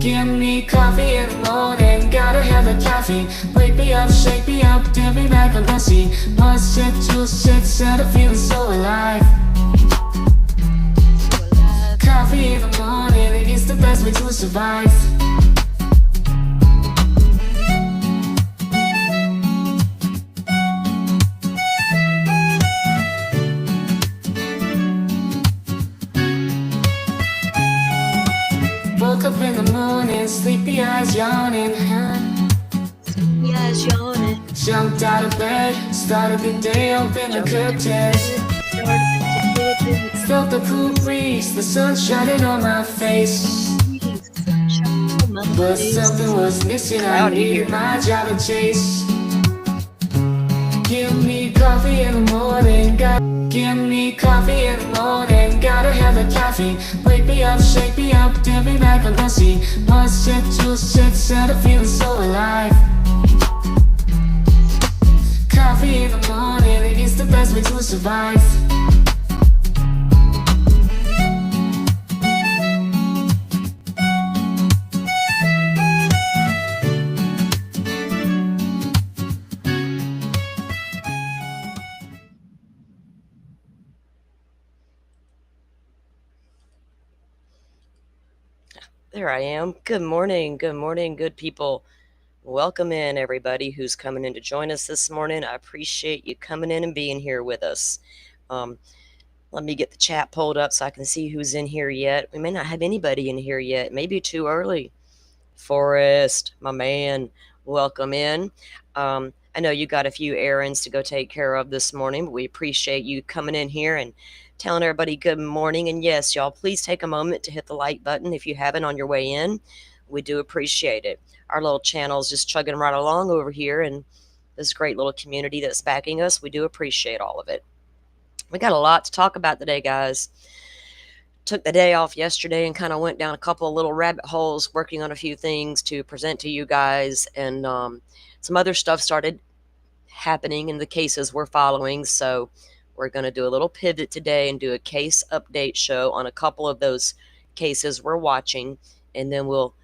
Give me coffee in the morning, gotta have the coffee. Wake me up, shake me up, dip me back a pussy. 1 sip, 2 sips, and I'm feeling so alive. Coffee in the morning, it's the best way to survive. Woke up in the morning, sleepy eyes yawning. Jumped out of bed, started the day, opened the curtains. Felt the cool breeze, the sun shining on my face. But something was missing, I needed my job to chase. Give me coffee in the morning, give me coffee in the morning, gotta have the coffee. Wake me up, shake me up, dip me back a pussy. 1 sip, 2 sips, and I'm feeling so alive. Coffee in the morning, it's the best way to survive. There I am. Good morning, good people. Welcome in, everybody who's coming in to join us this morning. I appreciate you coming in and being here with us. Let me get the chat pulled up so I can see who's in here yet. We may not have anybody in here yet. Maybe too early. Forrest, my man, welcome in. I know you got a few errands to go take care of this morning, but we appreciate you coming in here and telling everybody good morning. And yes, y'all, please take a moment to hit the like button if you haven't on your way in. We do appreciate it. Our little channel is just chugging right along over here, and this great little community that's backing us, we do appreciate all of it. We got a lot to talk about today, guys. Took the day off yesterday and kind of went down a couple of little rabbit holes working on a few things to present to you guys, and some other stuff started happening in the cases we're following, so we're going to do a little pivot today and do a case update show on a couple of those cases we're watching, and then we'll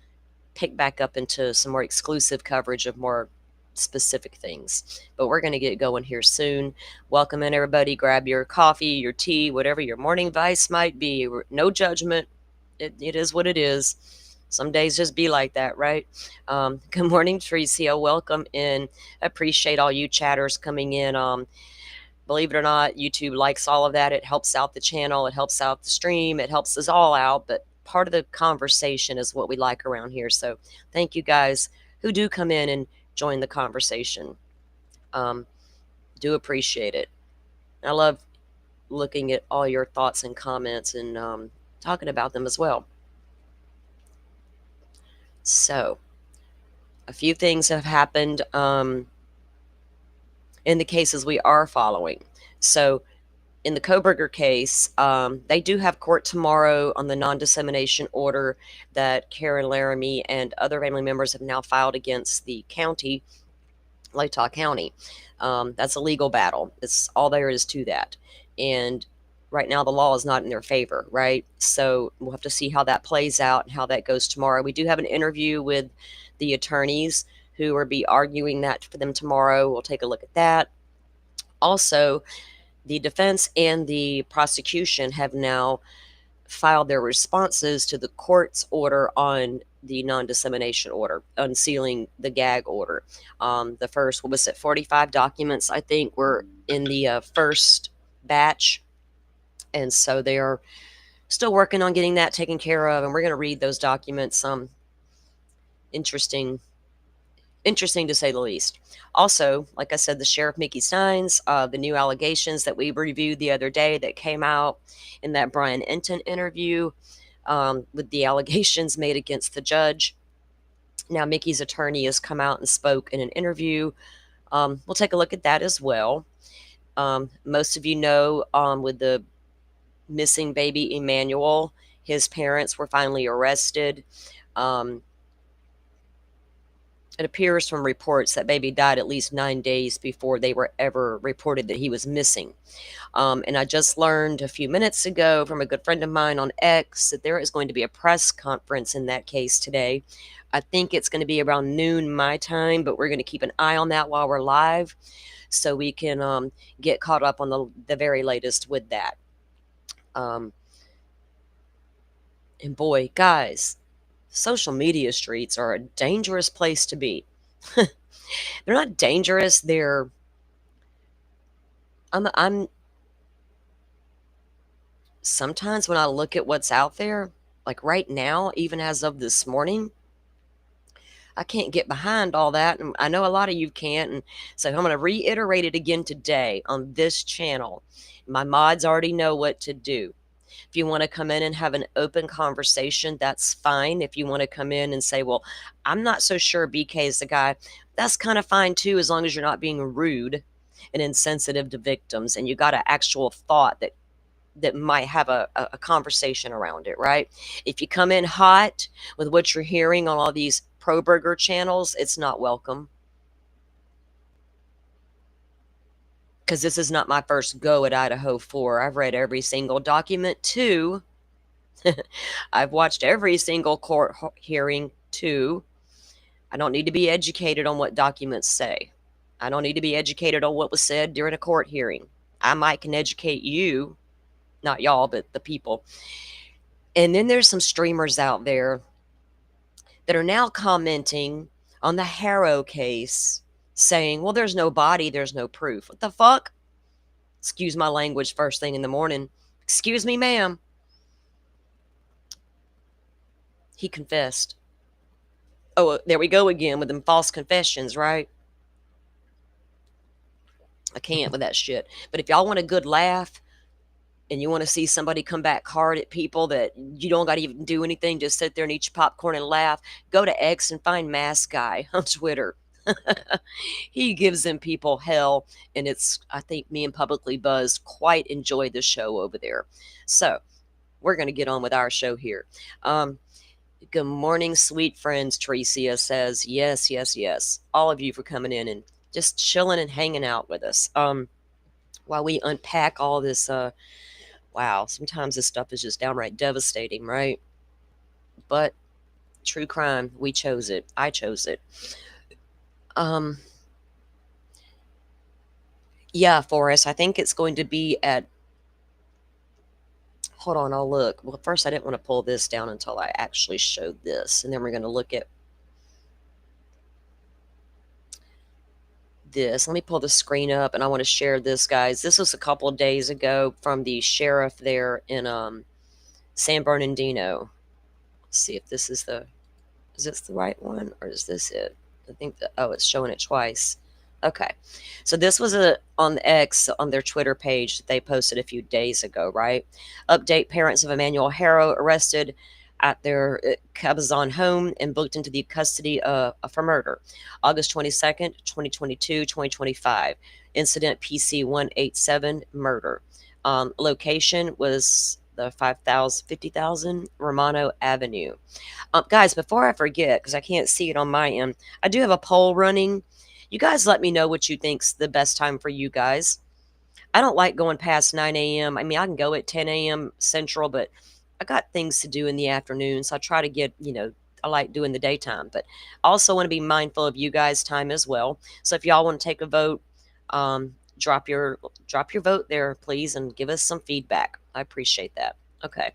pick back up into some more exclusive coverage of more specific things. But we're going to get going here soon. Welcome in, everybody. Grab your coffee, your tea, whatever your morning vice might be. No judgment. It is what it is. Some days just be like that, right? Good morning, Tricia. Welcome in. Appreciate all you chatters coming in. Believe it or not, YouTube likes all of that. It helps out the channel. It helps out the stream. It helps us all out. But part of the conversation is what we like around here. So thank you guys who do come in and join the conversation. Do appreciate it. I love looking at all your thoughts and comments and talking about them as well. So a few things have happened in the cases we are following. So in the Koberger case, they do have court tomorrow on the non-dissemination order that Karen Laramie and other family members have now filed against the county, Latah County. That's a legal battle. It's all there is to that. And right now the law is not in their favor, right? So we'll have to see how that plays out and how that goes tomorrow. We do have an interview with the attorneys who will be arguing that for them tomorrow. We'll take a look at that. Also, the defense and the prosecution have now filed their responses to the court's order on the non-dissemination order, unsealing the gag order. The first, what was it, 45 documents, I think, were in the first batch. And so they are still working on getting that taken care of. And we're going to read those documents. Interesting to say the least. Also, like I said, the Sheriff Mickey Stines, the new allegations that we reviewed the other day that came out in that Brian Enton interview with the allegations made against the judge. Now, Mickey's attorney has come out and spoke in an interview. We'll take a look at that as well. Most of you know with the missing baby Emmanual, his parents were finally arrested. It appears from reports that baby died at least 9 days before they were ever reported that he was missing. And I just learned a few minutes ago from a good friend of mine on X that there is going to be a press conference in that case today. I think it's going to be around noon my time, but we're going to keep an eye on that while we're live so we can get caught up on the very latest with that. And boy, guys, social media streets are a dangerous place to be. They're not dangerous. I'm sometimes when I look at what's out there, like right now, even as of this morning, I can't get behind all that. And I know a lot of you can't. And so I'm going to reiterate it again today on this channel. My mods already know what to do. If you want to come in and have an open conversation, that's fine. If you want to come in and say, well, I'm not so sure BK is the guy, that's kind of fine too, as long as you're not being rude and insensitive to victims and you got an actual thought that might have a conversation around it, right? If you come in hot with what you're hearing on all these pro burger channels, it's not welcome. Because this is not my first go at Idaho 4. I've read every single document too. I've watched every single court hearing too. I don't need to be educated on what documents say. I don't need to be educated on what was said during a court hearing. I might can educate you, not y'all, but the people. And then there's some streamers out there that are now commenting on the Haro case saying, well, there's no body, there's no proof. What the fuck? Excuse my language first thing in the morning. Excuse me, ma'am. He confessed. Oh, there we go again with them false confessions, right? I can't with that shit. But if y'all want a good laugh and you want to see somebody come back hard at people that you don't got to even do anything, just sit there and eat your popcorn and laugh, go to X and find Mask Guy on Twitter. He gives them people hell, and it's, I think me and Publicly Buzzed quite enjoy the show over there. So we're going to get on with our show here. Good morning, sweet friends, Tricia says. Yes, yes, yes. All of you for coming in and just chilling and hanging out with us. While we unpack all this, wow, sometimes this stuff is just downright devastating, right? But true crime, we chose it. I chose it. Yeah, Forrest, I think it's going to be at, hold on, I'll look. Well, first I didn't want to pull this down until I actually showed this, and then we're going to look at this. Let me pull the screen up, and I want to share this, guys. This was a couple of days ago from the sheriff there in San Bernardino. Let's see if this is this the right one, or is this it? I think that, oh, it's showing it twice. Okay, so this was on the X, on their Twitter page that they posted a few days ago, right? Update: parents of Emmanual Haro arrested at their Cabazon home and booked into the custody for murder. August 22nd, 2022, 2025. Incident PC 187, murder. Location was the 50,000 Romano Avenue. Guys, before I forget, because I can't see it on my end, I do have a poll running. You guys let me know what you think's the best time for you guys. I don't like going past 9 a.m. I mean, I can go at 10 a.m. Central, but I got things to do in the afternoon, so I try to get, I like doing the daytime, but I also want to be mindful of you guys' time as well. So if y'all want to take a vote, drop your vote there, please, and give us some feedback. I appreciate that. Okay.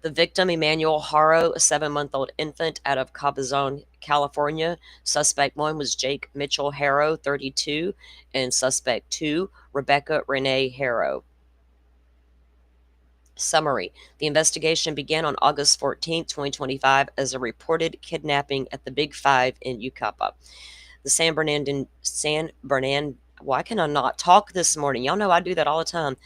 The victim, Emmanuel Haro, a 7-month-old infant out of Cabazon, California. Suspect 1 was Jake Mitchell Haro, 32, and suspect 2, Rebecca Renee Haro. Summary: the investigation began on August 14, 2025 as a reported kidnapping at the Big Five in Ucapa. The San Bernardino, why can I not talk this morning? Y'all know I do that all the time.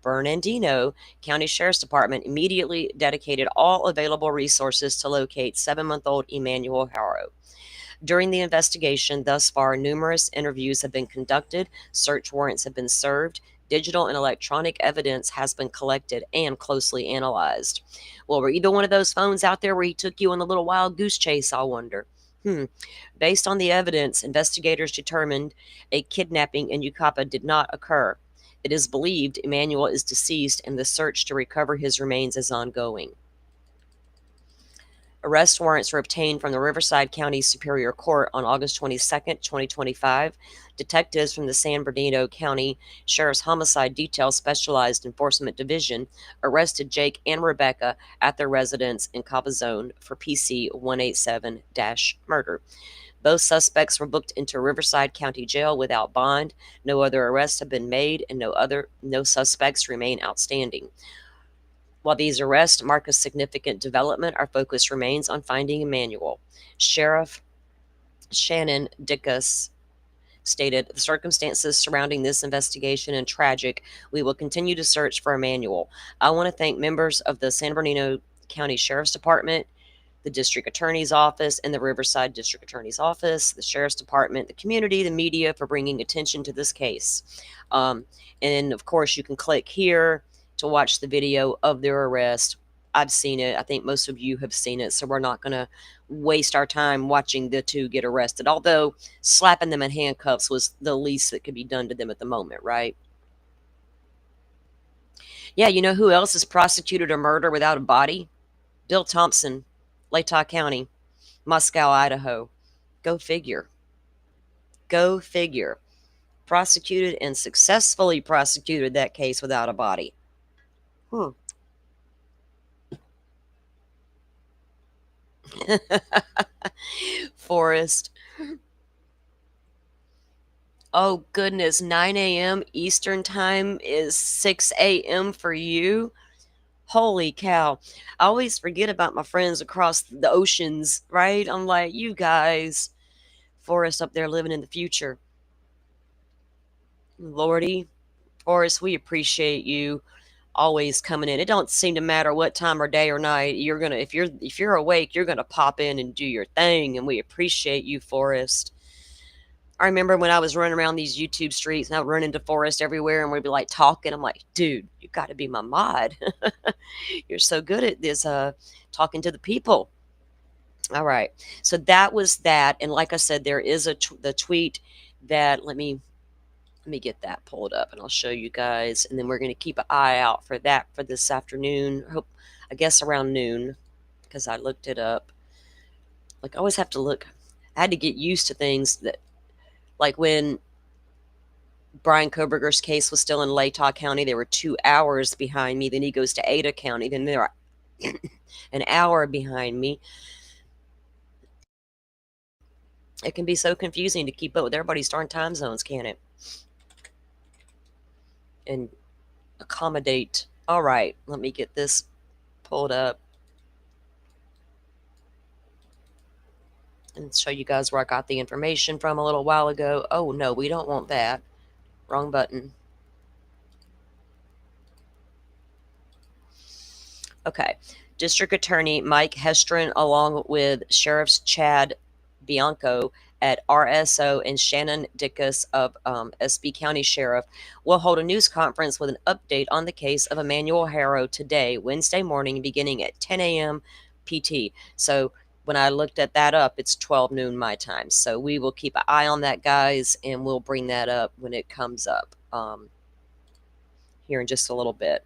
Bernardino County Sheriff's Department immediately dedicated all available resources to locate 7-month-old Emmanuel Haro. During the investigation thus far, numerous interviews have been conducted, search warrants have been served, Digital and electronic evidence has been collected and closely analyzed. Well, were either one of those phones out there where he took you on the little wild goose chase, I wonder? Based on the evidence, investigators determined a kidnapping in Yucapa did not occur. It is believed Emmanuel is deceased and the search to recover his remains is ongoing. Arrest warrants were obtained from the Riverside County Superior Court on August 22, 2025. Detectives from the San Bernardino County Sheriff's Homicide Detail Specialized Enforcement Division arrested Jake and Rebecca at their residence in Cabazon for PC 187-murder. Both suspects were booked into Riverside County Jail without bond. No other arrests have been made, and no suspects remain outstanding. While these arrests mark a significant development, our focus remains on finding Emmanuel. Sheriff Shannon Dickus stated, "The circumstances surrounding this investigation are tragic. We will continue to search for Emmanuel. I want to thank members of the San Bernardino County Sheriff's Department, the District Attorney's Office, and the Riverside District Attorney's Office, the Sheriff's Department, the community, the media for bringing attention to this case." And of course, you can click here to watch the video of their arrest. I've seen it. I think most of you have seen it, so we're not going to waste our time watching the two get arrested, although slapping them in handcuffs was the least that could be done to them at the moment, right? Yeah, you know who else is prosecuted a murder without a body? Bill Thompson, Latah County, Moscow, Idaho. Go figure. Go figure. Prosecuted and successfully prosecuted that case without a body. Forrest. Oh, goodness. 9 a.m. Eastern Time is 6 a.m. for you? Holy cow. I always forget about my friends across the oceans, right? I'm like, you guys, Forrest up there living in the future. Lordy, Forrest, we appreciate you always coming in. It don't seem to matter what time or day or night you're gonna, if you're awake, you're gonna pop in and do your thing, and we appreciate you, Forrest. I remember when I was running around these YouTube streets and I would run into Forrest everywhere and we'd be like talking. I'm like, dude, you got to be my mod. You're so good at this, talking to the people. All right. So that was that. And like I said, there is the tweet that, let me get that pulled up and I'll show you guys. And then we're going to keep an eye out for that for this afternoon. I guess around noon, because I looked it up. Like I always have to look. I had to get used to things that, like when Brian Koberger's case was still in Latah County, they were 2 hours behind me. Then he goes to Ada County. Then they're an hour behind me. It can be so confusing to keep up with everybody's darn time zones, can't it? And accommodate. All right, let me get this pulled up and show you guys where I got the information from a little while ago. Oh, no, we don't want that. Wrong button. Okay. District Attorney Mike Hestron, along with Sheriffs Chad Bianco at RSO and Shannon Dickus of SB County Sheriff, will hold a news conference with an update on the case of Emmanuel Haro today, Wednesday morning, beginning at 10 a.m. PT. So when I looked at that up, it's 12 noon my time. So we will keep an eye on that, guys, and we'll bring that up when it comes up here in just a little bit.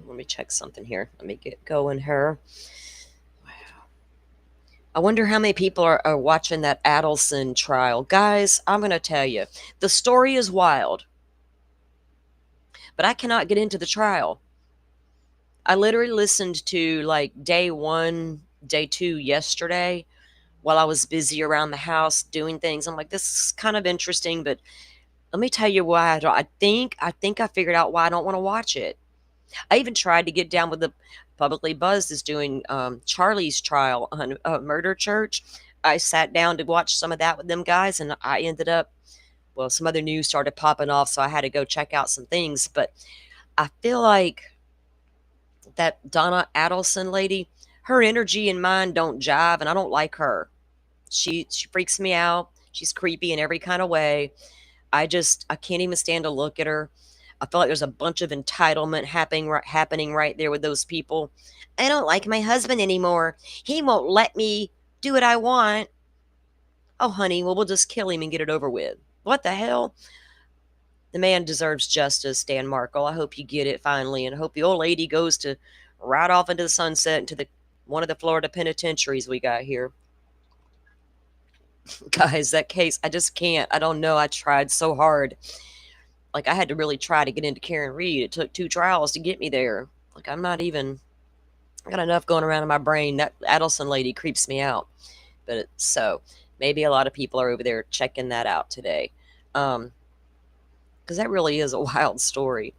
Let me check something here. Let me get going here. Wow. I wonder how many people are watching that Adelson trial. Guys, I'm going to tell you, the story is wild, but I cannot get into the trial. I literally listened to like day 1, day 2 yesterday while I was busy around the house doing things. I'm like, this is kind of interesting, but let me tell you why I think I figured out why I don't want to watch it. I even tried to get down with the Publicly Buzzed is doing Charlie's trial on Murder Church. I sat down to watch some of that with them guys, and I ended up, well, some other news started popping off, so I had to go check out some things. But I feel like that Donna Adelson lady, her energy and mine don't jive, and I don't like her. She freaks me out. She's creepy in every kind of way. I can't even stand to look at her. I feel like there's a bunch of entitlement happening right there with those people. I don't like my husband anymore. He won't let me do what I want. Oh, honey, well, we'll just kill him and get it over with. What the hell? The man deserves justice, Dan Markle. I hope you get it finally, and I hope the old lady goes to right off into the sunset into the one of the Florida penitentiaries we got here. Guys, that case, I just can't. I don't know. I tried so hard. Like, I had to really try to get into Karen Reed. It took 2 trials to get me there. Like, I'm not even, I got enough going around in my brain. That Adelson lady creeps me out. But so maybe a lot of people are over there checking that out today. Because that really is a wild story.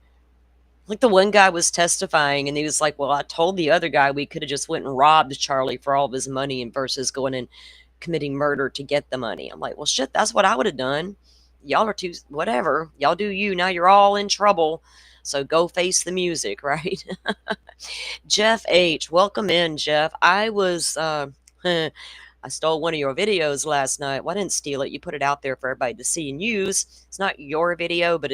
Like, the one guy was testifying and he was like, well, I told the other guy we could have just went and robbed Charlie for all of his money and versus going and committing murder to get the money. I'm like, well, shit, that's what I would have done. Y'all are too, whatever. Y'all do you. Now you're all in trouble. So go face the music, right? Jeff H. Welcome in, Jeff. I was, I stole one of your videos last night. Well, I didn't steal it. You put it out there for everybody to see and use. It's not your video, but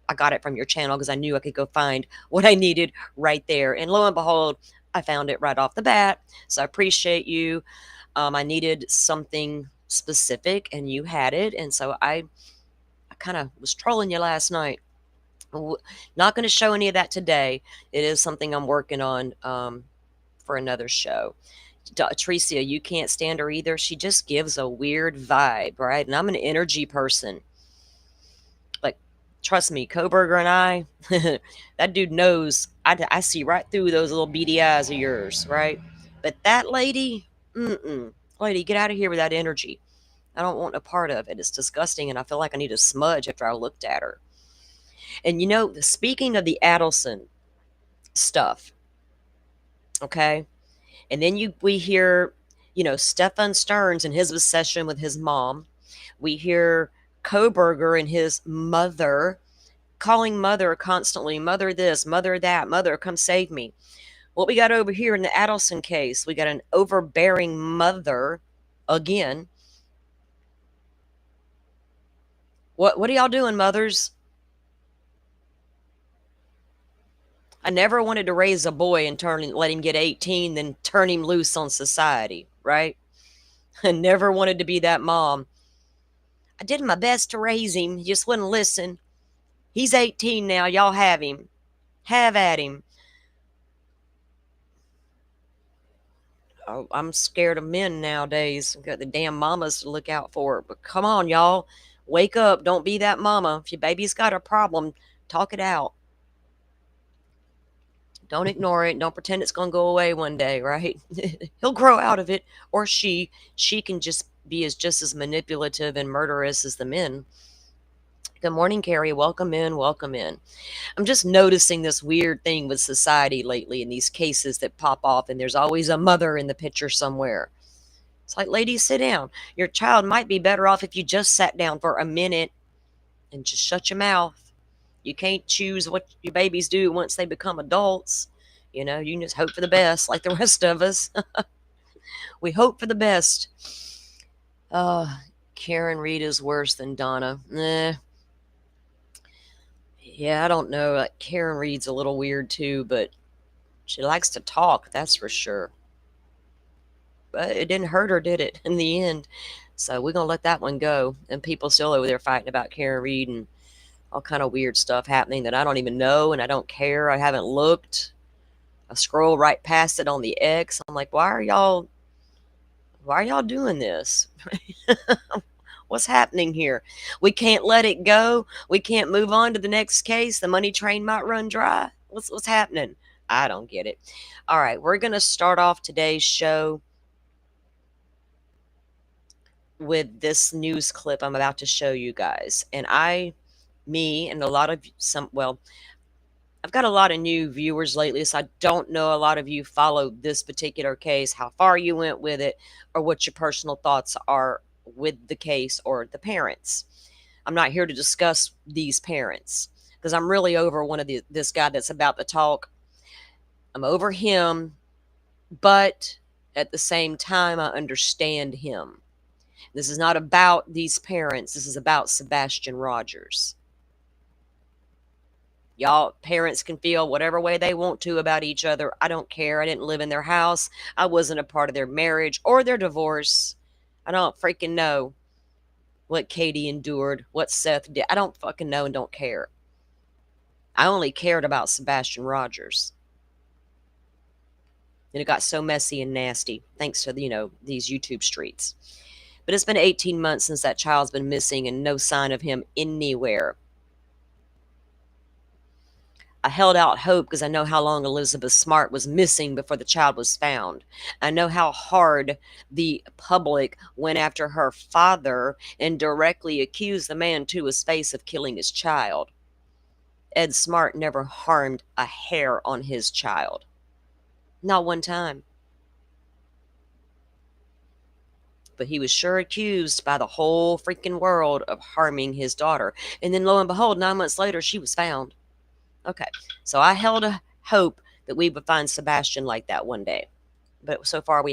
I got it from your channel because I knew I could go find what I needed right there. And lo and behold, I found it right off the bat. So I appreciate you. I needed something specific and you had it. And so I kind of was trolling you last night. Not going to show any of that today. It is something I'm working on for another show. Tricia, you can't stand her either. She just gives a weird vibe, right? And I'm an energy person. Like, trust me, Koberger and I, that dude knows. I see right through those little beady eyes of yours, right? But that lady, lady, get out of here with that energy. I don't want a part of it. It's disgusting, and I feel like I need a smudge after I looked at her. And speaking of the Adelson stuff, okay, and then we hear, Stefan Stearns and his obsession with his mom. We hear Koberger and his mother calling mother constantly, mother this, mother that, mother, come save me. What we got over here in the Adelson case, we got an overbearing mother again. What are y'all doing, mothers? I never wanted to raise a boy and let him get 18, then turn him loose on society, right? I never wanted to be that mom. I did my best to raise him. He just wouldn't listen. He's 18 now. Y'all have him. Have at him. Oh, I'm scared of men nowadays. I've got the damn mamas to look out for. But come on, y'all. Wake up. Don't be that mama. If your baby's got a problem, talk it out. Don't ignore it. Don't pretend it's going to go away one day, right? He'll grow out of it. Or she can just be just as manipulative and murderous as the men. Good morning, Carrie. Welcome in. Welcome in. I'm just noticing this weird thing with society lately in these cases that pop off, and there's always a mother in the picture somewhere. It's like, ladies, sit down. Your child might be better off if you just sat down for a minute and just shut your mouth. You can't choose what your babies do once they become adults. You can just hope for the best like the rest of us. We hope for the best. Karen Reed is worse than Donna. Yeah, I don't know. Like, Karen Reed's a little weird too, but she likes to talk, that's for sure. But it didn't hurt her, did it, in the end? So we're going to let that one go. And people still over there fighting about Karen Reed and all kind of weird stuff happening that I don't even know, and I don't care. I haven't looked. I scroll right past it on the X. I'm like, why are y'all doing this? What's happening here? We can't let it go. We can't move on to the next case. The money train might run dry. What's happening? I don't get it. All right, we're going to start off today's show with this news clip I'm about to show you guys. And and a lot of I've got a lot of new viewers lately, so I don't know a lot of you follow this particular case, how far you went with it, or what your personal thoughts are with the case or the parents. I'm not here to discuss these parents because I'm really over this guy that's about to talk. I'm over him, but at the same time, I understand him. This is not about these parents. This is about Sebastian Rogers. Y'all, parents can feel whatever way they want to about each other. I don't care. I didn't live in their house. I wasn't a part of their marriage or their divorce. I don't freaking know what Katie endured, what Seth did. I don't fucking know and don't care. I only cared about Sebastian Rogers. And it got so messy and nasty thanks to, these YouTube streets. But it's been 18 months since that child's been missing and no sign of him anywhere. I held out hope because I know how long Elizabeth Smart was missing before the child was found. I know how hard the public went after her father and directly accused the man to his face of killing his child. Ed Smart never harmed a hair on his child. Not one time. But he was sure accused by the whole freaking world of harming his daughter. And then lo and behold, 9 months later, she was found. Okay, so I held a hope that we would find Sebastian like that one day. But so far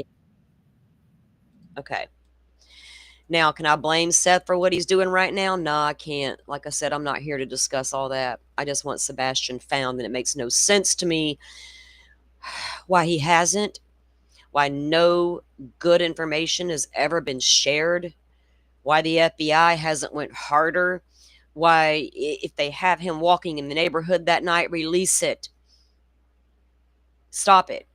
okay. Now, can I blame Seth for what he's doing right now? No, I can't. Like I said, I'm not here to discuss all that. I just want Sebastian found, and it makes no sense to me why he hasn't, why no good information has ever been shared, why the FBI hasn't went harder, why if they have him walking in the neighborhood that night, release it. Stop it.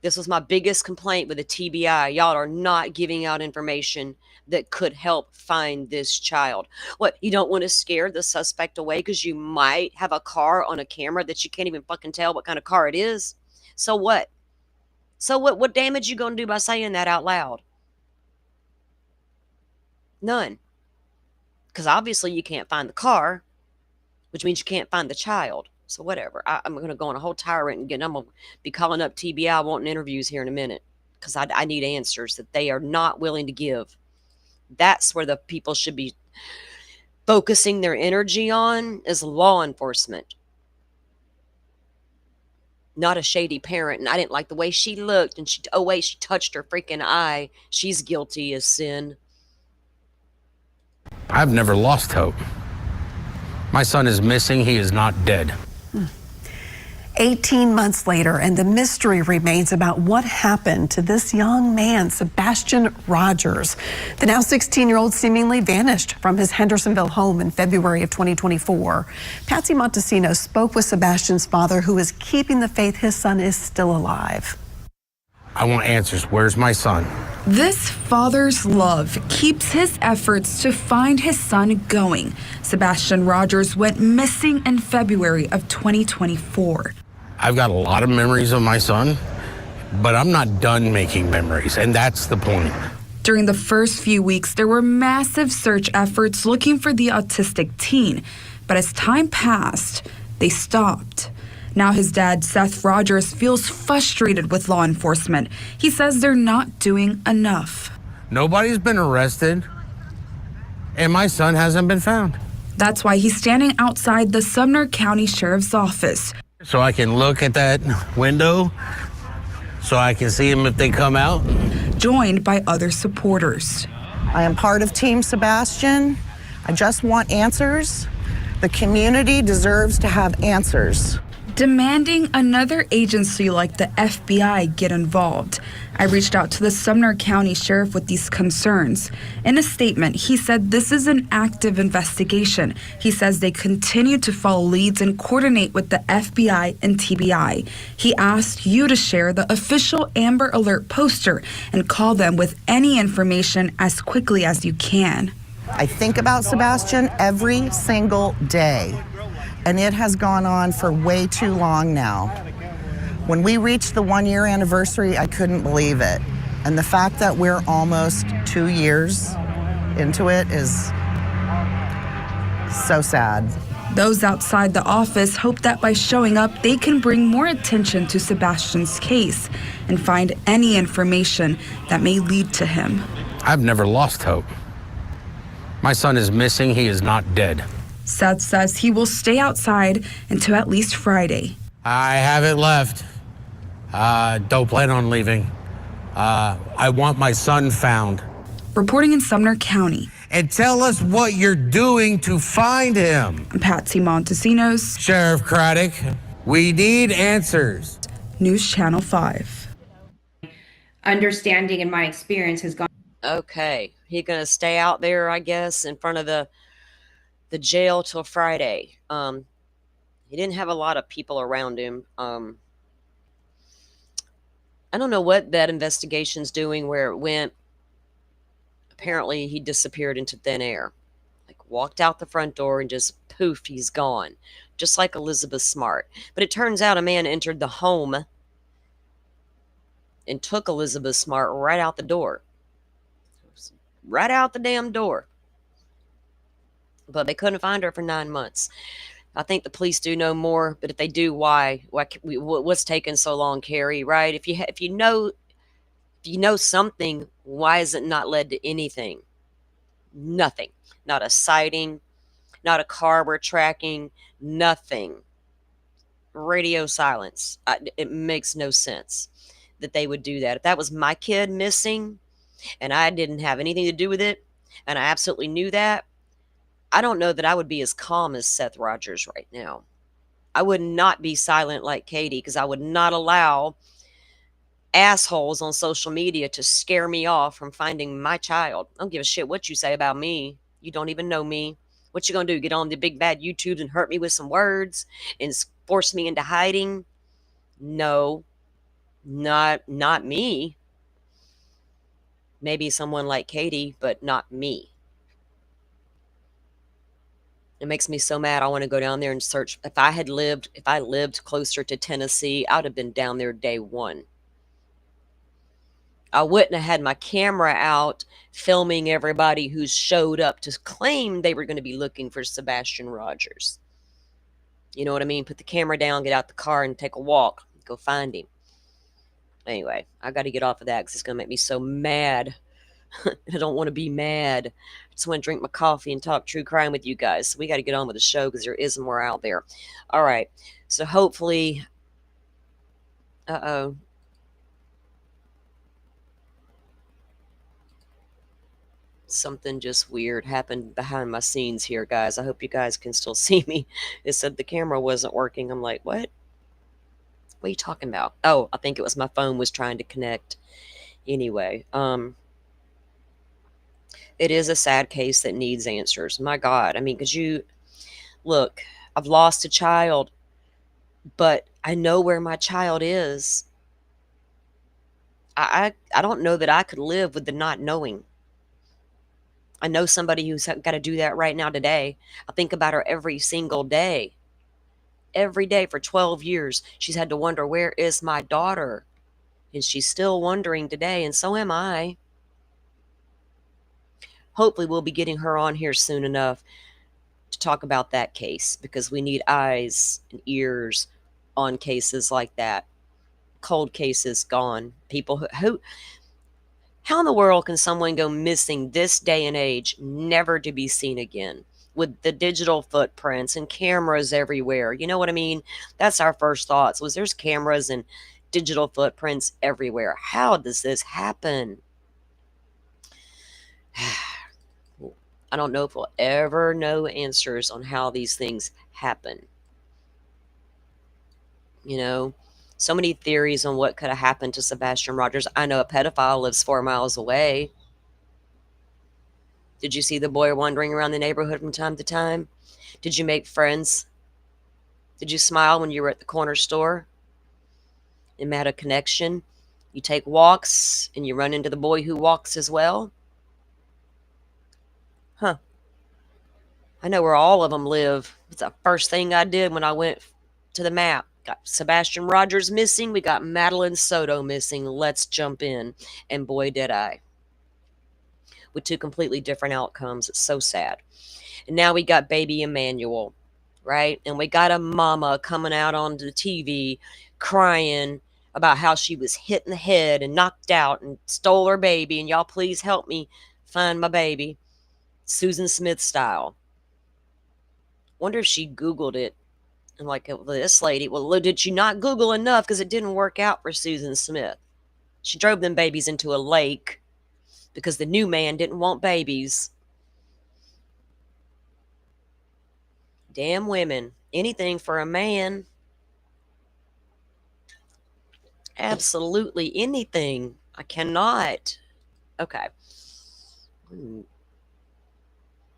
This was my biggest complaint with the TBI. Y'all are not giving out information that could help find this child. What, you don't want to scare the suspect away because you might have a car on a camera that you can't even fucking tell what kind of car it is? So what? So what damage you going to do by saying that out loud? None. Because obviously you can't find the car, which means you can't find the child. So whatever. I'm going to go on a whole tirade and I'm going to be calling up TBI wanting interviews here in a minute because I need answers that they are not willing to give. That's where the people should be focusing their energy on, is law enforcement. Not a shady parent. And I didn't like the way she looked. And she touched her freaking eye. She's guilty as sin. I've never lost hope. My son is missing. He is not dead. 18 months later, and the mystery remains about what happened to this young man, Sebastian Rogers. The now 16-year-old seemingly vanished from his Hendersonville home in February of 2024. Patsy Montesino spoke with Sebastian's father, who is keeping the faith his son is still alive. I want answers. Where's my son? This father's love keeps his efforts to find his son going. Sebastian Rogers went missing in February of 2024. I've got a lot of memories of my son, but I'm not done making memories, and that's the point. During the first few weeks, there were massive search efforts looking for the autistic teen. But as time passed, they stopped. Now his dad, Seth Rogers, feels frustrated with law enforcement. He says they're not doing enough. Nobody's been arrested, and my son hasn't been found. That's why he's standing outside the Sumner County Sheriff's Office. So I can look at that window, so I can see them if they come out. Joined by other supporters. I am part of Team Sebastian. I just want answers. The community deserves to have answers. Demanding another agency like the FBI get involved. I reached out to the Sumner County Sheriff with these concerns. In a statement, he said this is an active investigation. He says they continue to follow leads and coordinate with the FBI and TBI. He asked you to share the official Amber Alert poster and call them with any information as quickly as you can. I think about Sebastian every single day, and it has gone on for way too long now. When we reached the 1-year anniversary, I couldn't believe it. And the fact that we're almost 2 years into it is so sad. Those outside the office hope that by showing up, they can bring more attention to Sebastian's case and find any information that may lead to him. I've never lost hope. My son is missing. He is not dead. Seth says he will stay outside until at least Friday. I haven't left. Don't plan on leaving. I want my son found. reporting in Sumner County. And tell us what you're doing to find him. I'm Patsy Montesinos. Sheriff Craddock, we need answers. News Channel 5. Understanding in my experience has gone. Okay, he gonna stay out there, I guess, in front of the jail till Friday. He didn't have a lot of people around him. I don't know what that investigation's doing, where it went. Apparently, he disappeared into thin air. Like, walked out the front door and just poof, he's gone. Just like Elizabeth Smart. But it turns out a man entered the home and took Elizabeth Smart right out the door. Right out the damn door. But they couldn't find her for 9 months. I think the police do know more, but if they do, why? What's taking so long, Carrie? Right? If you know something, why has it not led to anything? Nothing. Not a sighting, not a car we're tracking, nothing. Radio silence. It makes no sense that they would do that. If that was my kid missing and I didn't have anything to do with it, and I absolutely knew that, I don't know that I would be as calm as Seth Rogers right now. I would not be silent like Katie, because I would not allow assholes on social media to scare me off from finding my child. I don't give a shit what you say about me. You don't even know me. What you gonna do? Get on the big bad YouTube and hurt me with some words and force me into hiding? No, not me. Maybe someone like Katie, but not me. It makes me so mad. I want to go down there and search. If I lived closer to Tennessee, I would have been down there day one. I wouldn't have had my camera out filming everybody who showed up to claim they were going to be looking for Sebastian Rogers. You know what I mean? Put the camera down, get out the car, and take a walk. Go find him. Anyway, I got to get off of that because it's going to make me so mad. I don't want to be mad. I just want to drink my coffee and talk true crime with you guys. So we got to get on with the show because there is more out there. All right. So hopefully... Uh-oh. Something just weird happened behind my scenes here, guys. I hope you guys can still see me. It said the camera wasn't working. I'm like, what? What are you talking about? Oh, I think it was my phone was trying to connect. Anyway, it is a sad case that needs answers. My God. I mean, because look, I've lost a child, but I know where my child is. I don't know that I could live with the not knowing. I know somebody who's got to do that right now today. I think about her every single day. Every day for 12 years, she's had to wonder, where is my daughter? And she's still wondering today, and so am I. Hopefully we'll be getting her on here soon enough to talk about that case, because we need eyes and ears on cases like that. Cold cases gone. People who how in the world can someone go missing this day and age, never to be seen again, with the digital footprints and cameras everywhere? You know what I mean? That's our first thoughts, was there's cameras and digital footprints everywhere. How does this happen? I don't know if we'll ever know answers on how these things happen. You know, so many theories on what could have happened to Sebastian Rogers. I know a pedophile lives 4 miles away. Did you see the boy wandering around the neighborhood from time to time? Did you make friends? Did you smile when you were at the corner store and had a connection? You take walks and you run into the boy who walks as well? Huh. I know where all of them live. It's the first thing I did when I went to the map. Got Sebastian Rogers missing. We got Madeline Soto missing. Let's jump in. And boy, did I. With two completely different outcomes. It's so sad. And now we got baby Emmanuel, right? And we got a mama coming out on the TV crying about how she was hit in the head and knocked out and stole her baby. And y'all please help me find my baby. Susan Smith style. Wonder if she Googled it. And like, this lady, well, did she not Google enough? Because it didn't work out for Susan Smith. She drove them babies into a lake because the new man didn't want babies. Damn women. Anything for a man. Absolutely anything. I cannot. Okay. And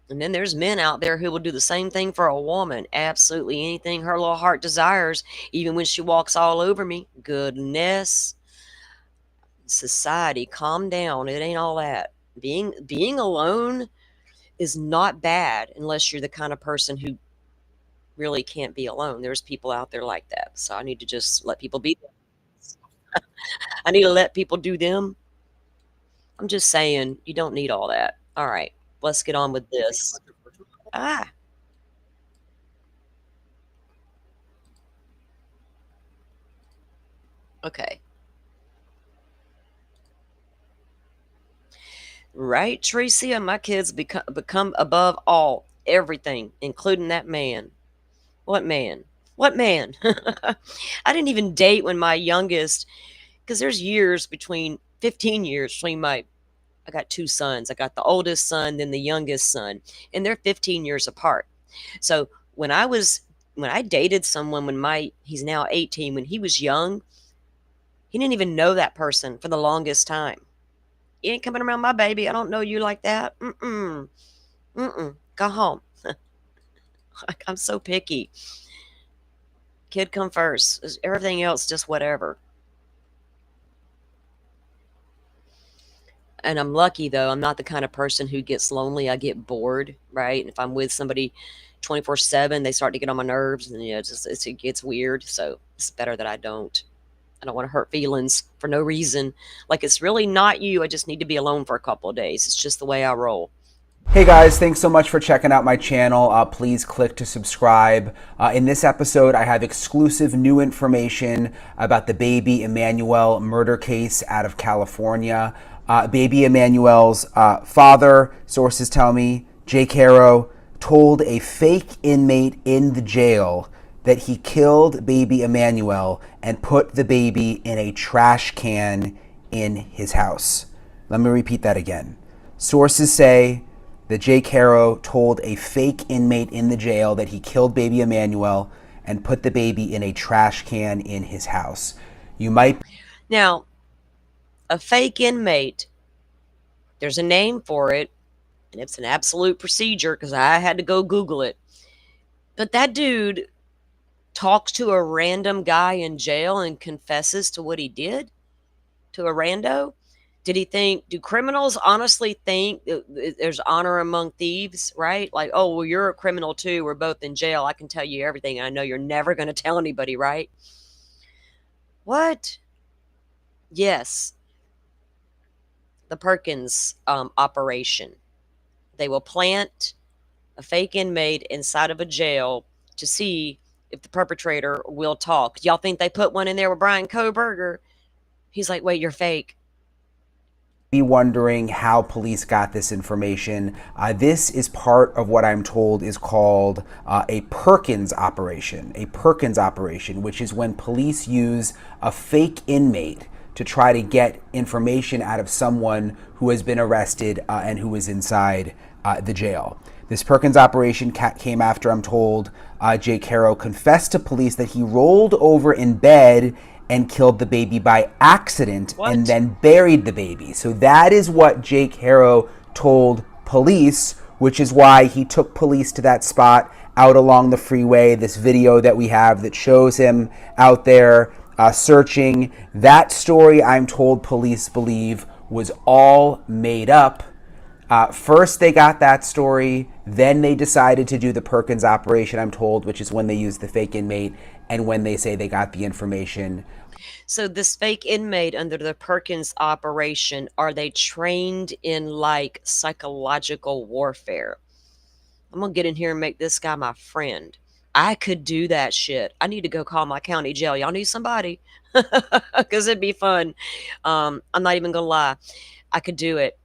then there's men out there who will do the same thing for a woman. Absolutely anything her little heart desires, even when she walks all over me. Goodness. Society, calm down. It ain't all that. Being alone is not bad unless you're the kind of person who really can't be alone. There's people out there like that. So I need to just let people be them. I need to let people do them. I'm just saying, you don't need all that. All right, let's get on with this. Okay. Right, Tracy? My kids become above all, everything, including that man. What man? What man? I didn't even date when my youngest, because there's 15 years between I got two sons. I got the oldest son, then the youngest son, and they're 15 years apart. So when I dated someone he's now 18, when he was young, he didn't even know that person for the longest time. You ain't coming around my baby. I don't know you like that. Mm-mm. Go home. I'm so picky. Kid come first. Everything else, just whatever. And I'm lucky, though. I'm not the kind of person who gets lonely. I get bored, right? And if I'm with somebody 24/7, they start to get on my nerves, and it gets weird. So it's better that I don't. I don't want to hurt feelings for no reason. Like, it's really not you. I just need to be alone for a couple of days. It's just the way I roll. Hey guys, thanks so much for checking out my channel. Please click to subscribe. In this episode, I have exclusive new information about the baby Emmanuel murder case out of California. Baby Emmanuel's father, sources tell me, Jake Haro, told a fake inmate in the jail that he killed baby Emmanuel and put the baby in a trash can in his house. Let me repeat that again. Sources say that Jake Haro told a fake inmate in the jail that he killed baby Emmanuel and put the baby in a trash can in his house. Now, a fake inmate, there's a name for it, and it's an absolute procedure because I had to go Google it. But that dude talks to a random guy in jail and confesses to what he did to a rando. Do criminals honestly think there's honor among thieves, right? Like, oh, well, you're a criminal too. We're both in jail. I can tell you everything. I know you're never going to tell anybody, right? What? Yes. The Perkins operation. They will plant a fake inmate inside of a jail to see if the perpetrator will talk. Y'all think they put one in there with Brian Koberger? He's like, wait, you're fake. Be wondering how police got this information. This is part of what I'm told is called a Perkins operation. A Perkins operation, which is when police use a fake inmate to try to get information out of someone who has been arrested and who is inside the jail. This Perkins operation came after, I'm told, Jake Haro confessed to police that he rolled over in bed and killed the baby by accident and then buried the baby. So that is what Jake Haro told police, which is why he took police to that spot out along the freeway. This video that we have that shows him out there searching. That story, I'm told police believe, was all made up. First, they got that story. Then they decided to do the Perkins operation, I'm told, which is when they used the fake inmate and when they say they got the information. So this fake inmate under the Perkins operation, are they trained in like psychological warfare? I'm going to get in here and make this guy my friend. I could do that shit. I need to go call my county jail. Y'all need somebody? Because it'd be fun. I'm not even going to lie. I could do it.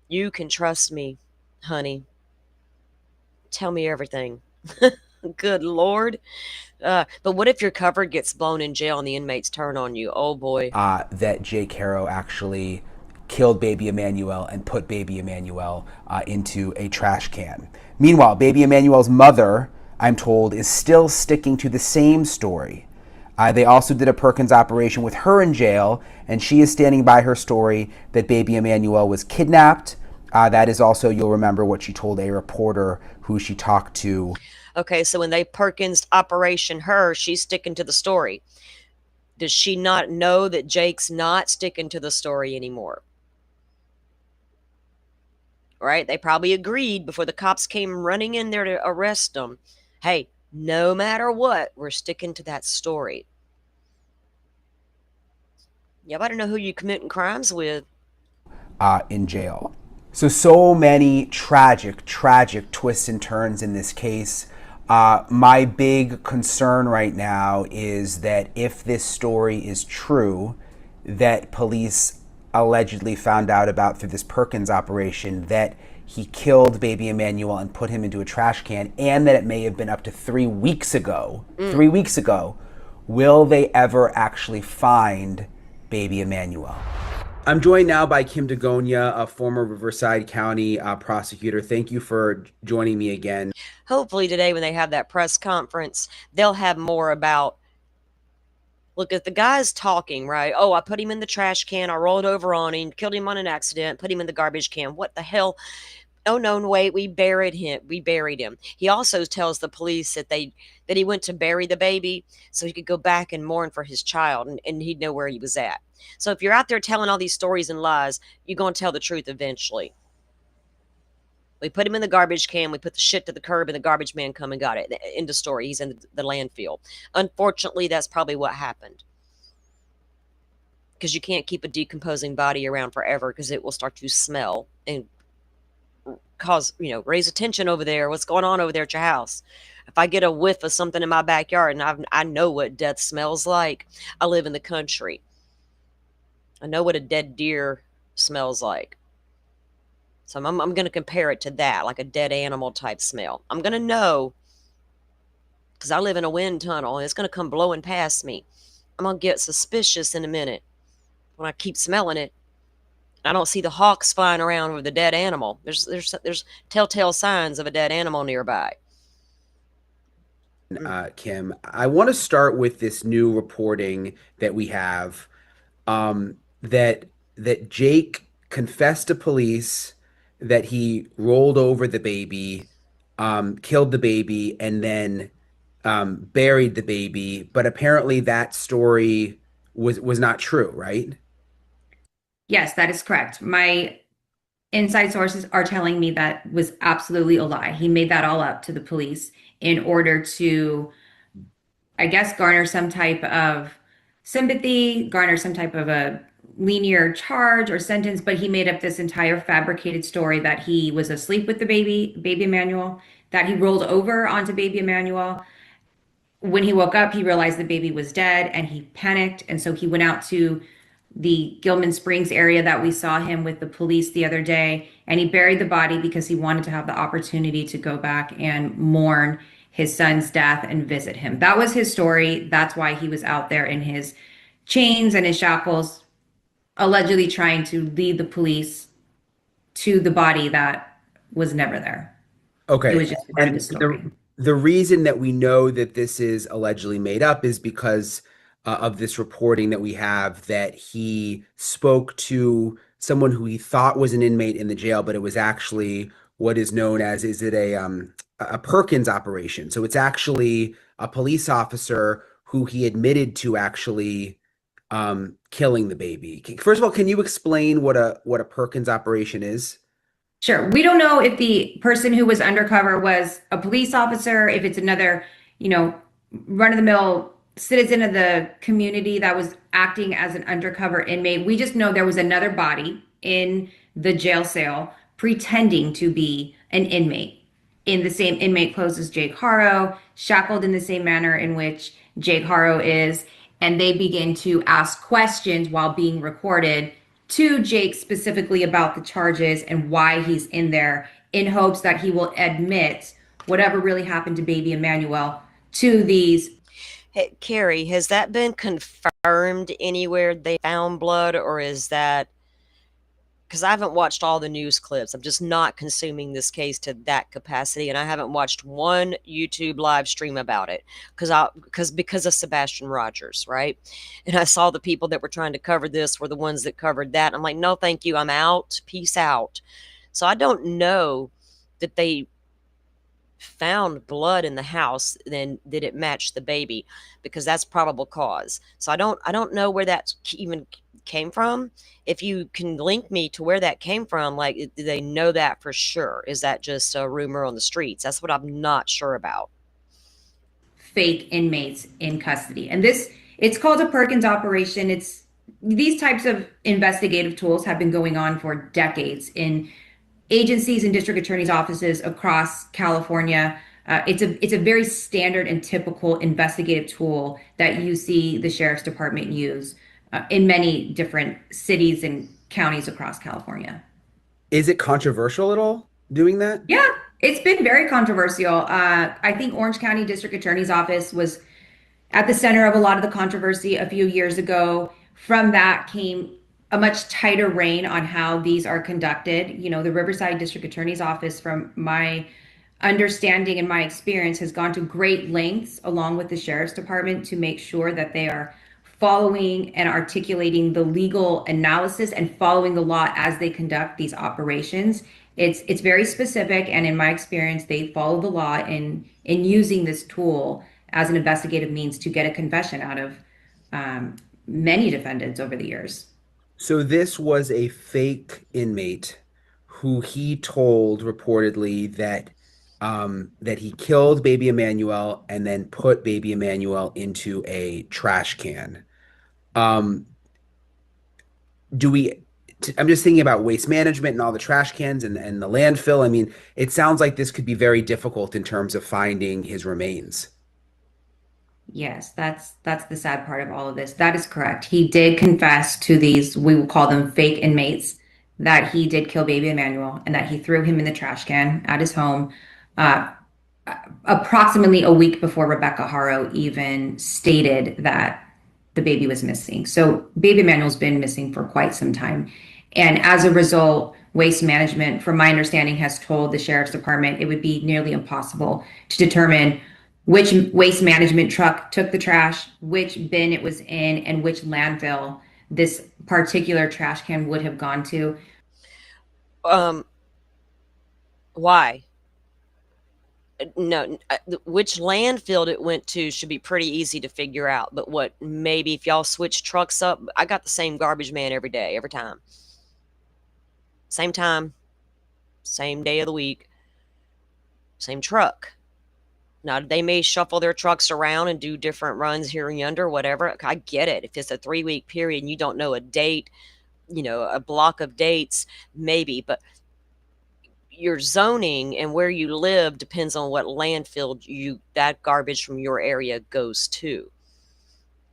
You can trust me, honey. Tell me everything. Good Lord. But what if your cover gets blown in jail and the inmates turn on you? Oh, boy. That Jake Haro actually killed baby Emmanuel and put baby Emmanuel into a trash can. Meanwhile, baby Emmanuel's mother, I'm told, is still sticking to the same story. They also did a Perkins operation with her in jail, and she is standing by her story that baby Emmanuel was kidnapped. That is also, you'll remember, what she told a reporter who she talked to. Okay, so when they Perkins operation her, she's sticking to the story. Does she not know that Jake's not sticking to the story anymore? Right? They probably agreed before the cops came running in there to arrest them. Hey, no matter what, we're sticking to that story. You better know who you're committing crimes with. In jail. So many tragic twists and turns in this case. My big concern right now is that if this story is true, that police allegedly found out about through this Perkins operation, that he killed baby Emmanuel and put him into a trash can, and that it may have been up to 3 weeks ago. 3 weeks ago. Will they ever actually find baby Emmanuel? I'm joined now by Kim Dagonia, a former Riverside County prosecutor. Thank you for joining me again. Hopefully today when they have that press conference, they'll have more about, look, if the guy's talking, right? Oh, I put him in the trash can, I rolled over on him, killed him on an accident, put him in the garbage can. What the hell? Oh, no, wait, we buried him. He also tells the police that he went to bury the baby so he could go back and mourn for his child, and he'd know where he was at. So if you're out there telling all these stories and lies, you're going to tell the truth eventually. We put him in the garbage can. We put the shit to the curb, and the garbage man come and got it. End of story. He's in the landfill. Unfortunately, that's probably what happened. Because you can't keep a decomposing body around forever because it will start to smell and cause, raise attention over there. What's going on over there at your house? If I get a whiff of something in my backyard, and I know what death smells like. I live in the country. I know what a dead deer smells like. So I'm going to compare it to that, like a dead animal type smell. I'm going to know because I live in a wind tunnel and it's going to come blowing past me. I'm going to get suspicious in a minute when I keep smelling it. I don't see the hawks flying around with the dead animal. There's telltale signs of a dead animal nearby. Kim, I want to start with this new reporting that we have, that Jake confessed to police that he rolled over the baby, killed the baby, and then buried the baby. But apparently that story was not true, right? Yes, that is correct. My inside sources are telling me that was absolutely a lie. He made that all up to the police in order to, I guess, garner some type of sympathy, garner some type of a linear charge or sentence, but he made up this entire fabricated story that he was asleep with the baby Emmanuel, that he rolled over onto baby Emmanuel. When he woke up, he realized the baby was dead and he panicked. And so he went out to the Gilman Springs area that we saw him with the police the other day, and he buried the body because he wanted to have the opportunity to go back and mourn his son's death and visit him. That was his story. That's why he was out there in his chains and his shackles, allegedly trying to lead the police to the body that was never there. Okay. It was just part of the story. The reason that we know that this is allegedly made up is because of this reporting that we have that he spoke to someone who he thought was an inmate in the jail, but it was actually what is known as, is it a Perkins operation? So it's actually a police officer who he admitted to actually killing the baby. First of all, can you explain what a Perkins operation is? Sure. We don't know if the person who was undercover was a police officer, if it's another, run-of-the-mill citizen of the community that was acting as an undercover inmate. We just know there was another body in the jail cell pretending to be an inmate in the same inmate clothes as Jake Haro, shackled in the same manner in which Jake Haro is. And they begin to ask questions while being recorded to Jake specifically about the charges and why he's in there, in hopes that he will admit whatever really happened to baby Emmanuel to these. Hey, Carrie, has that been confirmed anywhere they found blood, or is that because I haven't watched all the news clips. I'm just not consuming this case to that capacity, and I haven't watched one YouTube live stream about it because of Sebastian Rogers, right? And I saw the people that were trying to cover this were the ones that covered that. I'm like, no, thank you. I'm out. Peace out. So I don't know that they found blood in the house, then did it match the baby? Because that's probable cause. So I don't know where that even came from. If you can link me to where that came from, like, do they know that for sure? Is that just a rumor on the streets? That's what I'm not sure about. Fake inmates in custody. And it's called a Perkins operation. These types of investigative tools have been going on for decades in agencies and district attorneys' offices across California. It's a very standard and typical investigative tool that you see the sheriff's department use in many different cities and counties across California. Is it controversial at all doing that? Yeah, it's been very controversial. I think Orange County District Attorney's Office was at the center of a lot of the controversy a few years ago. From that came a much tighter rein on how these are conducted. You know, the Riverside District Attorney's Office, from my understanding and my experience, has gone to great lengths along with the Sheriff's Department to make sure that they are following and articulating the legal analysis and following the law as they conduct these operations. It's very specific, and in my experience, they follow the law in using this tool as an investigative means to get a confession out of many defendants over the years. So this was a fake inmate who he told reportedly that that he killed baby Emmanuel and then put baby Emmanuel into a trash can. I'm just thinking about waste management and all the trash cans and the landfill. I mean, it sounds like this could be very difficult in terms of finding his remains. Yes, that's the sad part of all of this. That is correct. He did confess to these, we will call them fake inmates, that he did kill baby Emmanuel and that he threw him in the trash can at his home approximately a week before Rebecca Haro even stated that the baby was missing. So baby Emmanuel's been missing for quite some time. And as a result, Waste Management, from my understanding, has told the Sheriff's Department it would be nearly impossible to determine which Waste Management truck took the trash, which bin it was in, and which landfill this particular trash can would have gone to. Why? No, which landfill it went to should be pretty easy to figure out. But what, maybe if y'all switch trucks up, I got the same garbage man every day, every time. Same time, same day of the week, same truck. Now, they may shuffle their trucks around and do different runs here and yonder, whatever. I get it. If it's a 3-week period and you don't know a date, you know, a block of dates, maybe. But your zoning and where you live depends on what landfill that garbage from your area goes to.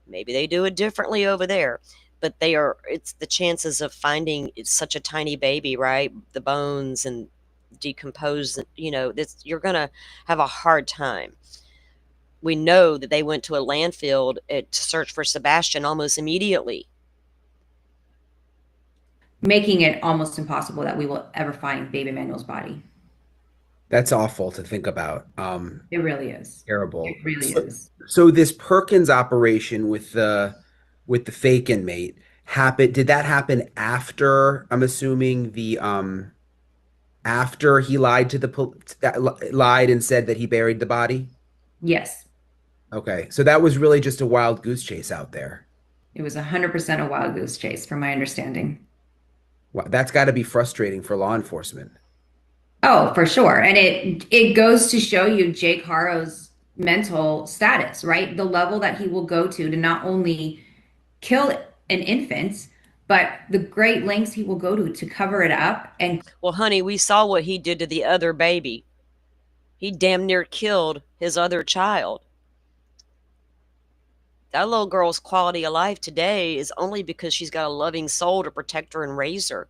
Maybe they do it differently over there, but it's the chances of finding such a tiny baby, right? The bones and decompose, you know, you're gonna have a hard time. We know that they went to a landfill to search for Sebastian almost immediately, making it almost impossible that we will ever find baby Emmanuel's body. That's awful to think about. It really is. Terrible. It really is. So this Perkins operation with the fake inmate happened. Did that happen after, I'm assuming, the after he lied and said that he buried the body? Yes. Okay. So that was really just a wild goose chase out there. It was 100% a wild goose chase, from my understanding. Wow, that's got to be frustrating for law enforcement. Oh, for sure. And it goes to show you Jake Haro's mental status, right? The level that he will go to not only kill an infant, but the great lengths he will go to cover it up. And well, honey, we saw what he did to the other baby. He damn near killed his other child. That little girl's quality of life today is only because she's got a loving soul to protect her and raise her.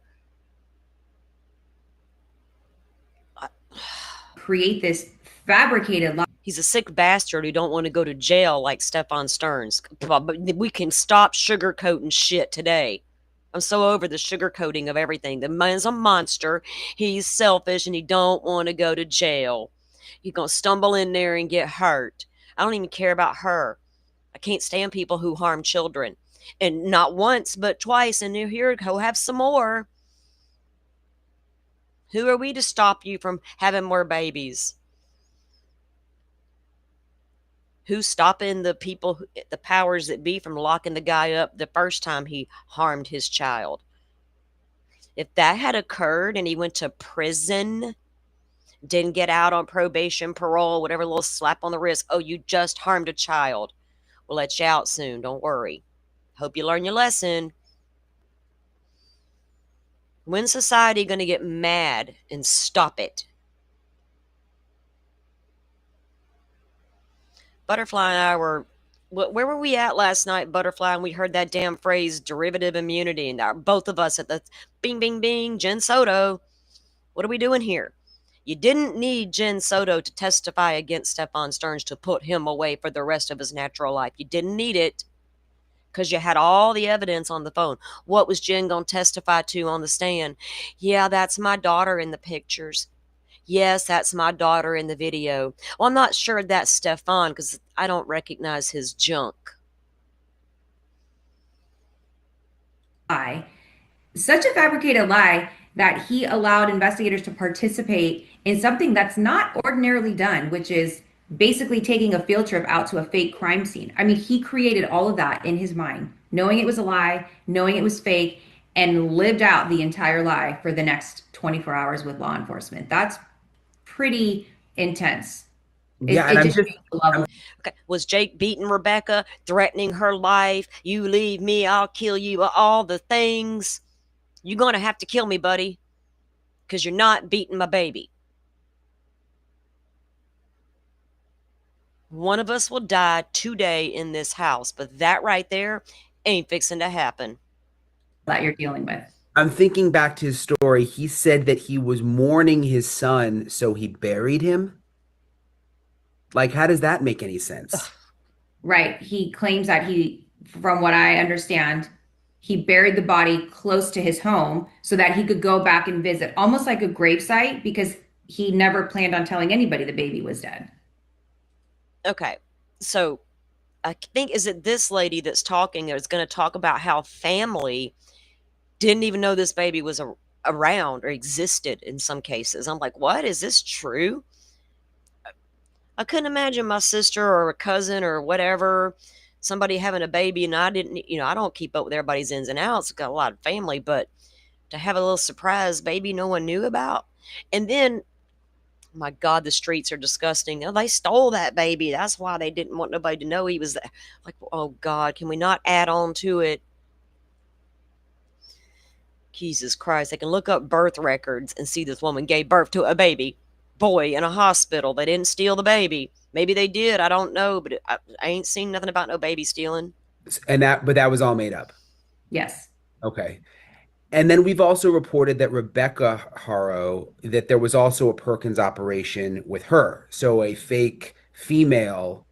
Create this fabricated life. He's a sick bastard who don't want to go to jail like Stefan Stearns. But we can stop sugarcoating shit today. I'm so over the sugarcoating of everything. The man's a monster. He's selfish and he don't want to go to jail. He's going to stumble in there and get hurt. I don't even care about her. I can't stand people who harm children. And not once, but twice. And here, go have some more. Who are we to stop you from having more babies? Who's stopping the people, the powers that be, from locking the guy up the first time he harmed his child? If that had occurred and he went to prison, didn't get out on probation, parole, whatever, little slap on the wrist, oh, you just harmed a child, we'll let you out soon, don't worry. Hope you learn your lesson. When's society going to get mad and stop it? Butterfly and I were, where were we at last night, Butterfly? And we heard that damn phrase, derivative immunity, and both of us at the bing, bing, bing, Jen Soto. What are we doing here? You didn't need Jen Soto to testify against Stephon Stearns to put him away for the rest of his natural life. You didn't need it because you had all the evidence on the phone. What was Jen going to testify to on the stand? Yeah, that's my daughter in the pictures. Yes, that's my daughter in the video. Well, I'm not sure that's Stephon because I don't recognize his junk. Such a fabricated lie that he allowed investigators to participate in something that's not ordinarily done, which is basically taking a field trip out to a fake crime scene. I mean, he created all of that in his mind, knowing it was a lie, knowing it was fake, and lived out the entire lie for the next 24 hours with law enforcement. That's pretty intense. Yeah, and Okay, was Jake beating Rebecca, threatening her life? You leave me, I'll kill you, all the things. You're going to have to kill me, buddy, because you're not beating my baby. One of us will die today in this house, but that right there ain't fixing to happen. That you're dealing with. I'm thinking back to his story. He said that he was mourning his son, so he buried him. Like, how does that make any sense? Right. He claims that from what I understand, he buried the body close to his home so that he could go back and visit, almost like a gravesite, because he never planned on telling anybody the baby was dead. Okay. So I think, is it this lady that's talking or is going to talk about how family didn't even know this baby was around or existed in some cases? I'm like, what? Is this true? I couldn't imagine my sister or a cousin or whatever, somebody having a baby, and I didn't, I don't keep up with everybody's ins and outs. I've got a lot of family, but to have a little surprise baby no one knew about. And then, my God, the streets are disgusting. Oh, they stole that baby. That's why they didn't want nobody to know he was there. Like, oh God, can we not add on to it? Jesus Christ, they can look up birth records and see this woman gave birth to a baby boy in a hospital. They didn't steal the baby. Maybe they did. I don't know, but I ain't seen nothing about no baby stealing. But that was all made up. Yes. Okay. And then we've also reported that Rebecca Haro, that there was also a Perkins operation with her. So a fake female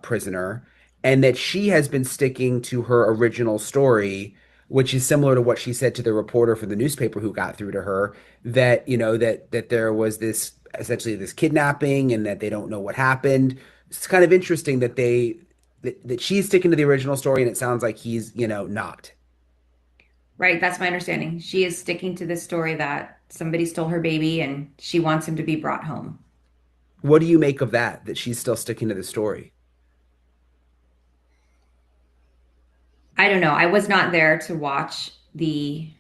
prisoner, and that she has been sticking to her original story, which is similar to what she said to the reporter for the newspaper who got through to her, that, that there was this, essentially this kidnapping, and that they don't know what happened. It's kind of interesting that that she's sticking to the original story, and it sounds like he's, not. Right. That's my understanding. She is sticking to this story that somebody stole her baby and she wants him to be brought home. What do you make of that she's still sticking to the story? I don't know. I was not there to watch the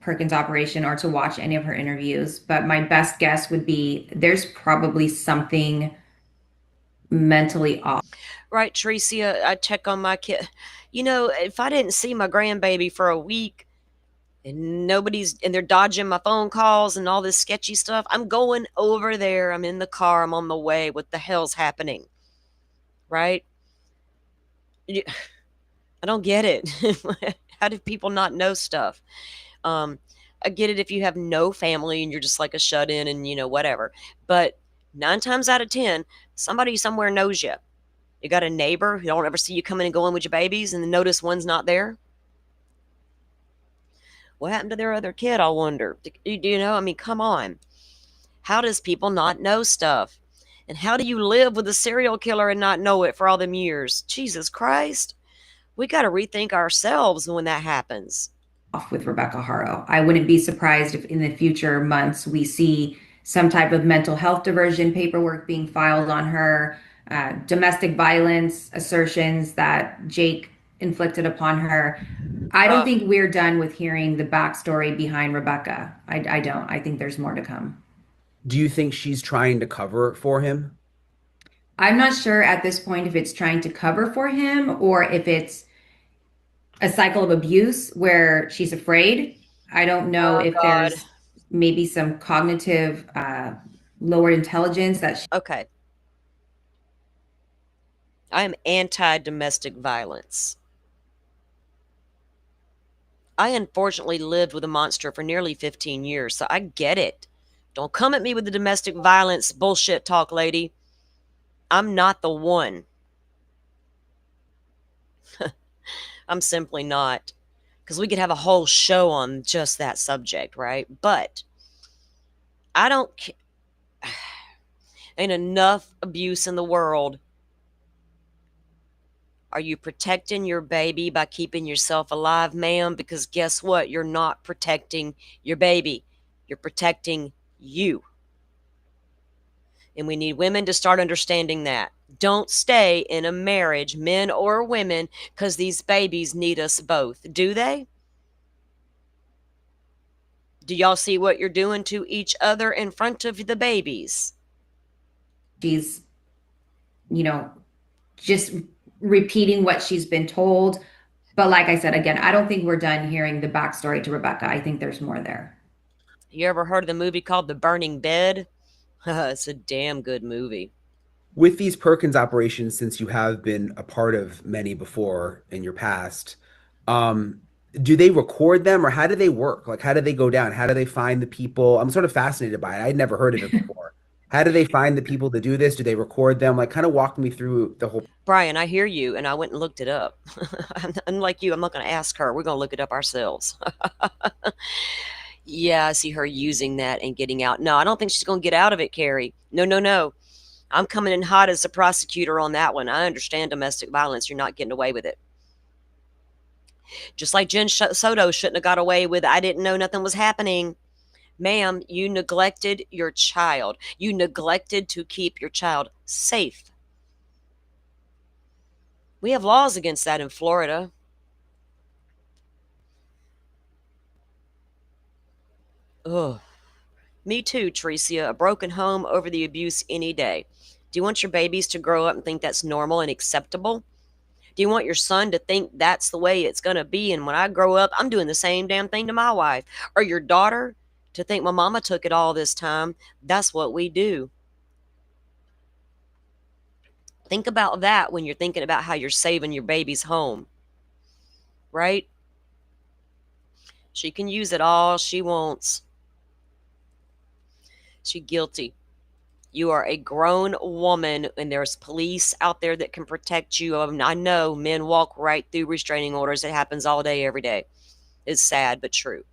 Perkins operation or to watch any of her interviews, but my best guess would be there's probably something mentally off. Right, Tracy, I check on my kid. If I didn't see my grandbaby for a week and they're dodging my phone calls and all this sketchy stuff, I'm going over there. I'm in the car. I'm on the way. What the hell's happening? Right? I don't get it. How do people not know stuff? I get it if you have no family and you're just like a shut-in and, whatever. But 9 times out of 10, somebody somewhere knows you. You got a neighbor who don't ever see you coming and going with your babies and then notice one's not there. What happened to their other kid, I wonder? Do you know? I mean, come on. How does people not know stuff? And how do you live with a serial killer and not know it for all them years? Jesus Christ. We got to rethink ourselves when that happens. Off with Rebecca Haro. I wouldn't be surprised if in the future months we see some type of mental health diversion paperwork being filed on her, domestic violence assertions that Jake inflicted upon her. I don't think we're done with hearing the backstory behind Rebecca. I don't. I think there's more to come. Do you think she's trying to cover for him? I'm not sure at this point if it's trying to cover for him or if it's a cycle of abuse where she's afraid. I don't know if there's maybe some cognitive lowered intelligence that she. Okay. I am anti-domestic violence. I unfortunately lived with a monster for nearly 15 years, so I get it. Don't come at me with the domestic violence bullshit talk, lady. I'm not the one. I'm simply not. Because we could have a whole show on just that subject, right? But I don't. Ain't enough abuse in the world. Are you protecting your baby by keeping yourself alive, ma'am? Because guess what? You're not protecting your baby. You're protecting you. And we need women to start understanding that. Don't stay in a marriage, men or women, because these babies need us both. Do they? Do y'all see what you're doing to each other in front of the babies? She's, just repeating what she's been told. But like I said, again, I don't think we're done hearing the backstory to Rebecca. I think there's more there. You ever heard of the movie called The Burning Bed? It's a damn good movie. With these Perkins operations, since you have been a part of many before in your past, do they record them or how do they work? Like, how do they go down? How do they find the people? I'm sort of fascinated by it. I'd never heard of it before. How do they find the people to do this? Do they record them? Like, kind of walk me through the whole. Brian, I hear you, and I went and looked it up. Unlike you, I'm not going to ask her. We're going to look it up ourselves. Yeah, I see her using that and getting out. No, I don't think she's going to get out of it, Carrie. No. I'm coming in hot as a prosecutor on that one. I understand domestic violence. You're not getting away with it. Just like Jen Soto shouldn't have got away with, I didn't know nothing was happening. Ma'am, you neglected your child. You neglected to keep your child safe. We have laws against that in Florida. Ugh. Me too, Tricia. A broken home over the abuse any day. Do you want your babies to grow up and think that's normal and acceptable? Do you want your son to think that's the way it's going to be? And when I grow up, I'm doing the same damn thing to my wife. Or your daughter to think my mama took it all this time. That's what we do. Think about that when you're thinking about how you're saving your baby's home. Right? She can use it all she wants. She's guilty. You are a grown woman, and there's police out there that can protect you. I know men walk right through restraining orders. It happens all day, every day. It's sad, but true.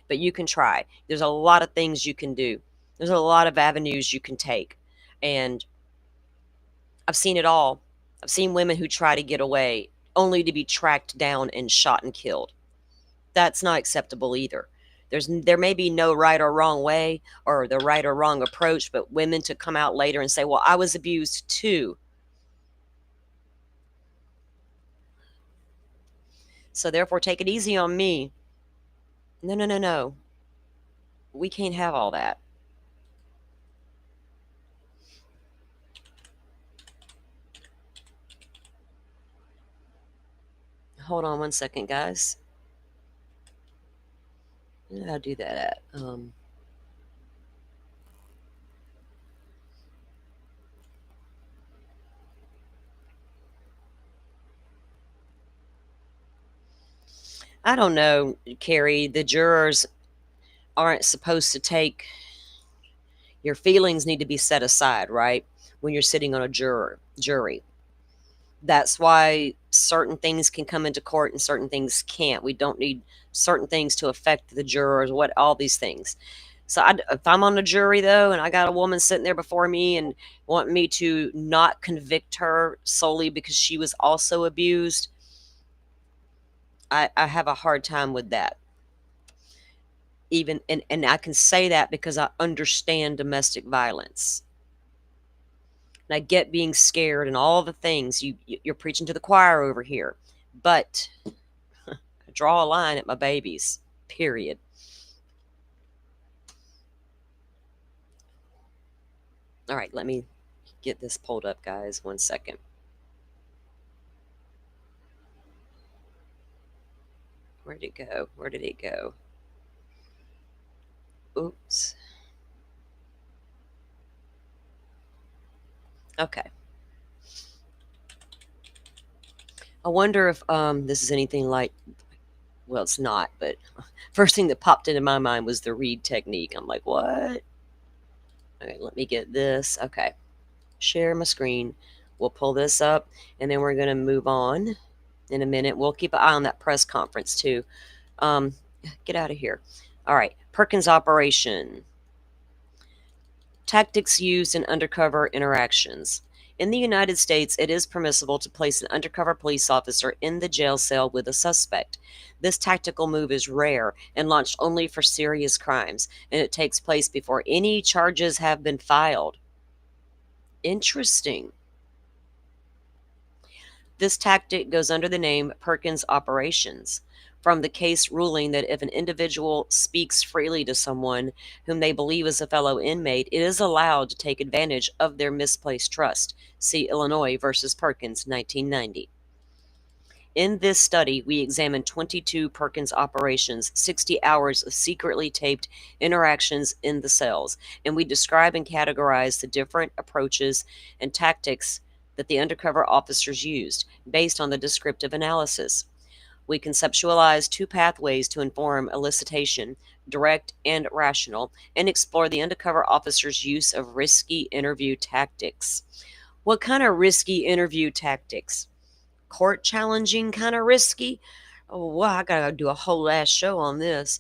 But you can try. There's a lot of things you can do. There's a lot of avenues you can take. And I've seen it all. I've seen women who try to get away only to be tracked down and shot and killed. That's not acceptable either. There may be no right or wrong way or the right or wrong approach, but women to come out later and say, well, I was abused too. So therefore, take it easy on me. No. We can't have all that. Hold on one second, guys. I'll do that at. I don't know, Carrie. The jurors aren't supposed to take. Your feelings need to be set aside, right? When you're sitting on a jury. That's why certain things can come into court and certain things can't. We don't need certain things to affect the jurors, what all these things. So if I'm on a jury, though, and I got a woman sitting there before me and want me to not convict her solely because she was also abused, I have a hard time with that. Even and I can say that because I understand domestic violence. And I get being scared and all the things. You're preaching to the choir over here. But I draw a line at my babies, period. All right, let me get this pulled up, guys. 1 second. Where did it go? Where did it go? Oops. Okay. I wonder if this is anything like, well, it's not, but first thing that popped into my mind was the read technique. I'm like, what? Okay, let me get this. Okay. Share my screen. We'll pull this up, and then we're going to move on in a minute. We'll keep an eye on that press conference, too. Get out of here. All right. Perkins operation. Tactics used in undercover interactions. In the United States, it is permissible to place an undercover police officer in the jail cell with a suspect. This tactical move is rare and launched only for serious crimes, and it takes place before any charges have been filed. Interesting. This tactic goes under the name Perkins operations, from the case ruling that if an individual speaks freely to someone whom they believe is a fellow inmate, it is allowed to take advantage of their misplaced trust. See Illinois versus Perkins, 1990. In this study, we examined 22 Perkins operations, 60 hours of secretly taped interactions in the cells, and we describe and categorize the different approaches and tactics that the undercover officers used based on the descriptive analysis. We conceptualize 2 pathways to inform elicitation, direct and rational, and explore the undercover officer's use of risky interview tactics. What kind of risky interview tactics? Court challenging kind of risky? Oh, wow, I gotta do a whole ass show on this.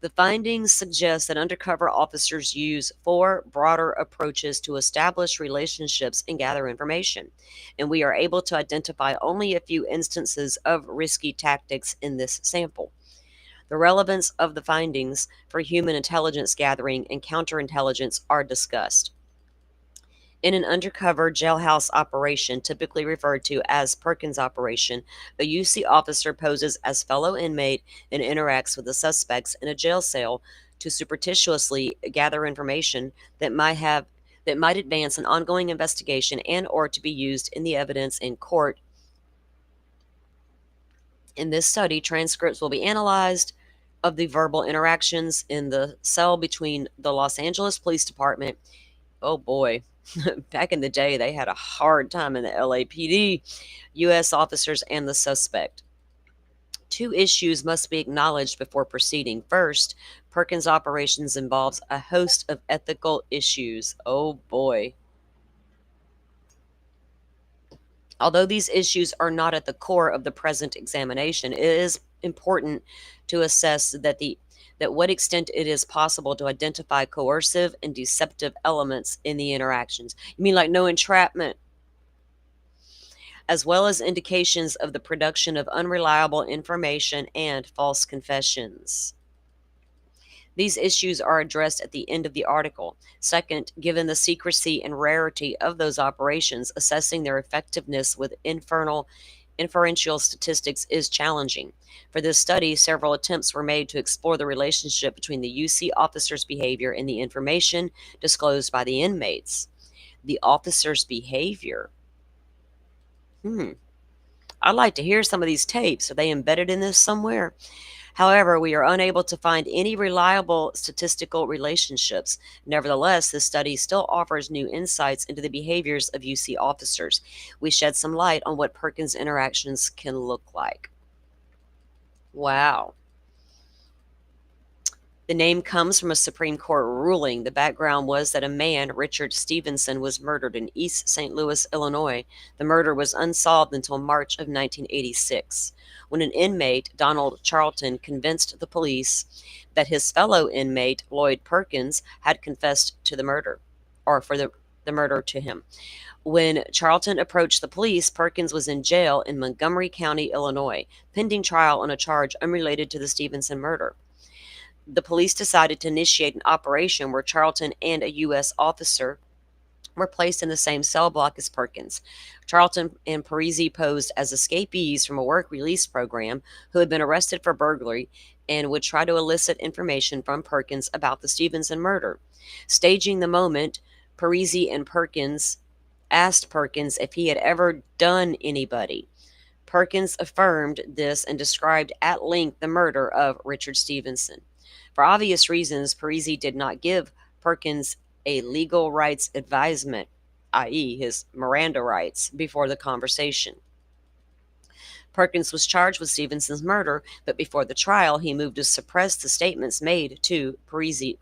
The findings suggest that undercover officers use 4 broader approaches to establish relationships and gather information, and we are able to identify only a few instances of risky tactics in this sample. The relevance of the findings for human intelligence gathering and counterintelligence are discussed. In an undercover jailhouse operation, typically referred to as Perkins operation, a UC officer poses as fellow inmate and interacts with the suspects in a jail cell to surreptitiously gather information that might advance an ongoing investigation and or to be used in the evidence in court. In this study, transcripts will be analyzed of the verbal interactions in the cell between the Los Angeles Police Department. Oh boy. Back in the day, they had a hard time in the LAPD, U.S. officers, and the suspect. 2 issues must be acknowledged before proceeding. First, Perkins operations involves a host of ethical issues. Oh boy. Although these issues are not at the core of the present examination, it is important to assess that what extent it is possible to identify coercive and deceptive elements in the interactions. You mean like no entrapment? As well as indications of the production of unreliable information and false confessions. These issues are addressed at the end of the article. Second, given the secrecy and rarity of those operations, assessing their effectiveness with inferential statistics is challenging. For this study, several attempts were made to explore the relationship between the UC officer's behavior and the information disclosed by the inmates. The officer's behavior. I'd like to hear some of these tapes. Are they embedded in this somewhere? However, we are unable to find any reliable statistical relationships. Nevertheless, this study still offers new insights into the behaviors of UC officers. We shed some light on what Perkins interactions can look like. Wow. The name comes from a Supreme Court ruling. The background was that a man, Richard Stevenson, was murdered in East St. Louis, Illinois. The murder was unsolved until March of 1986, when an inmate, Donald Charlton, convinced the police that his fellow inmate, Lloyd Perkins, had confessed to the murder, or for the murder to him. When Charlton approached the police, Perkins was in jail in Montgomery County, Illinois, pending trial on a charge unrelated to the Stevenson murder. The police decided to initiate an operation where Charlton and a U.S. officer were placed in the same cell block as Perkins. Charlton and Parisi posed as escapees from a work release program who had been arrested for burglary and would try to elicit information from Perkins about the Stevenson murder. Staging the moment, Parisi and Perkins asked Perkins if he had ever done anybody. Perkins affirmed this and described at length the murder of Richard Stevenson. For obvious reasons, Parisi did not give Perkins a legal rights advisement, i.e., his Miranda rights, before the conversation. Perkins was charged with Stevenson's murder, but before the trial, he moved to suppress the statements made to Parisi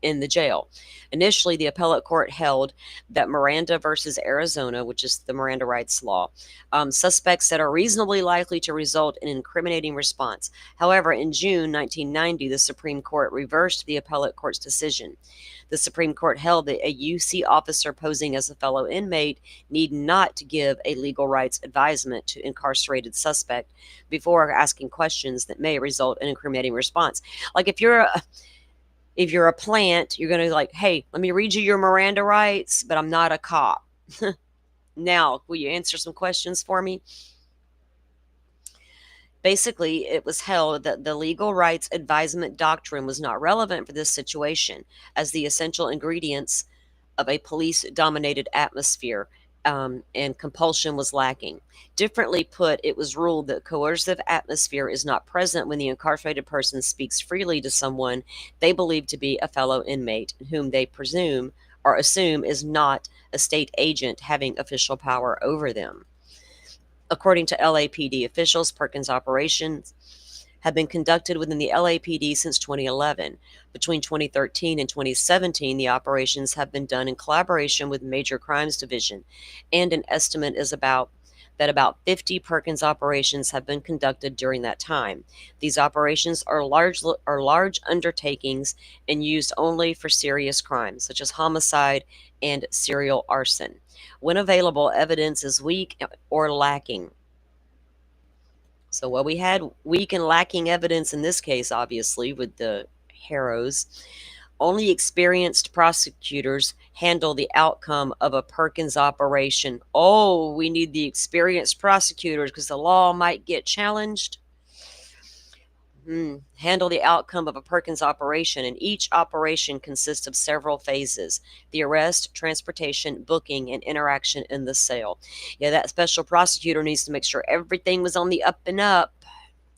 in the jail. Initially, the appellate court held that Miranda versus Arizona, which is the Miranda rights law, suspects that are reasonably likely to result in an incriminating response. However, in June 1990, the Supreme Court reversed the appellate court's decision. The Supreme Court held that a UC officer posing as a fellow inmate need not give a legal rights advisement to incarcerated suspect before asking questions that may result in an incriminating response. Like if you're a plant, you're going to like, hey, let me read you your Miranda rights, but I'm not a cop. Now, will you answer some questions for me? Basically, it was held that the legal rights advisement doctrine was not relevant for this situation, as the essential ingredients of a police-dominated atmosphere and compulsion was lacking. Differently put, it was ruled that coercive atmosphere is not present when the incarcerated person speaks freely to someone they believe to be a fellow inmate, whom they presume or assume is not a state agent having official power over them. According to LAPD officials, Perkins operations have been conducted within the LAPD since 2011. Between 2013 and 2017, the operations have been done in collaboration with Major Crimes Division, and an estimate is about 50 Perkins operations have been conducted during that time. These operations are large undertakings and used only for serious crimes, such as homicide and serial arson. When available, evidence is weak or lacking. So what we had weak and lacking evidence in this case, obviously, with the Haros. Only experienced prosecutors handle the outcome of a Perkins operation. Oh, we need the experienced prosecutors because the law might get challenged. Handle the outcome of a Perkins operation, and each operation consists of several phases: the arrest, transportation, booking, and interaction in the cell. Yeah, that special prosecutor needs to make sure everything was on the up and up,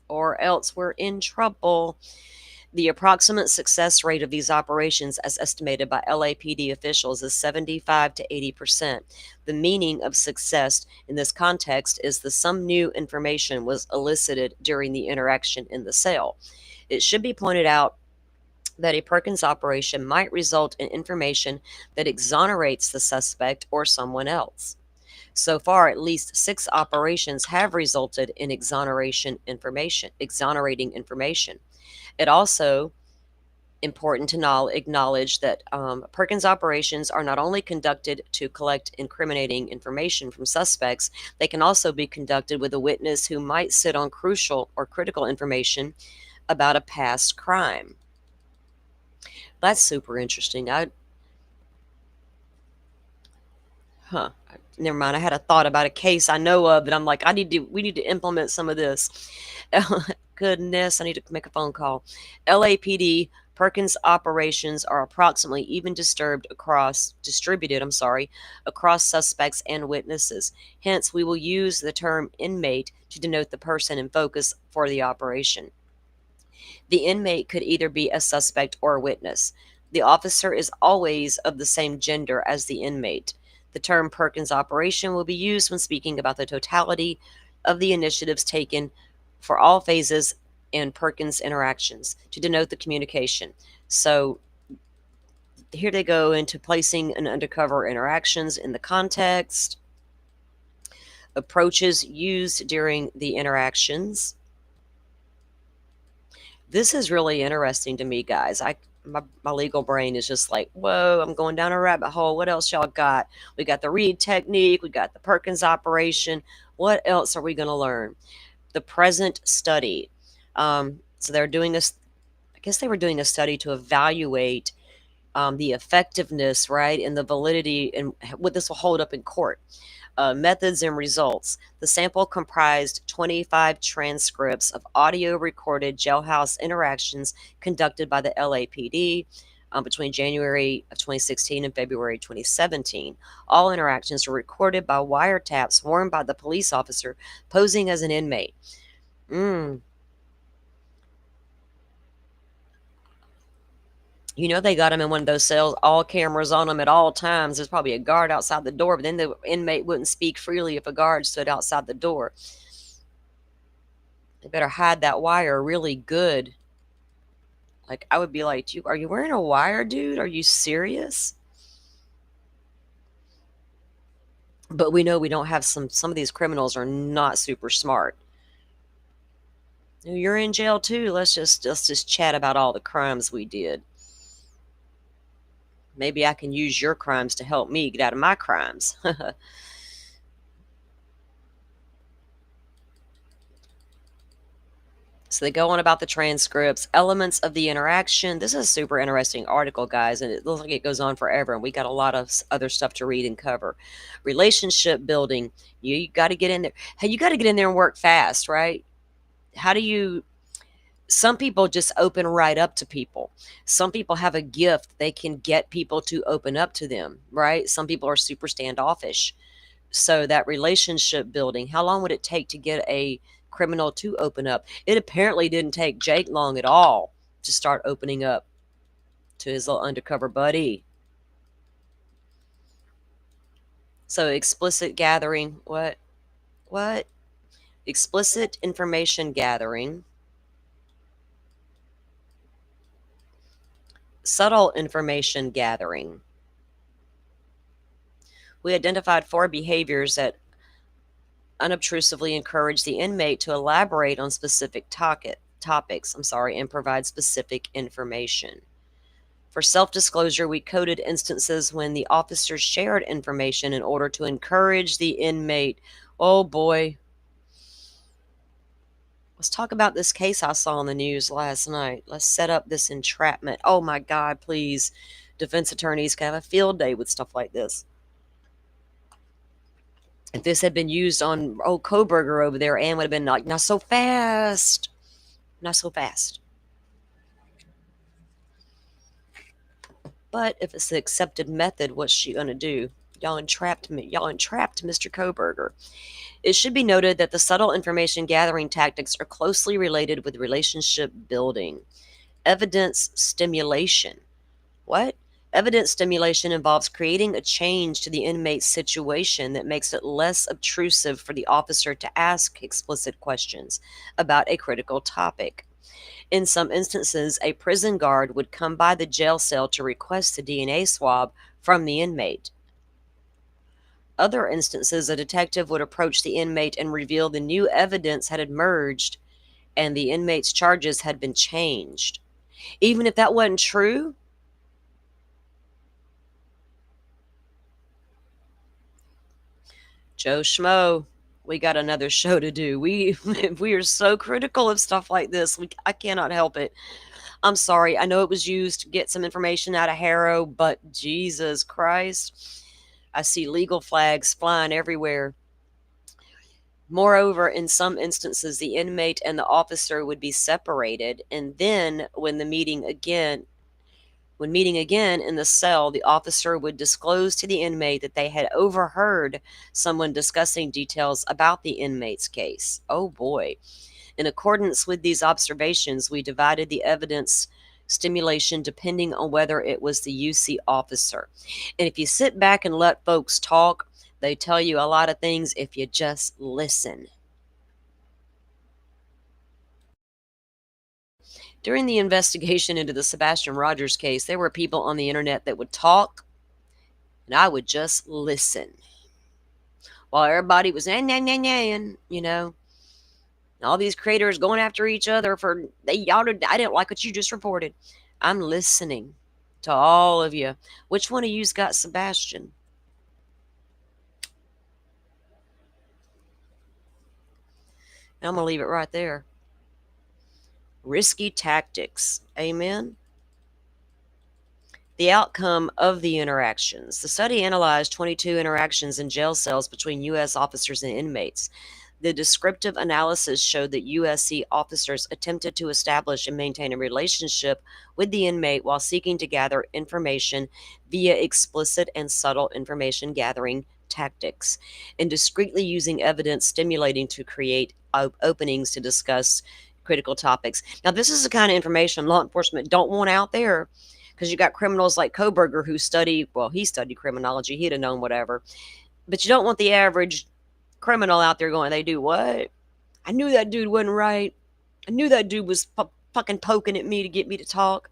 or else we're in trouble. The approximate success rate of these operations, as estimated by LAPD officials, is 75 to 80%. The meaning of success in this context is that some new information was elicited during the interaction in the cell. It should be pointed out that a Perkins operation might result in information that exonerates the suspect or someone else. So far, at least 6 operations have resulted in exonerating information. It also important to acknowledge that Perkins operations are not only conducted to collect incriminating information from suspects, they can also be conducted with a witness who might sit on crucial or critical information about a past crime. That's super interesting. Never mind. I had a thought about a case I know of that I'm like, we need to implement some of this. Goodness, I need to make a phone call. LAPD Perkins operations are approximately even distributed across suspects and witnesses. Hence, we will use the term inmate to denote the person in focus for the operation. The inmate could either be a suspect or a witness. The officer is always of the same gender as the inmate. The term Perkins operation will be used when speaking about the totality of the initiatives taken for all phases and Perkins interactions to denote the communication. So here they go into placing an undercover interactions in the context, approaches used during the interactions. This is really interesting to me, guys. My legal brain is just like, whoa, I'm going down a rabbit hole. What else y'all got? We got the Reed technique. We got the Perkins operation. What else are we going to learn? The present study. So they're doing this, I guess they were doing a study to evaluate the effectiveness, right, and the validity and what this will hold up in court. Methods and results. The sample comprised 25 transcripts of audio recorded jailhouse interactions conducted by the LAPD between January of 2016 and February 2017. All interactions were recorded by wiretaps worn by the police officer posing as an inmate. You know, they got him in one of those cells, all cameras on him at all times. There's probably a guard outside the door, but then the inmate wouldn't speak freely if a guard stood outside the door. They better hide that wire really good. Like, I would be like, are you wearing a wire, dude? Are you serious? But we know we don't have some of these criminals are not super smart. You're in jail too. Let's just chat about all the crimes we did. Maybe I can use your crimes to help me get out of my crimes. So they go on about the transcripts, elements of the interaction. This is a super interesting article, guys, and it looks like it goes on forever, and we got a lot of other stuff to read and cover. Relationship building. You got to get in there. Hey, you got to get in there and work fast, right? How do you... Some people just open right up to people. Some people have a gift. They can get people to open up to them, right? Some people are super standoffish. So that relationship building, how long would it take to get a criminal to open up? It apparently didn't take Jake long at all to start opening up to his little undercover buddy. So explicit gathering, what? Explicit information gathering. Subtle information gathering. We identified 4 behaviors that unobtrusively encourage the inmate to elaborate on specific topics, and provide specific information. For self-disclosure, we coded instances when the officers shared information in order to encourage the inmate. Oh boy. Let's talk about this case I saw on the news last night. Let's set up this entrapment. Oh my God, please. Defense attorneys can have a field day with stuff like this. If this had been used on old Koberger over there, Ann would have been like, not so fast. Not so fast. But if it's the accepted method, what's she going to do? Y'all entrapped me. Y'all entrapped Mr. Koberger. It should be noted that the subtle information gathering tactics are closely related with relationship building. Evidence stimulation. What? Evidence stimulation involves creating a change to the inmate's situation that makes it less obtrusive for the officer to ask explicit questions about a critical topic. In some instances, a prison guard would come by the jail cell to request a DNA swab from the inmate. Other instances, a detective would approach the inmate and reveal the new evidence had emerged and the inmate's charges had been changed. Even if that wasn't true, Joe Schmo, we got another show to do. We are so critical of stuff like this. I cannot help it. I'm sorry. I know it was used to get some information out of Haro, but Jesus Christ, I see legal flags flying everywhere. Moreover, in some instances, the inmate and the officer would be separated, and then when meeting again in the cell, the officer would disclose to the inmate that they had overheard someone discussing details about the inmate's case. Oh boy. In accordance with these observations, we divided the evidence stimulation depending on whether it was the UC officer. And if you sit back and let folks talk, they tell you a lot of things if you just listen. During the investigation into the Sebastian Rogers case, there were people on the internet that would talk, and I would just listen. While everybody was, you know, all these creators going after each other for, I didn't like what you just reported. I'm listening to all of you. Which one of you's got Sebastian? I'm going to leave it right there. Risky tactics. Amen. The outcome of the interactions. The study analyzed 22 interactions in jail cells between U.S. officers and inmates. The descriptive analysis showed that USC officers attempted to establish and maintain a relationship with the inmate while seeking to gather information via explicit and subtle information gathering tactics, and discreetly using evidence stimulating to create openings to discuss critical topics. Now, this is the kind of information law enforcement don't want out there, because you got criminals like Koberger who he studied criminology. He'd have known whatever. But you don't want the average criminal out there going, they do what? I knew that dude wasn't right. I knew that dude was fucking poking at me to get me to talk.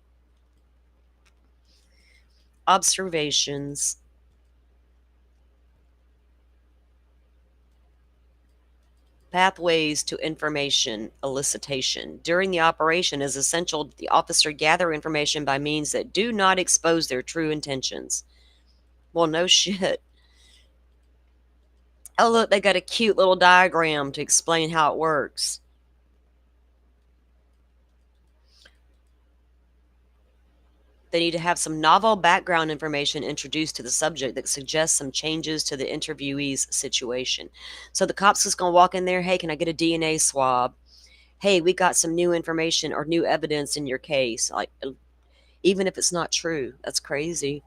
Observations. Pathways to information elicitation. During the operation, it is essential that the officer gather information by means that do not expose their true intentions. Well, no shit. Oh, look, they got a cute little diagram to explain how it works. They need to have some novel background information introduced to the subject that suggests some changes to the interviewee's situation. So the cops is going to walk in there, hey, can I get a DNA swab? Hey, we got some new information or new evidence in your case. Like, even if it's not true, that's crazy.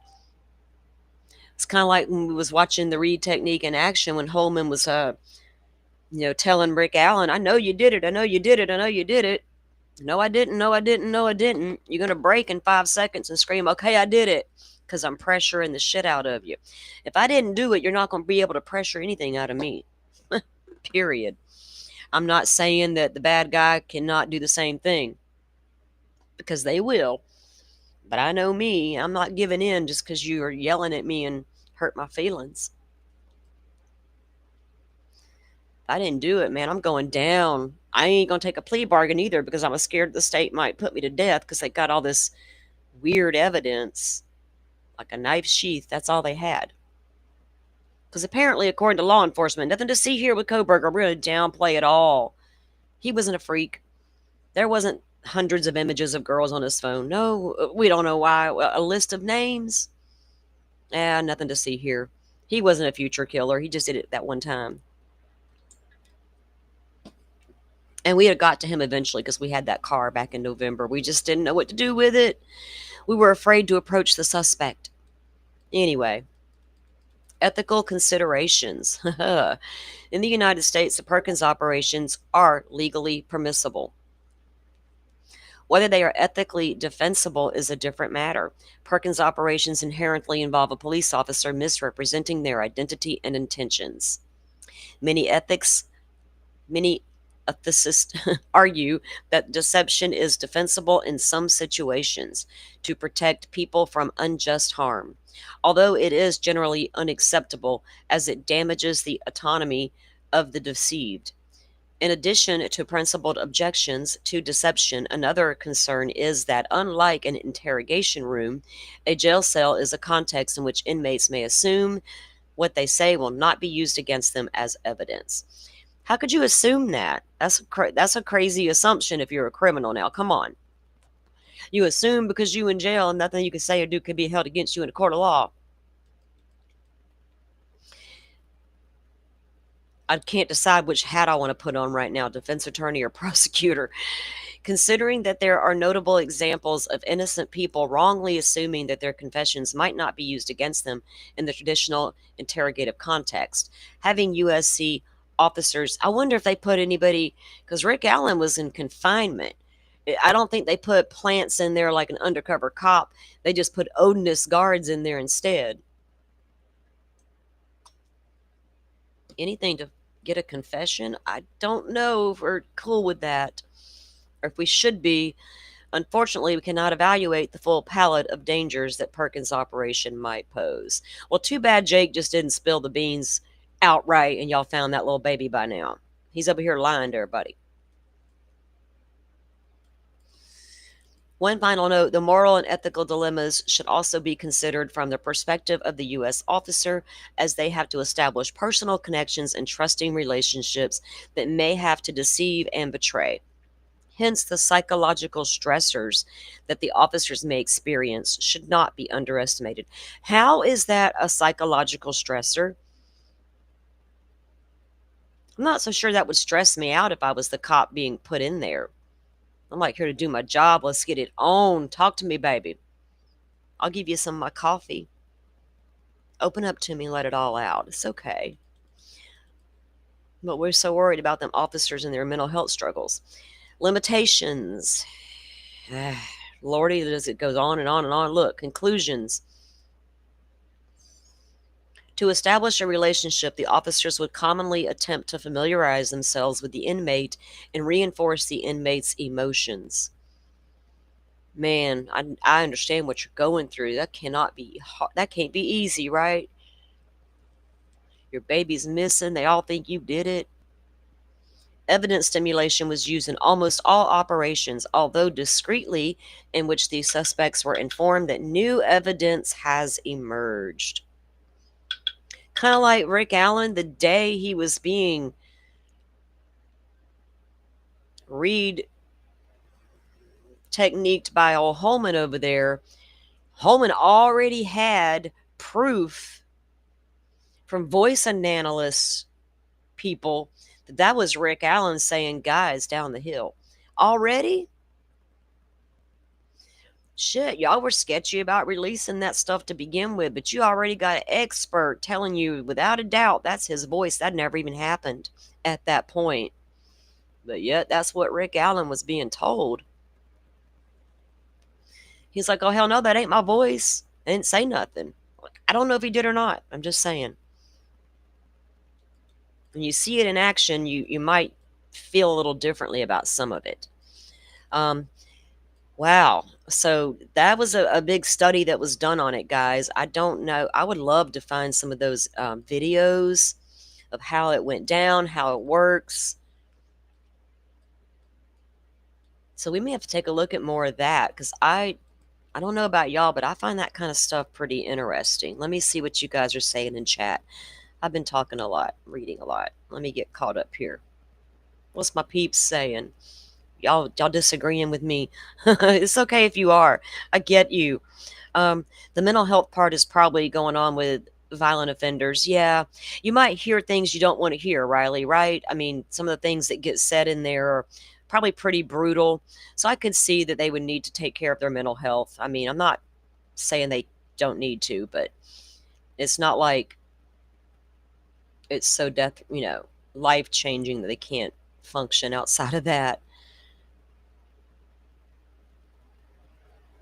It's kind of like when we was watching the Reed technique in action when Holman was, telling Rick Allen, I know you did it. I know you did it. I know you did it. No, I didn't. No, I didn't. No, I didn't. You're going to break in 5 seconds and scream, okay, I did it, because I'm pressuring the shit out of you. If I didn't do it, you're not going to be able to pressure anything out of me. Period. I'm not saying that the bad guy cannot do the same thing, because they will. But I know me. I'm not giving in just because you are yelling at me and hurt my feelings. If I didn't do it, man, I'm going down. I ain't going to take a plea bargain either, because I'm scared the state might put me to death because they got all this weird evidence, like a knife sheath. That's all they had. Because apparently, according to law enforcement, nothing to see here with Koberger. We're going to downplay it all. He wasn't a freak. There wasn't hundreds of images of girls on his phone. No, we don't know why. A list of names? Nothing to see here. He wasn't a future killer. He just did it that one time. And we had got to him eventually because we had that car back in November. We just didn't know what to do with it. We were afraid to approach the suspect. Anyway, ethical considerations. In the United States, the Perkins operations are legally permissible. Whether they are ethically defensible is a different matter. Perkins operations inherently involve a police officer misrepresenting their identity and intentions. Many ethicists argue that deception is defensible in some situations to protect people from unjust harm, although it is generally unacceptable as it damages the autonomy of the deceived. In addition to principled objections to deception, another concern is that, unlike an interrogation room, a jail cell is a context in which inmates may assume what they say will not be used against them as evidence. How could you assume that? That's a crazy assumption if you're a criminal now. Come on. You assume because you in jail and nothing you can say or do can be held against you in a court of law. I can't decide which hat I want to put on right now, defense attorney or prosecutor. Considering that there are notable examples of innocent people wrongly assuming that their confessions might not be used against them in the traditional interrogative context, having USC officers, I wonder if they put anybody, because Rick Allen was in confinement. I don't think they put plants in there like an undercover cop. They just put odinous guards in there instead. Anything to get a confession? I don't know if we're cool with that, or if we should be. Unfortunately, we cannot evaluate the full palette of dangers that Perkins' operation might pose. Well, too bad Jake just didn't spill the beans outright and y'all found that little baby by now. He's over here lying to everybody. One final note, the moral and ethical dilemmas should also be considered from the perspective of the U.S. officer, as they have to establish personal connections and trusting relationships that may have to deceive and betray. Hence, the psychological stressors that the officers may experience should not be underestimated. How is that a psychological stressor? I'm not so sure that would stress me out if I was the cop being put in there. I'm like here to do my job. Let's get it on. Talk to me, baby. I'll give you some of my coffee. Open up to me and let it all out. It's okay. But we're so worried about them officers and their mental health struggles. Limitations. Lordy, as it goes on and on and on. Look, conclusions. To establish a relationship, the officers would commonly attempt to familiarize themselves with the inmate and reinforce the inmate's emotions. Man, I understand what you're going through. That cannot be hard. That can't be easy, right? Your baby's missing. They all think you did it. Evidence stimulation was used in almost all operations, although discreetly, in which the suspects were informed that new evidence has emerged. Kind of like Rick Allen, the day he was being techniqued by old Holman over there, Holman already had proof from voice analysts people that was Rick Allen saying, guys, down the hill. Already? Shit, y'all were sketchy about releasing that stuff to begin with, but you already got an expert telling you without a doubt that's his voice. That never even happened at that point. But yet, that's what Rick Allen was being told. He's like, oh, hell no, that ain't my voice. I didn't say nothing. I don't know if he did or not. I'm just saying. When you see it in action, you might feel a little differently about some of it. Wow. So that was a big study that was done on it, guys. I don't know. I would love to find some of those videos of how it went down, how it works. So we may have to take a look at more of that, because I don't know about y'all, but I find that kind of stuff pretty interesting. Let me see what you guys are saying in chat. I've been talking a lot, reading a lot. Let me get caught up here. What's my peeps saying? Y'all disagreeing with me. It's okay if you are. I get you. The mental health part is probably going on with violent offenders. Yeah, you might hear things you don't want to hear, Riley, right? I mean, some of the things that get said in there are probably pretty brutal. So I could see that they would need to take care of their mental health. I mean, I'm not saying they don't need to, but it's not like it's so life-changing that they can't function outside of that.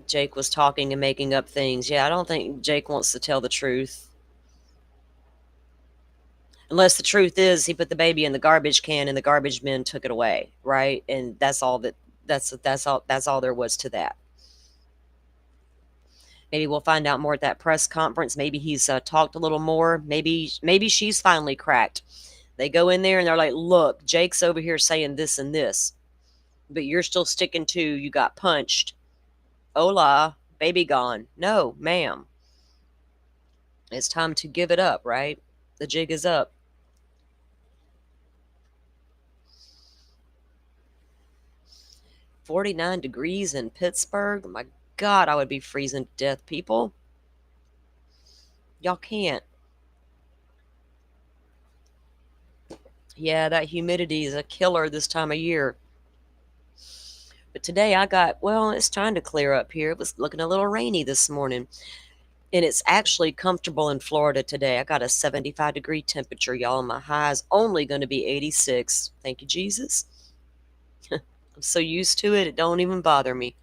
Jake was talking and making up things. Yeah, I don't think Jake wants to tell the truth. Unless the truth is he put the baby in the garbage can and the garbage men took it away, right? And that's all there was to that. Maybe we'll find out more at that press conference. Maybe he's talked a little more. Maybe she's finally cracked. They go in there and they're like, look, Jake's over here saying this and this, but you're still sticking to you got punched. Hola, baby gone. No, ma'am. It's time to give it up, right? The jig is up. "49 degrees in Pittsburgh. My God, I would be freezing to death, people. Y'all can't. Yeah, that humidity is a killer this time of year. But today it's trying to clear up here. It was looking a little rainy this morning. And it's actually comfortable in Florida today. I got a 75-degree temperature, y'all. And my high is only going to be 86. Thank you, Jesus. I'm so used to it, it don't even bother me.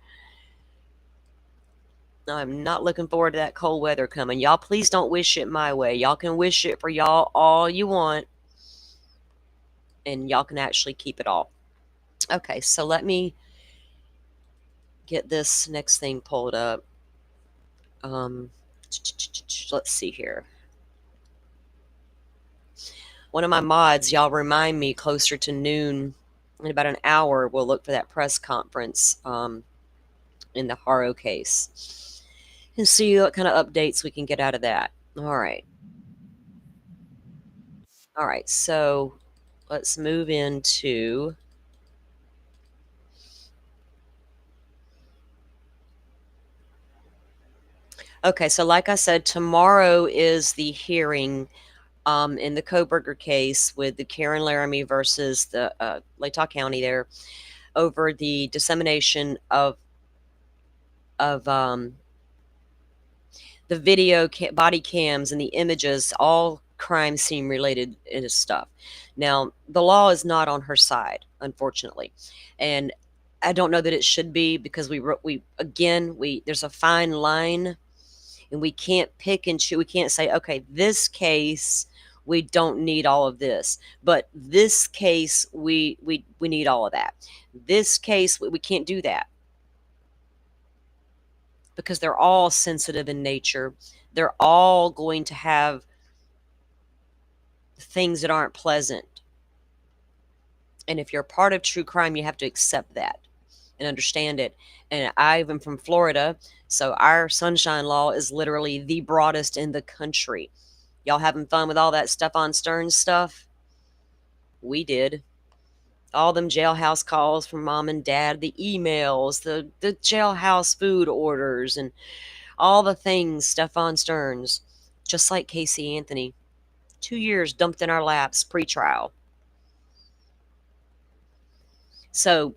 I'm not looking forward to that cold weather coming. Y'all, please don't wish it my way. Y'all can wish it for y'all all you want. And y'all can actually keep it all. Okay, so let me get this next thing pulled up. Let's see here. One of my mods, y'all remind me closer to noon, in about an hour, we'll look for that press conference in the Haro case and see what kind of updates we can get out of that. All right. All right, so let's move into okay, so like I said, tomorrow is the hearing in the Coburger case with the Karen Laramie versus the Latah County there over the dissemination of the video body cams and the images, all crime scene related stuff. Now, the law is not on her side, unfortunately, and I don't know that it should be, because we there's a fine line, and we can't pick and choose. We can't say, okay, this case we don't need all of this, but this case we need all of that. This case we can't do that, because they're all sensitive in nature. They're all going to have things that aren't pleasant. And if you're a part of true crime, you have to accept that and understand it. And I'm from Florida, so our sunshine law is literally the broadest in the country. Y'all having fun with all that stuff on Stern stuff? We did. All them jailhouse calls from mom and dad, the emails, the jailhouse food orders, and all the things, stuff on Stearns. Just like Casey Anthony. 2 years dumped in our laps pre-trial. So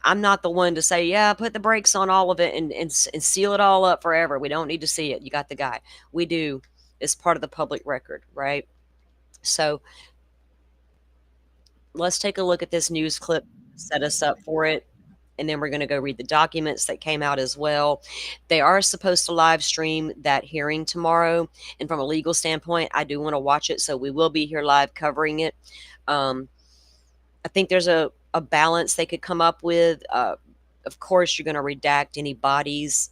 I'm not the one to say, yeah, put the brakes on all of it and seal it all up forever. We don't need to see it. You got the guy. We do. It's part of the public record, right? So let's take a look at this news clip, set us up for it, and then we're going to go read the documents that came out as well. They are supposed to live stream that hearing tomorrow, and from a legal standpoint, I do want to watch it, so we will be here live covering it. I think there's a balance they could come up with. Of course, you're going to redact any bodies.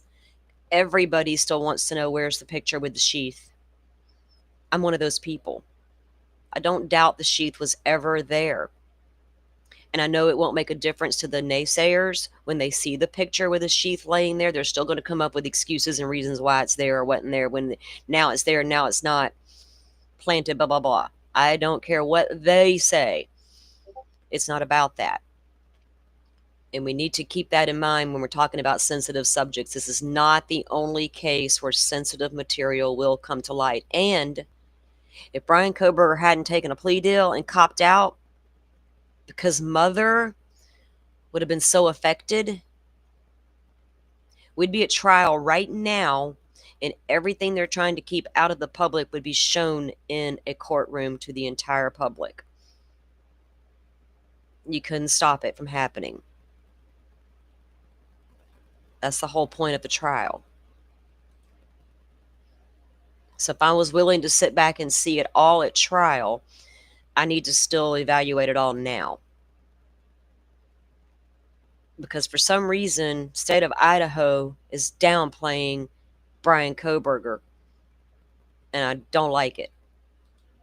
Everybody still wants to know, where's the picture with the sheath? I'm one of those people. I don't doubt the sheath was ever there. And I know it won't make a difference to the naysayers. When they see the picture with a sheath laying there, they're still going to come up with excuses and reasons why it's there or wasn't there, when now it's there, now it's not planted, blah, blah, blah. I don't care what they say. It's not about that. And we need to keep that in mind when we're talking about sensitive subjects. This is not the only case where sensitive material will come to light. And if Brian Koberger hadn't taken a plea deal and copped out, because mother would have been so affected, we'd be at trial right now, and everything they're trying to keep out of the public would be shown in a courtroom to the entire public. You couldn't stop it from happening. That's the whole point of the trial. So if I was willing to sit back and see it all at trial, I need to still evaluate it all now. Because for some reason, state of Idaho is downplaying Brian Koberger, and I don't like it.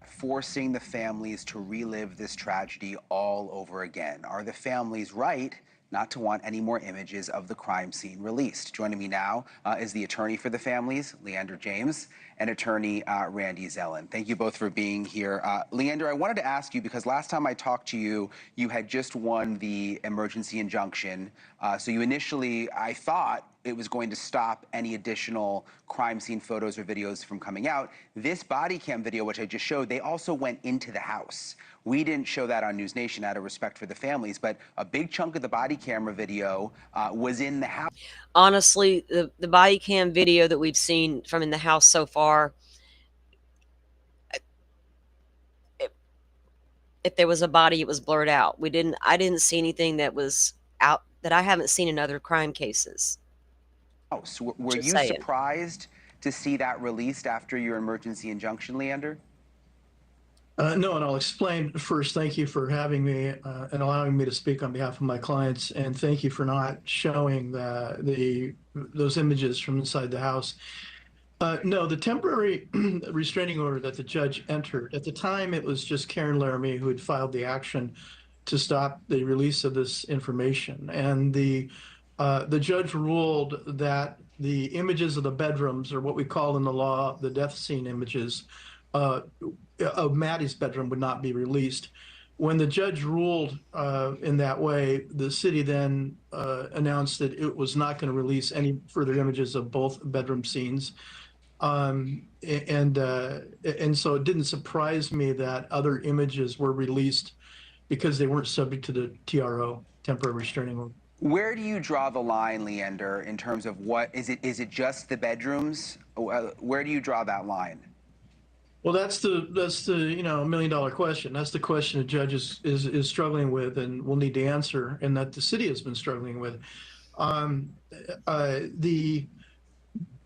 Forcing the families to relive this tragedy all over again. Are the families right not to want any more images of the crime scene released? Joining me now is the attorney for the families, Leander James, and attorney Randy Zellin. Thank you both for being here. Leander, I wanted to ask you, because last time I talked to you, you had just won the emergency injunction. So you initially, I thought, it was going to stop any additional crime scene photos or videos from coming out. This body cam video, which I just showed, they also went into the house. We didn't show that on News Nation out of respect for the families, but a big chunk of the body camera video was in the house. Honestly, the body cam video that we've seen from in the house so far, if there was a body, it was blurred out. I didn't see anything that was out that I haven't seen in other crime cases. Were you surprised to see that released after your emergency injunction, Leander? No, and I'll explain first. Thank you for having me and allowing me to speak on behalf of my clients, and thank you for not showing those images from inside the house. No, the temporary restraining order that the judge entered, at the time it was just Karen Laramie who had filed the action to stop the release of this information. And the judge ruled that the images of the bedrooms, or what we call in the law the death scene images of Maddie's bedroom, would not be released. When the judge ruled in that way, the city then announced that it was not going to release any further images of both bedroom scenes. And so it didn't surprise me that other images were released because they weren't subject to the TRO, temporary restraining order. Where do you draw the line, Leander, in terms of what is it? Is it just the bedrooms? Where do you draw that line? Well, that's the $1 million question. That's the question the judge is struggling with and will need to answer, and that the city has been struggling with.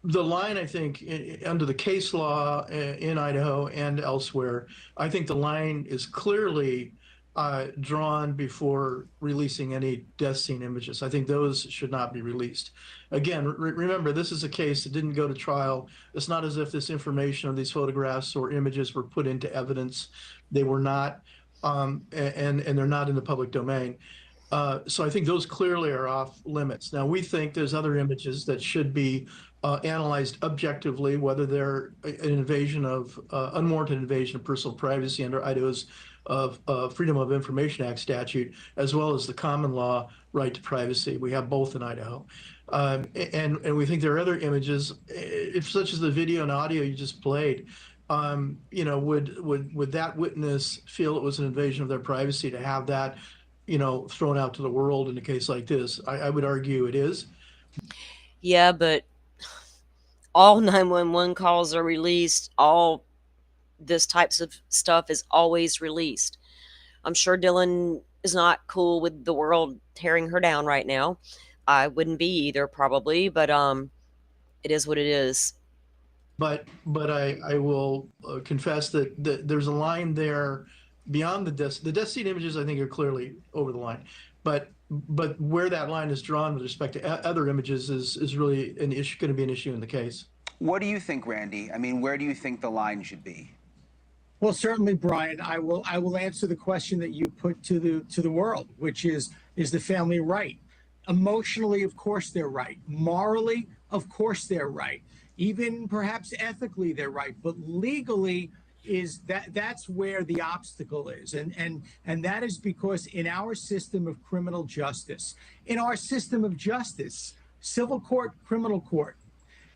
The line, I think, under the case law in Idaho and elsewhere, I think the line is clearly drawn before releasing any death scene images. I think those should not be released. Again, remember, this is a case that didn't go to trial. It's not as if this information or these photographs or images were put into evidence. They were not, and they're not in the public domain. So I think those clearly are off limits. Now, we think there's other images that should be analyzed objectively, whether they're an unwarranted invasion of personal privacy under Idaho's Freedom of Information Act statute, as well as the common law right to privacy. We have both in Idaho. And we think there are other images, such as the video and audio you just played. Would that witness feel it was an invasion of their privacy to have that thrown out to the world in a case like this? I would argue it is. Yeah, but all 911 calls are released. All this types of stuff is always released. I'm sure Dylan is not cool with the world tearing her down right now. I wouldn't be either, probably, but it is what it is. But I will confess that there's a line there beyond the death scene images. I think are clearly over the line, but where that line is drawn with respect to other images is really an issue, going to be an issue in the case. What do you think, Randy? I mean, where do you think the line should be? Well, certainly, Brian, I will answer the question that you put to the world, which is the family right? Emotionally, of course they're right. Morally, of course they're right. Even perhaps ethically they're right, but legally that's where the obstacle is. And that is because in our system of criminal justice, civil court, criminal court,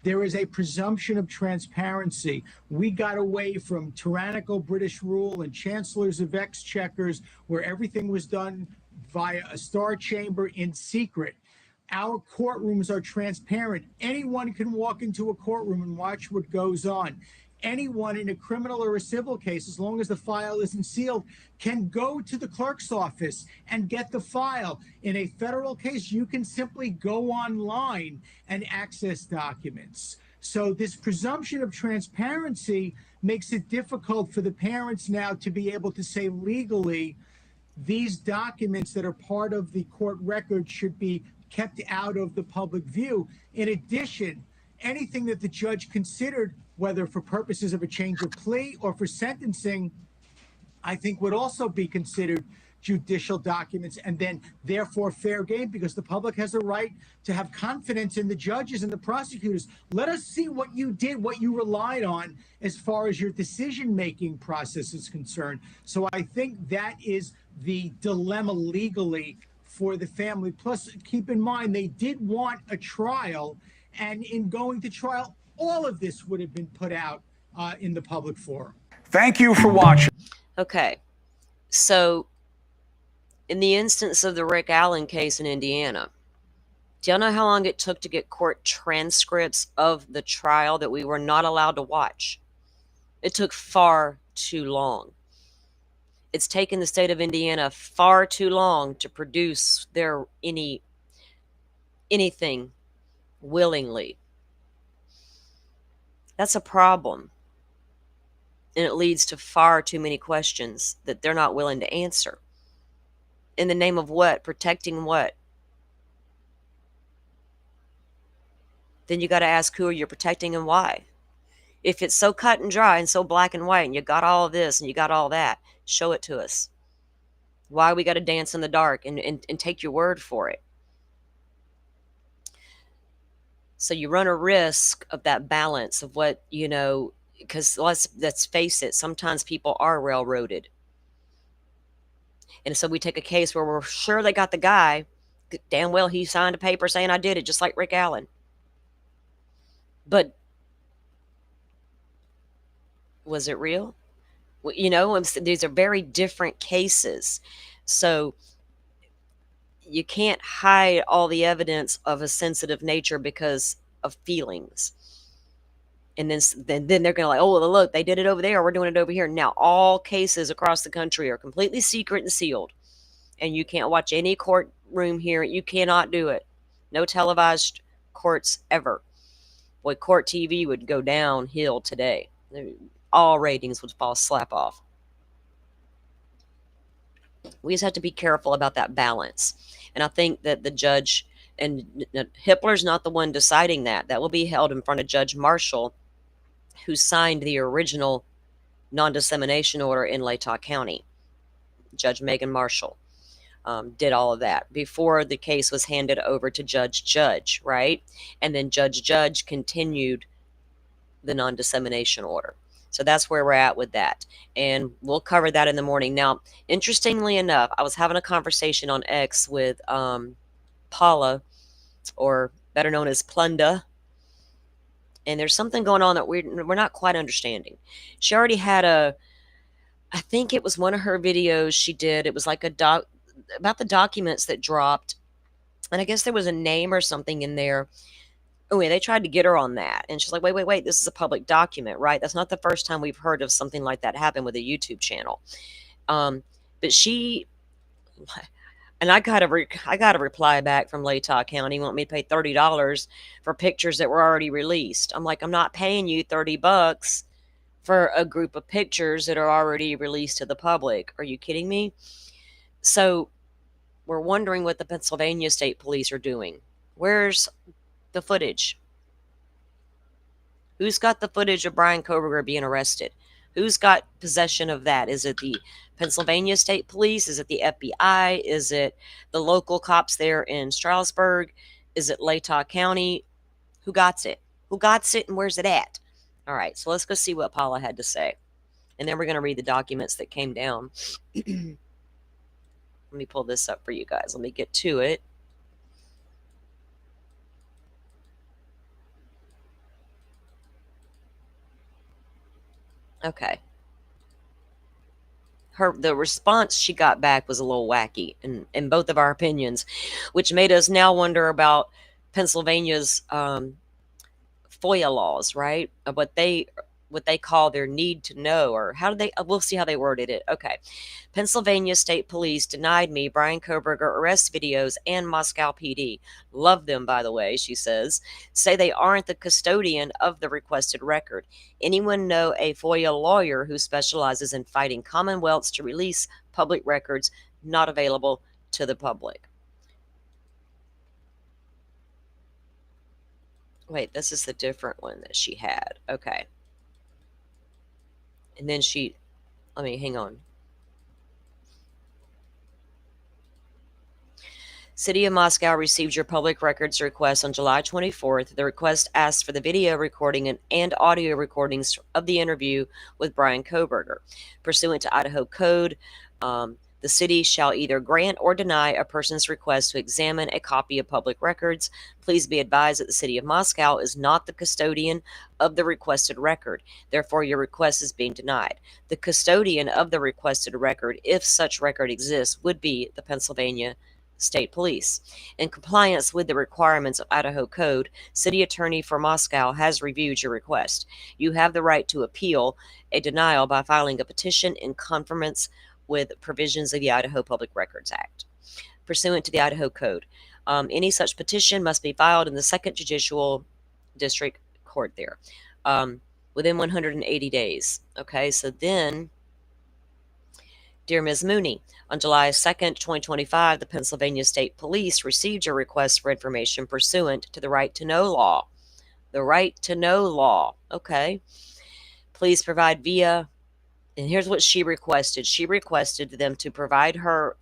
there is a presumption of transparency. We got away from tyrannical British rule and chancellors of exchequers where everything was done via a star chamber in secret. Our courtrooms are transparent. Anyone can walk into a courtroom and watch what goes on. Anyone in a criminal or a civil case, as long as the file isn't sealed, can go to the clerk's office and get the file. In a federal case, you can simply go online and access documents. So this presumption of transparency makes it difficult for the parents now to be able to say legally, these documents that are part of the court record should be kept out of the public view. In addition, anything that the judge considered, whether for purposes of a change of plea or for sentencing, I think would also be considered judicial documents and then therefore fair game, because the public has a right to have confidence in the judges and the prosecutors. Let us see what you did, what you relied on as far as your decision-making process is concerned. So I think that is the dilemma legally for the family. Plus, keep in mind, they did want a trial, and in going to trial, all of this would have been put out in the public forum. Thank you for watching. Okay, so in the instance of the Rick Allen case in Indiana, do y'all know how long it took to get court transcripts of the trial that we were not allowed to watch? It took far too long. It's taken the state of Indiana far too long to produce anything willingly. That's a problem. And it leads to far too many questions that they're not willing to answer. In the name of what? Protecting what? Then you got to ask, who are you protecting and why? If it's so cut and dry and so black and white and you got all of this and you got all that, show it to us. Why we got to dance in the dark and take your word for it? So you run a risk of that balance of what, because let's face it, sometimes people are railroaded. And so we take a case where we're sure they got the guy, damn well he signed a paper saying I did it, just like Rick Allen. But was it real? These are very different cases. So you can't hide all the evidence of a sensitive nature because of feelings. And then they're going to like, oh, well, look, they did it over there. We're doing it over here. Now, all cases across the country are completely secret and sealed. And you can't watch any courtroom here. You cannot do it. No televised courts ever. Boy, court TV would go downhill today. All ratings would fall slap off. We just have to be careful about that balance. And I think that the judge, and Hippler's not the one deciding that. That will be held in front of Judge Marshall, who signed the original non-dissemination order in Latah County. Judge Megan Marshall did all of that before the case was handed over to Judge, right? And then Judge continued the non-dissemination order. So that's where we're at with that. And we'll cover that in the morning. Now, interestingly enough, I was having a conversation on X with Paula, or better known as Plunda. And there's something going on that we're not quite understanding. She already had I think it was one of her videos she did. It was like about the documents that dropped. And I guess there was a name or something in there. Oh, yeah, they tried to get her on that. And she's like, wait, this is a public document, right? That's not the first time we've heard of something like that happen with a YouTube channel. But she, and I got a reply back from Latah County, want me to pay $30 for pictures that were already released. I'm like, I'm not paying you $30 for a group of pictures that are already released to the public. Are you kidding me? So we're wondering what the Pennsylvania State Police are doing. Where's the footage? Who's got the footage of Bryan Kohberger being arrested? Who's got possession of that? Is it the Pennsylvania State Police? Is it the FBI? Is it the local cops there in Stroudsburg? Is it Latah County? Who got it? Who got it and where's it at? All right, so let's go see what Paula had to say. And then we're going to read the documents that came down. Let me pull this up for you guys. Let me get to it. Okay. The response she got back was a little wacky in both of our opinions, which made us now wonder about Pennsylvania's FOIA laws, right? Of what they call their need to know, or how do they, we'll see how they worded it. Okay. Pennsylvania State Police denied me Bryan Kohberger arrest videos and Moscow PD. Love them, by the way, she says. Say they aren't the custodian of the requested record. Anyone know a FOIA lawyer who specializes in fighting commonwealths to release public records not available to the public? Wait, this is the different one that she had. Okay. And then hang on. City of Moscow received your public records request on July 24th. The request asked for the video recording and audio recordings of the interview with Bryan Kohberger. Pursuant to Idaho Code, the city shall either grant or deny a person's request to examine a copy of public records. Please be advised that the city of Moscow is not the custodian of the requested record. Therefore, your request is being denied. The custodian of the requested record, if such record exists, would be the Pennsylvania State Police. In compliance with the requirements of Idaho Code, City Attorney for Moscow has reviewed your request. You have the right to appeal a denial by filing a petition in conformance with provisions of the Idaho Public Records Act. Pursuant to the Idaho Code, any such petition must be filed in the 2nd Judicial District Court there. within 180 days. Okay, so then, dear Ms. Mooney, on July 2nd, 2025, the Pennsylvania State Police received your request for information pursuant to the Right to Know law. The Right to Know law. Okay. Please provide via, and here's what she requested. She requested them to provide her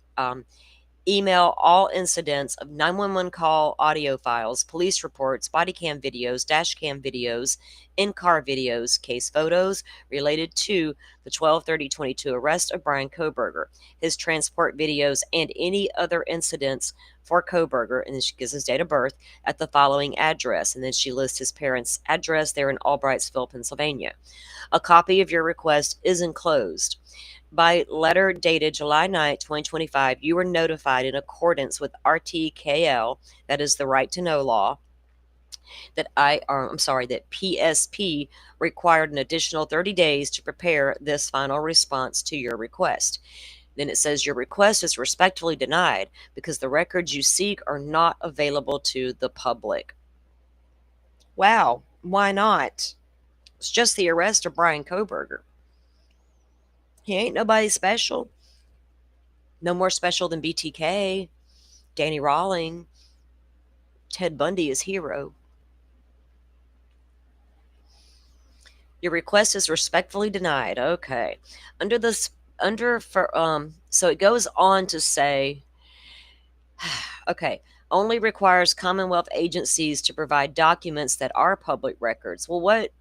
email all incidents of 911 call audio files, police reports, body cam videos, dash cam videos, in-car videos, case photos related to the 12/30/22 arrest of Brian Kohberger, his transport videos, and any other incidents for Kohberger, and then she gives his date of birth, at the following address, and then she lists his parents' address there in Albrightsville, Pennsylvania. A copy of your request is enclosed. By letter dated July 9, 2025, you were notified in accordance with RTKL, that is the Right to Know law, that that PSP required an additional 30 days to prepare this final response to your request. Then it says your request is respectfully denied because the records you seek are not available to the public. Wow, why not? It's just the arrest of Brian Kohberger. He ain't nobody special. No more special than BTK, Danny Rawling, Ted Bundy is hero. Your request is respectfully denied. Okay. So it goes on to say, okay, only requires Commonwealth agencies to provide documents that are public records. Well, what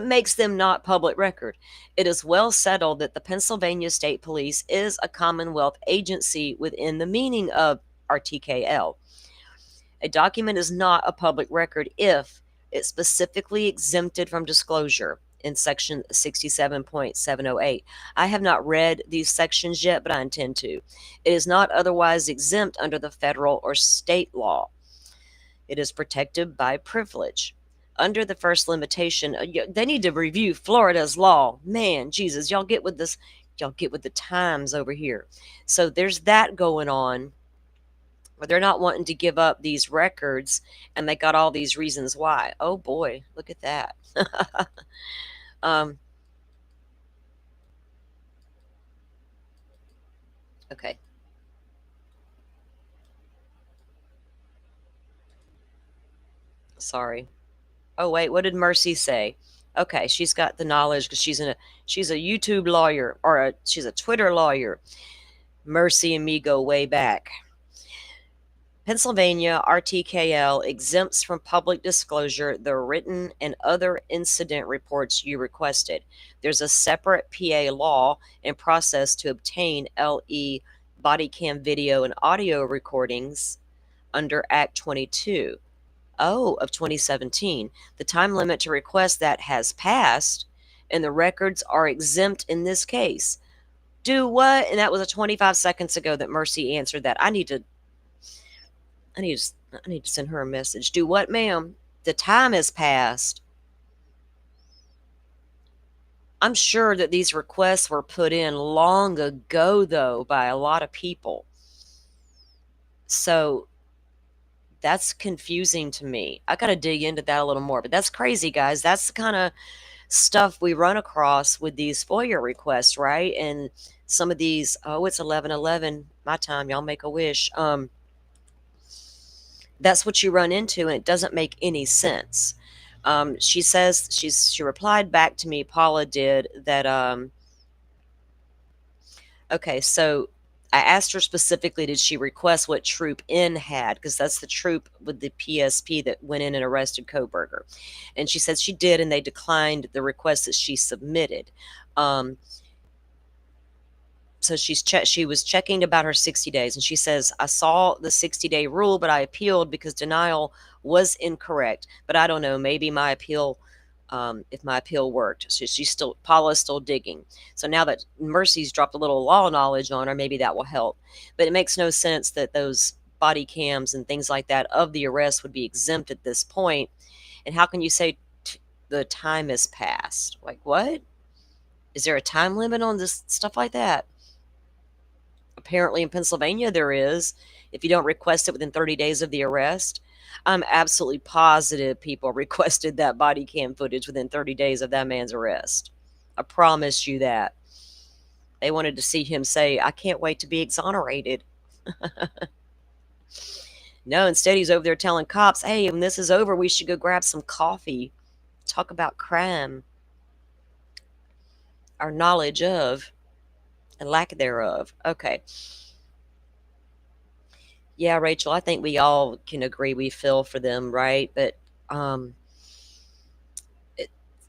makes them not public record? It is well settled that the Pennsylvania State Police is a Commonwealth agency within the meaning of RTKL. A document is not a public record if it's specifically exempted from disclosure in section 67.708. I have not read these sections yet, but I intend to. It is not otherwise exempt under the federal or state law. It is protected by privilege. Under the first limitation, they need to review Florida's law. Man, Jesus, y'all get with this. Y'all get with the times over here. So there's that going on, where they're not wanting to give up these records, and they got all these reasons why. Oh boy, look at that. Okay. Sorry. Oh wait, what did Mercy say? Okay, she's got the knowledge because she's a YouTube lawyer, or she's a Twitter lawyer. Mercy and me go way back. Pennsylvania RTKL exempts from public disclosure the written and other incident reports you requested. There's a separate PA law and process to obtain LE body cam video and audio recordings under Act 22 of 2017. The time limit to request that has passed, and the records are exempt in this case. Do what? And that was 25 seconds ago that Mercy answered that. I need to send her a message. Do what, ma'am? The time has passed. I'm sure that these requests were put in long ago, though, by a lot of people. So that's confusing to me. I got to dig into that a little more, but that's crazy, guys. That's the kind of stuff we run across with these FOIA requests, right? And some of these, it's 11:11 my time. Y'all make a wish. That's what you run into, and it doesn't make any sense. She says she replied back to me. Paula did that. Okay, so I asked her specifically, did she request what Troop N had? Because that's the troop with the PSP that went in and arrested Kohberger. And she said she did, and they declined the request that she submitted. So she was checking about her 60 days, and she says, I saw the 60-day rule, but I appealed because denial was incorrect. But I don't know, maybe my appeal, if my appeal worked. So Paula's still digging. So now that Mercy's dropped a little law knowledge on her, maybe that will help. But it makes no sense that those body cams and things like that of the arrest would be exempt at this point. And how can you say the time has passed? Like, what? Is there a time limit on this stuff like that? Apparently in Pennsylvania there is, if you don't request it within 30 days of the arrest. I'm absolutely positive people requested that body cam footage within 30 days of that man's arrest. I promise you that. They wanted to see him say, I can't wait to be exonerated. No, instead he's over there telling cops, hey, when this is over, we should go grab some coffee, talk about crime, our knowledge of, and lack thereof. Okay. Yeah, Rachel, I think we all can agree we feel for them, right? But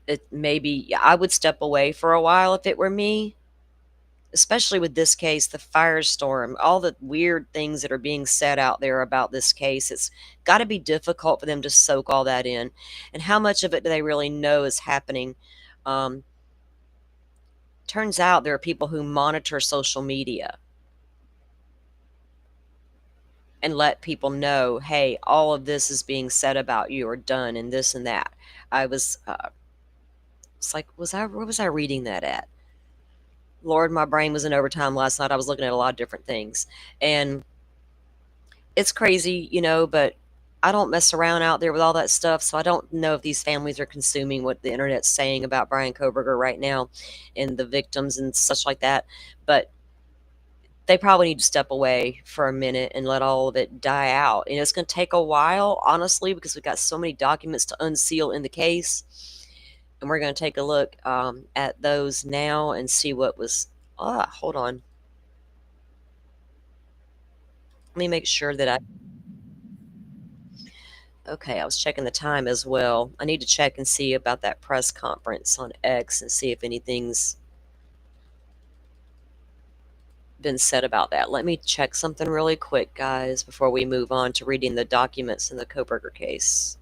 it maybe I would step away for a while if it were me, especially with this case, the firestorm, all the weird things that are being said out there about this case. It's got to be difficult for them to soak all that in. And how much of it do they really know is happening? Turns out there are people who monitor social media and let people know, hey, all of this is being said about you or done and this and that. I was, it's like, where was I reading that at? Lord, my brain was in overtime last night. I was looking at a lot of different things. And it's crazy, but I don't mess around out there with all that stuff. So I don't know if these families are consuming what the internet's saying about Brian Koberger right now and the victims and such like that. But they probably need to step away for a minute and let all of it die out. And it's going to take a while, honestly, because we've got so many documents to unseal in the case. And we're going to take a look at those now and see what was... hold on. Let me make sure that Okay, I was checking the time as well. I need to check and see about that press conference on X and see if anything's been said about that. Let me check something really quick, guys, before we move on to reading the documents in the Koberger case.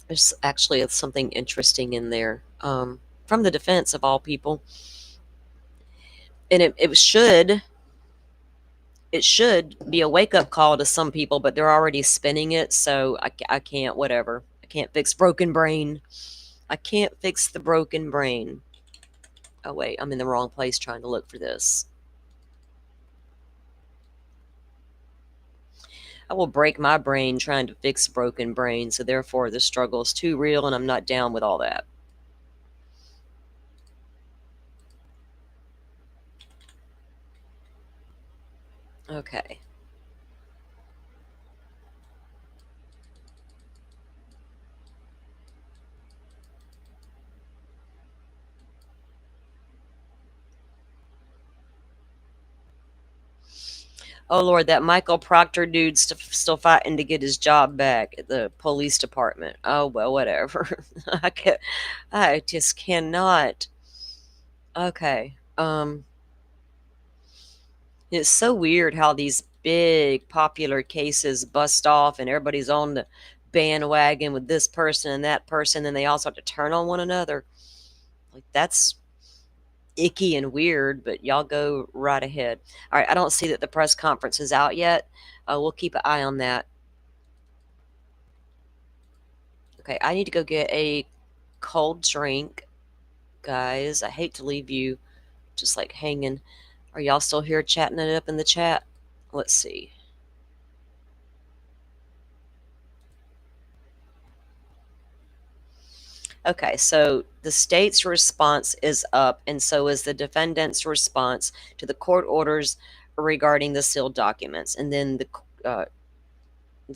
There's actually something interesting in there from the defense of all people. And it should be a wake-up call to some people, but they're already spinning it, so I can't, whatever. I can't fix broken brain. I can't fix the broken brain. Oh, wait, I'm in the wrong place trying to look for this. I will break my brain trying to fix broken brain, so therefore the struggle is too real and I'm not down with all that. Okay. Oh, Lord, that Michael Proctor dude's still fighting to get his job back at the police department. Oh, well, whatever. I just cannot. Okay. It's so weird how these big popular cases bust off and everybody's on the bandwagon with this person and that person, and they all start to turn on one another. Like, that's icky and weird, but y'all go right ahead. All right, I don't see that the press conference is out yet. We'll keep an eye on that. Okay, I need to go get a cold drink, guys. I hate to leave you just like hanging. Are y'all still here chatting it up in the chat? Let's see. Okay, so the state's response is up, and so is the defendant's response to the court orders regarding the sealed documents. And then the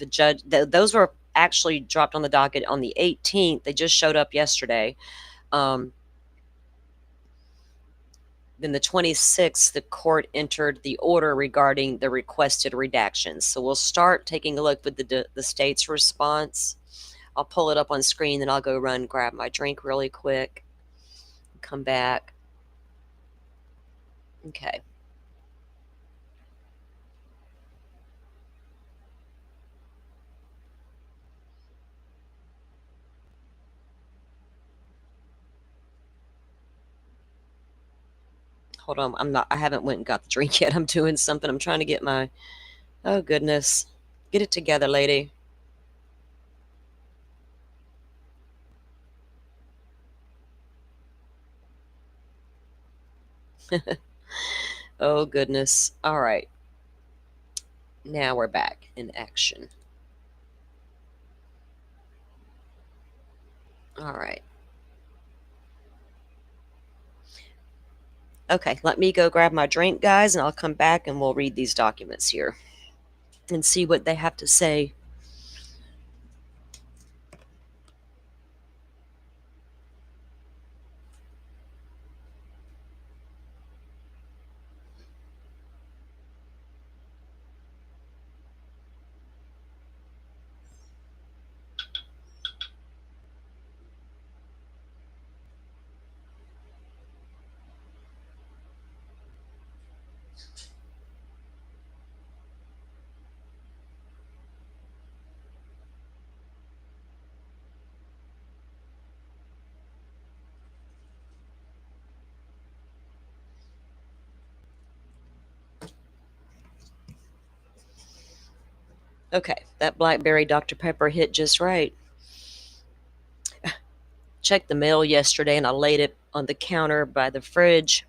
judge, those were actually dropped on the docket on the 18th. They just showed up yesterday. Then the 26th, the court entered the order regarding the requested redactions. So we'll start taking a look with the state's response. I'll pull it up on screen, then I'll go run, grab my drink really quick, come back. Okay. Hold on, I haven't went and got the drink yet. I'm doing something. I'm trying to get my, oh goodness. Get it together, lady. Oh, goodness. All right. Now we're back in action. All right. Okay, let me go grab my drink, guys, and I'll come back and we'll read these documents here and see what they have to say. Okay, that blackberry Dr. Pepper hit just right. Checked the mail yesterday and I laid it on the counter by the fridge.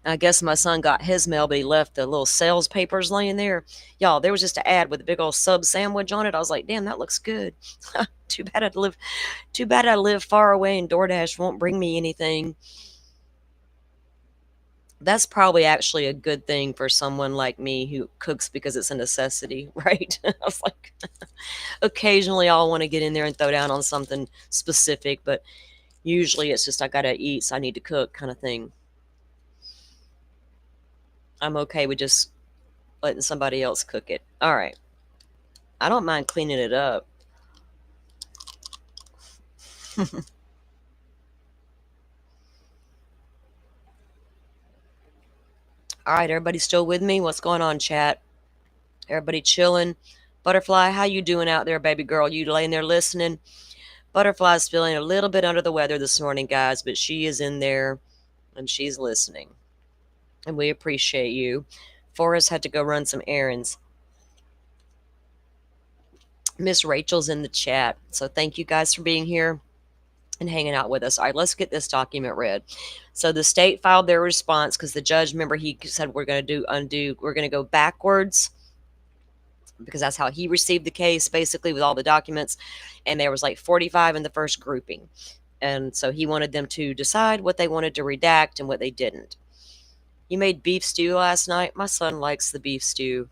I guess my son got his mail, but he left the little sales papers laying there. Y'all, there was just an ad with a big old sub sandwich on it. I was like, damn, that looks good. Too bad I live far away and DoorDash won't bring me anything. That's probably actually a good thing for someone like me who cooks because it's a necessity, right? I was like, occasionally I'll want to get in there and throw down on something specific, but usually it's just I gotta eat, so I need to cook kind of thing. I'm okay with just letting somebody else cook it. All right. I don't mind cleaning it up. All right, everybody still with me? What's going on, chat? Everybody chilling? Butterfly, how you doing out there, baby girl? You laying there listening? Butterfly's feeling a little bit under the weather this morning, guys, but she is in there and she's listening. And we appreciate you. Forrest had to go run some errands. Miss Rachel's in the chat. So thank you guys for being here and hanging out with us. All right, let's get this document read. So the state filed their response because the judge, remember, he said we're going to go backwards because that's how he received the case, basically, with all the documents. And there was like 45 in the first grouping. And so he wanted them to decide what they wanted to redact and what they didn't. You made beef stew last night. My son likes the beef stew.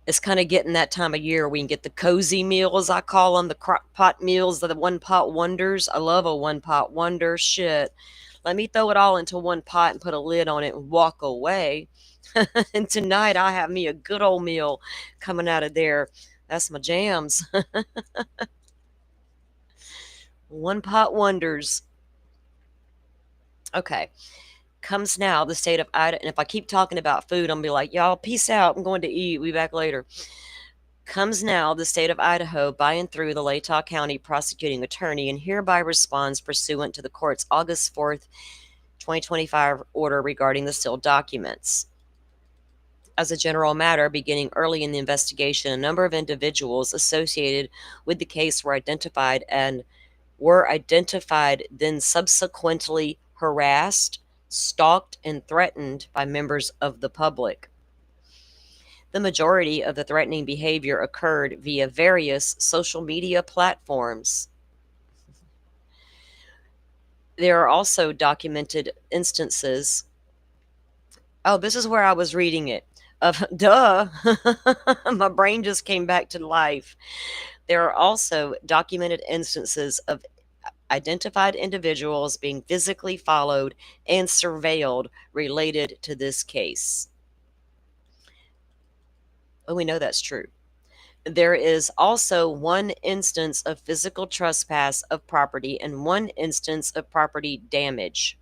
It's kind of getting that time of year we can get the cozy meals, I call them, the crock pot meals, the one pot wonders. I love a one pot wonder. Shit. Let me throw it all into one pot and put a lid on it and walk away. And tonight I have me a good old meal coming out of there. That's my jams. One pot wonders. Okay. Comes now the state of Idaho. And if I keep talking about food, I'm going to be like, y'all, peace out. I'm going to eat. We'll be back later. Comes now the state of Idaho by and through the Latah County prosecuting attorney and hereby responds pursuant to the court's August 4th, 2025 order regarding the sealed documents. As a general matter, beginning early in the investigation, a number of individuals associated with the case were identified, then subsequently harassed, stalked, and threatened by members of the public. The majority of the threatening behavior occurred via various social media platforms. There are also documented instances. Oh, this is where I was reading it. My brain just came back to life. There are also documented instances of identified individuals being physically followed and surveilled related to this case. Oh, we know that's true. There is also one instance of physical trespass of property and one instance of property damage.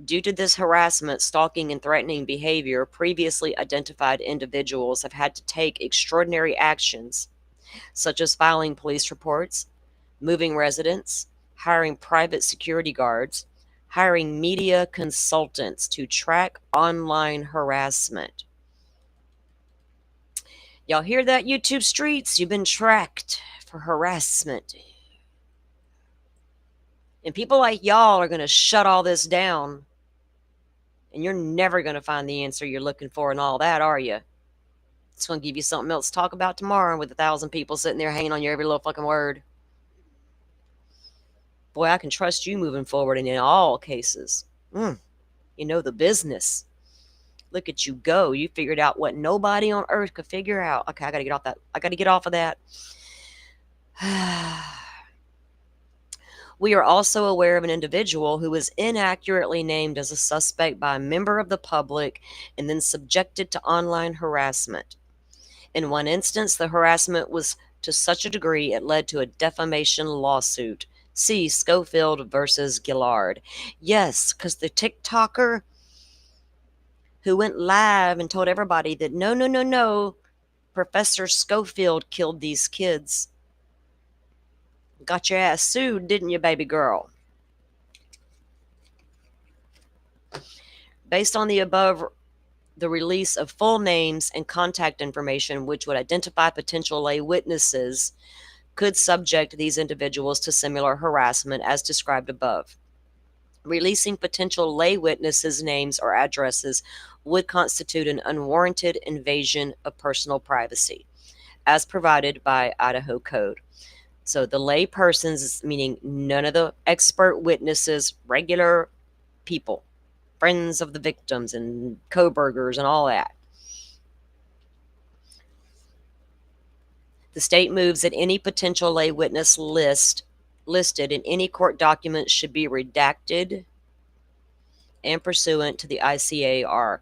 Due to this harassment, stalking, and threatening behavior, previously identified individuals have had to take extraordinary actions, such as filing police reports, moving residents, hiring private security guards, hiring media consultants to track online harassment. Y'all hear that, YouTube streets? You've been tracked for harassment. And people like y'all are going to shut all this down. And you're never going to find the answer you're looking for and all that, are you? It's going to give you something else to talk about tomorrow with 1,000 people sitting there hanging on your every little fucking word. Boy, I can trust you moving forward and in all cases. You know the business. Look at you go. You figured out what nobody on earth could figure out. Okay, I got to get off that. I got to get off of that. We are also aware of an individual who was inaccurately named as a suspect by a member of the public and then subjected to online harassment. In one instance, the harassment was to such a degree it led to a defamation lawsuit. See Schofield versus Gillard. Yes, because the TikToker who went live and told everybody that no, Professor Schofield killed these kids. Got your ass sued, didn't you, baby girl? Based on the above, the release of full names and contact information which would identify potential lay witnesses could subject these individuals to similar harassment as described above. Releasing potential lay witnesses' names or addresses would constitute an unwarranted invasion of personal privacy, as provided by Idaho Code. So the lay persons, meaning none of the expert witnesses, regular people, friends of the victims and co-burgers and all that. The state moves that any potential lay witness listed in any court document should be redacted and pursuant to the ICAR.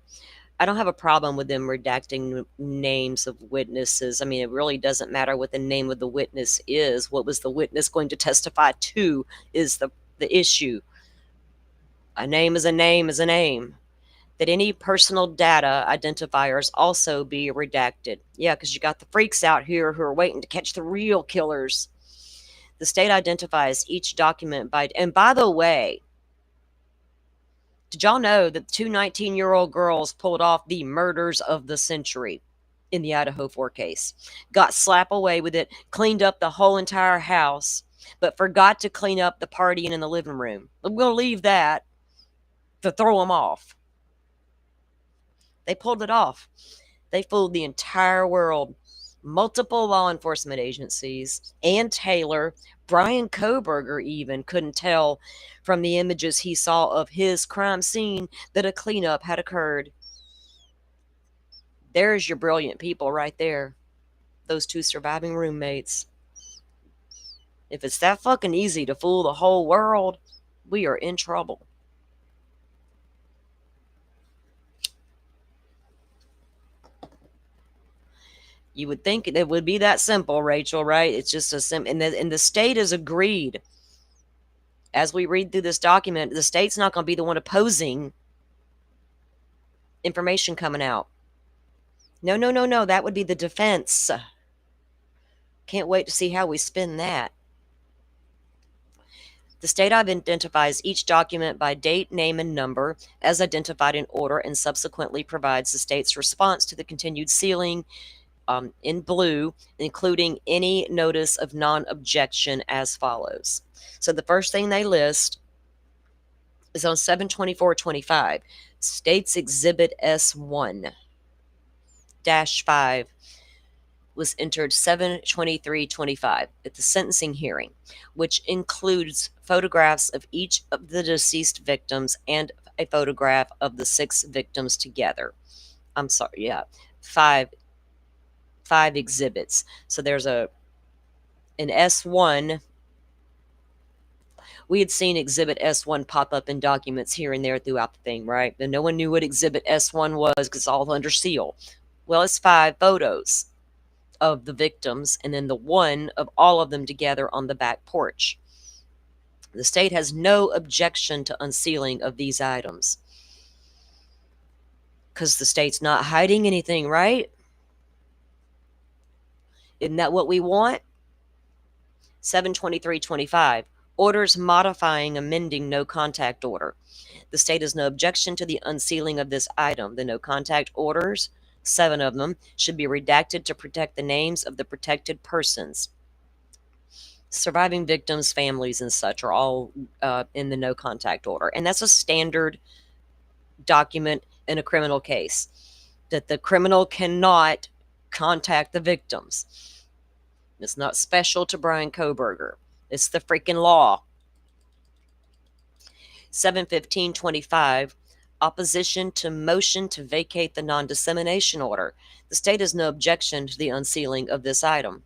I don't have a problem with them redacting names of witnesses. I mean, it really doesn't matter what the name of the witness is. What was the witness going to testify to is the issue. A name is a name is a name. That any personal data identifiers also be redacted. Yeah, because you got the freaks out here who are waiting to catch the real killers. The state identifies each document by, and by the way, did y'all know that 2 19-year-old girls pulled off the murders of the century in the Idaho 4 case? Got slap away with it, cleaned up the whole entire house, but forgot to clean up the partying in the living room. We'll leave that to throw them off. They pulled it off. They fooled the entire world. Multiple law enforcement agencies, and Taylor, Brian Koberger even couldn't tell from the images he saw of his crime scene that a cleanup had occurred. There's your brilliant people right there. Those 2 surviving roommates. If it's that fucking easy to fool the whole world, we are in trouble. You would think it would be that simple, Rachel, right? It's just a simple, and the state has agreed. As we read through this document, the state's not going to be the one opposing information coming out. No. That would be the defense. Can't wait to see how we spin that. The state identifies each document by date, name, and number as identified in order and subsequently provides the state's response to the continued sealing in blue, including any notice of non-objection as follows. So the first thing they list is on 7/24/25, State's Exhibit S1-5 was entered 7/23/25 at the sentencing hearing, which includes photographs of each of the deceased victims and a photograph of the 6 victims together. I'm sorry, yeah, 5 exhibits. So there's an S1. We had seen Exhibit S1 pop up in documents here and there throughout the thing, right? And no one knew what Exhibit S1 was because it's all under seal. Well, it's 5 photos of the victims and then the one of all of them together on the back porch. The state has no objection to unsealing of these items because the state's not hiding anything, right? Isn't that what we want? 7/23/25, orders modifying amending no contact order. The state has no objection to the unsealing of this item. The no contact orders, 7 of them, should be redacted to protect the names of the protected persons. surviving victims, families, and such are all in the no contact order. And that's a standard document in a criminal case, that the criminal cannot contact the victims. It's not special to Brian Kohberger. It's the freaking law. 71525, opposition to motion to vacate the non-dissemination order. The state has no objection to the unsealing of this item.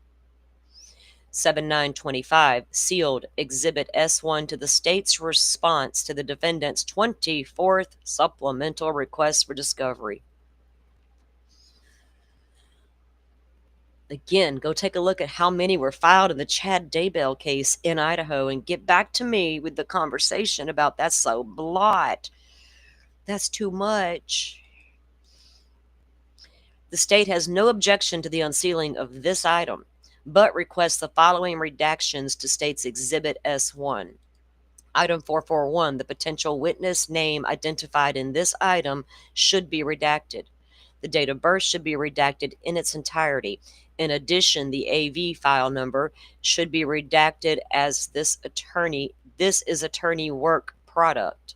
7925, sealed Exhibit S1 to the state's response to the defendant's 24th supplemental request for discovery. Again, go take a look at how many were filed in the Chad Daybell case in Idaho and get back to me with the conversation about that's so blot. That's too much. The state has no objection to the unsealing of this item, but requests the following redactions to state's Exhibit S1. Item 441, the potential witness name identified in this item should be redacted. The date of birth should be redacted in its entirety. In addition, the AV file number should be redacted as this is attorney work product.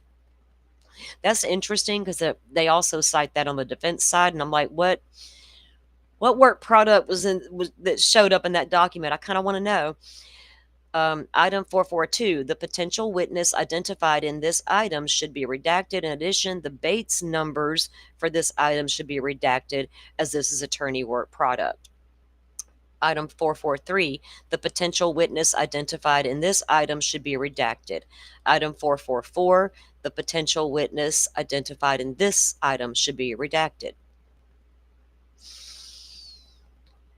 That's interesting because they also cite that on the defense side, and I'm like, what work product was that showed up in that document? I kind of want to know. Item 442, the potential witness identified in this item should be redacted. In addition, the Bates numbers for this item should be redacted as this is attorney work product. Item 443, the potential witness identified in this item should be redacted. Item 444, the potential witness identified in this item should be redacted.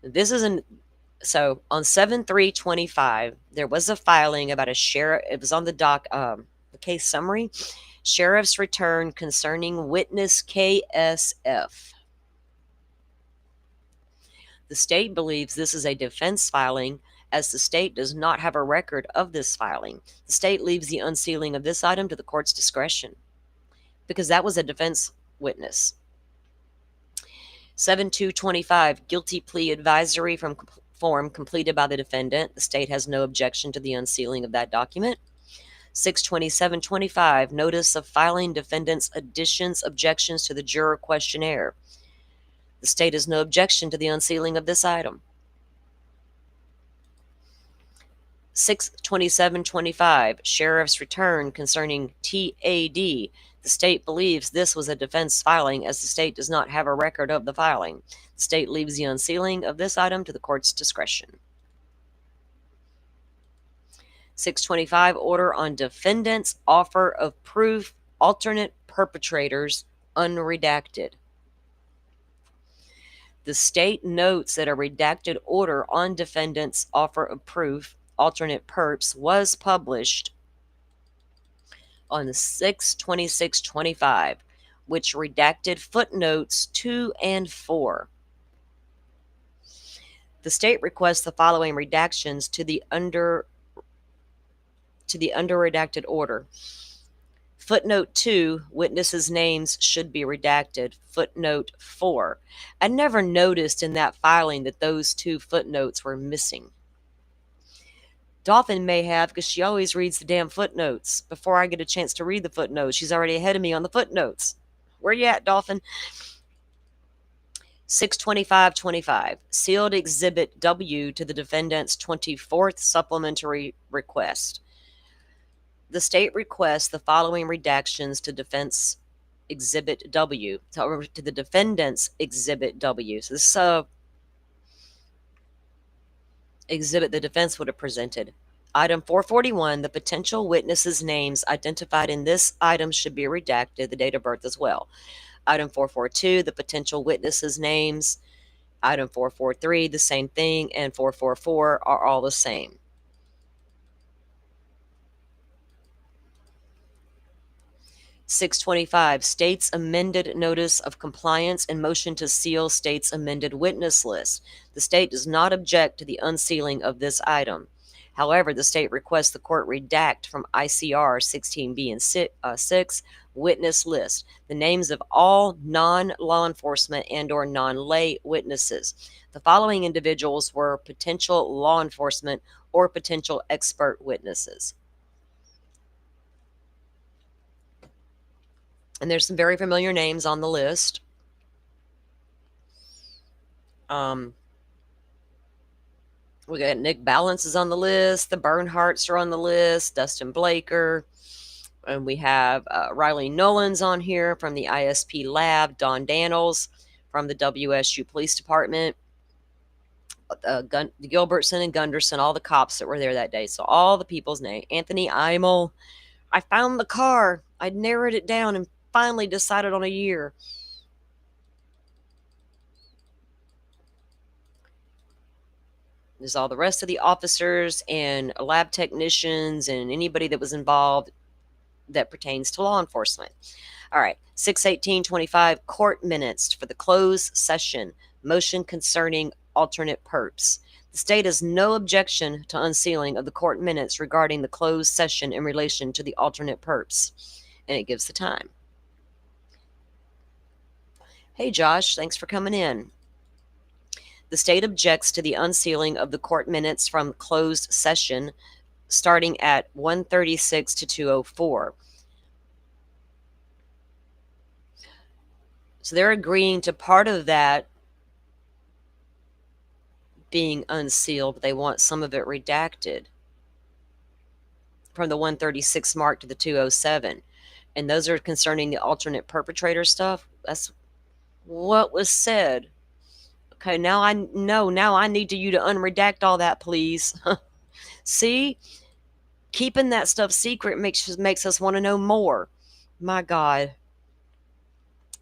This is so on 7/3/25, there was a filing about a sheriff. It was on the the case summary, sheriff's return concerning witness KSF. The state believes this is a defense filing, as the state does not have a record of this filing. The state leaves the unsealing of this item to the court's discretion because that was a defense witness. 7/2/25, guilty plea advisory form completed by the defendant. The state has no objection to the unsealing of that document. 6/27/25, notice of filing defendant's additions, objections to the juror questionnaire. The state has no objection to the unsealing of this item. 6/27/25, sheriff's return concerning TAD. The state believes this was a defense filing, as the state does not have a record of the filing. The state leaves the unsealing of this item to the court's discretion. 6/25, order on defendant's offer of proof, alternate perpetrators, unredacted. The state notes that a redacted order on defendant's offer of proof, alternate perps, was published on 6/26/25, which redacted footnotes 2 and 4. The state requests the following redactions to the under-redacted order. Footnote 2, witnesses' names should be redacted. Footnote 4. I never noticed in that filing that those two footnotes were missing. Dolphin may have, because she always reads the damn footnotes. Before I get a chance to read the footnotes, she's already ahead of me on the footnotes. Where you at, Dolphin? 6/25/25, sealed Exhibit W to the defendant's 24th supplementary request. The state requests the following redactions to defense Exhibit W, to the defendant's Exhibit W. So this exhibit the defense would have presented. Item 441, the potential witnesses' names identified in this item should be redacted, the date of birth as well. Item 442, the potential witnesses' names. Item 443, the same thing, and 444 are all the same. 6/25, state's amended notice of compliance and motion to seal state's amended witness list. The state does not object to the unsealing of this item. However, the state requests the court redact from ICR 16B and 6 witness list the names of all non-law enforcement and or non-lay witnesses. The following individuals were potential law enforcement or potential expert witnesses. And there's some very familiar names on the list. We got Nick Balance is on the list. The Bernhardts are on the list. Dustin Blaker. And we have Riley Nolan's on here from the ISP lab. Don Daniels from the WSU Police Department. Gilbertson and Gunderson, all the cops that were there that day. So all the people's name. Anthony Imel. I found the car. I narrowed it down and finally decided on a year. There's all the rest of the officers and lab technicians and anybody that was involved that pertains to law enforcement. All right, 6/18/25 court minutes for the closed session. Motion concerning alternate perps. The state has no objection to unsealing of the court minutes regarding the closed session in relation to the alternate perps. And it gives the time. Hey, Josh, thanks for coming in. The state objects to the unsealing of the court minutes from closed session starting at 1:36 to 2:04. So they're agreeing to part of that being unsealed, but they want some of it redacted from the 1:36 mark to the 2:07. And those are concerning the alternate perpetrator stuff. That's what was said. Okay, now I know. Now I need you to unredact all that, please. See? Keeping that stuff secret makes us want to know more. My God.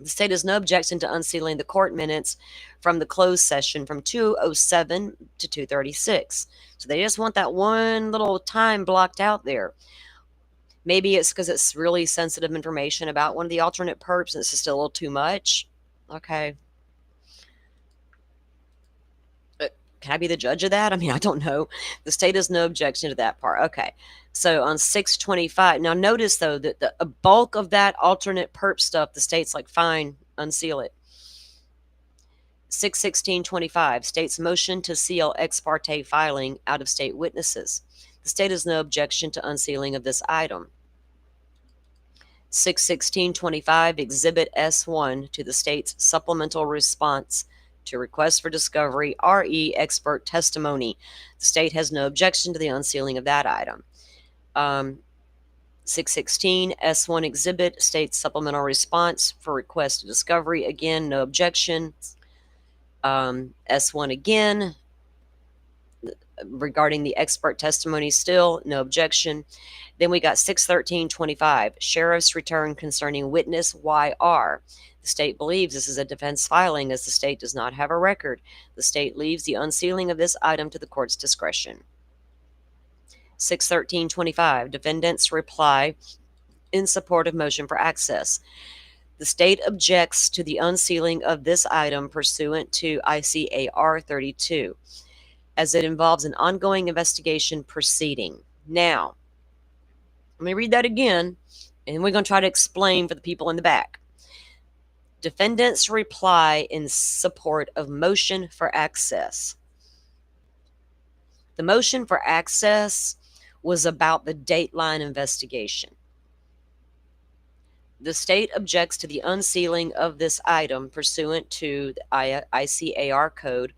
The state has no objection to unsealing the court minutes from the closed session from 2:07 to 2:36. So they just want that one little time blocked out there. Maybe it's because it's really sensitive information about one of the alternate perps and it's just a little too much. Okay. Can I be the judge of that? I mean, I don't know. The state has no objection to that part. Okay. So on 6/25, now notice though that a bulk of that alternate perp stuff, the state's like, fine, unseal it. 6/16/25, state's motion to seal ex parte filing out of state witnesses. The state has no objection to unsealing of this item. 6/16/25, Exhibit S1 to the state's supplemental response to request for discovery, RE expert testimony. The state has no objection to the unsealing of that item. 6/16, S1 exhibit, state supplemental response for request to discovery. Again, no objection. S1 again, regarding the expert testimony, still no objection. Then we got 6/13/25, sheriff's return concerning witness YR. The state believes this is a defense filing as the state does not have a record. The state leaves the unsealing of this item to the court's discretion. 6/13/25, defendant's reply in support of motion for access. The state objects to the unsealing of this item pursuant to ICAR 32 as it involves an ongoing investigation proceeding. Now, let me read that again, and we're going to try to explain for the people in the back. Defendant's reply in support of motion for access. The motion for access was about the Dateline investigation. The state objects to the unsealing of this item pursuant to the ICAR code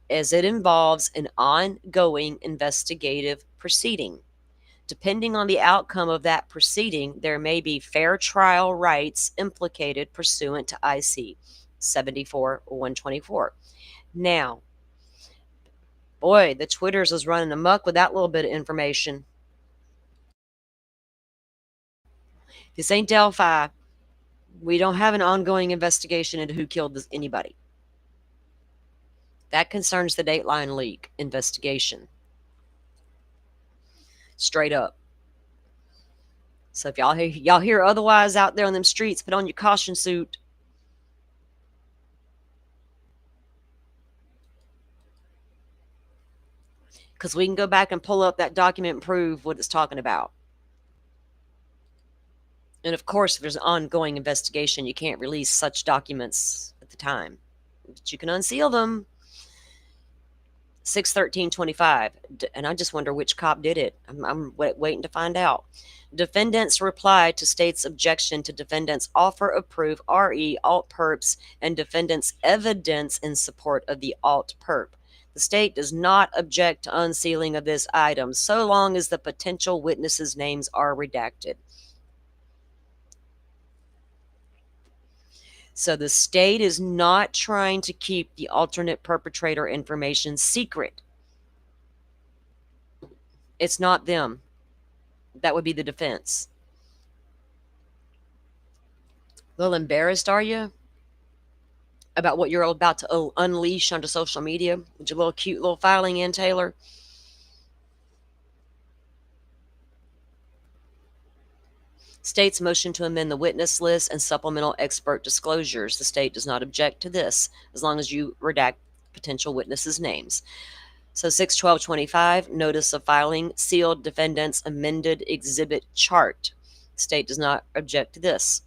as it involves an ongoing investigative proceeding. Depending on the outcome of that proceeding, there may be fair trial rights implicated pursuant to IC 74-124. Now, boy, the Twitters was running amok with that little bit of information. This ain't Delphi. We don't have an ongoing investigation into who killed anybody. That concerns the Dateline leak investigation. Straight up. So if y'all hear otherwise out there on them streets, put on your caution suit. because we can go back and pull up that document and prove what it's talking about. And of course, if there's an ongoing investigation, you can't release such documents at the time, but you can unseal them. 6/13/25, and I just wonder which cop did it. I'm waiting to find out. Defendants reply to state's objection to defendant's offer of proof, RE, alt perps, and defendant's evidence in support of the alt perp. The state does not object to unsealing of this item so long as the potential witnesses' names are redacted. So the state is not trying to keep the alternate perpetrator information secret. It's not them. That would be the defense. A little embarrassed, are you? About what you're about to unleash onto social media with your little cute little filing in, Taylor? State's motion to amend the witness list and supplemental expert disclosures. The state does not object to this as long as you redact potential witnesses' names. So 6/12/25, notice of filing, sealed defendant's amended exhibit chart. State does not object to this.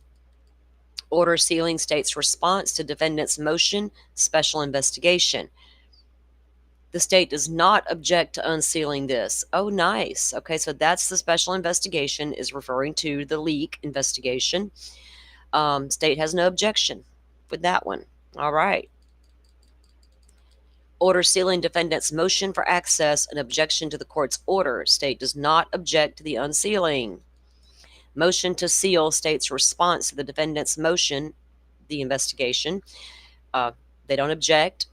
Order sealing state's response to defendant's motion, special investigation. The state does not object to unsealing this. Oh, nice. Okay, so that's the special investigation, is referring to the leak investigation. State has no objection with that one. All right. Order sealing defendant's motion for access and objection to the court's order. State does not object to the unsealing. Motion to seal state's response to the defendant's motion, the investigation. They don't object.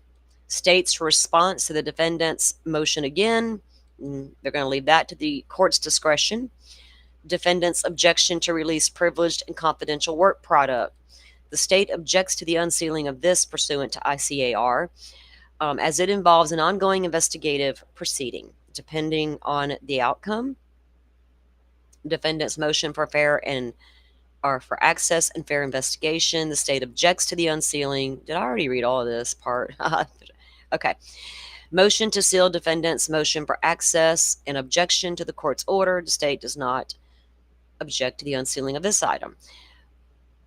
State's response to the defendant's motion again. They're going to leave that to the court's discretion. Defendant's objection to release privileged and confidential work product. The state objects to the unsealing of this pursuant to ICAR, as it involves an ongoing investigative proceeding. Depending on the outcome, defendant's motion for for access and fair investigation, the state objects to the unsealing. Did I already read all of this part? Okay. Motion to seal defendant's motion for access and objection to the court's order. The state does not object to the unsealing of this item.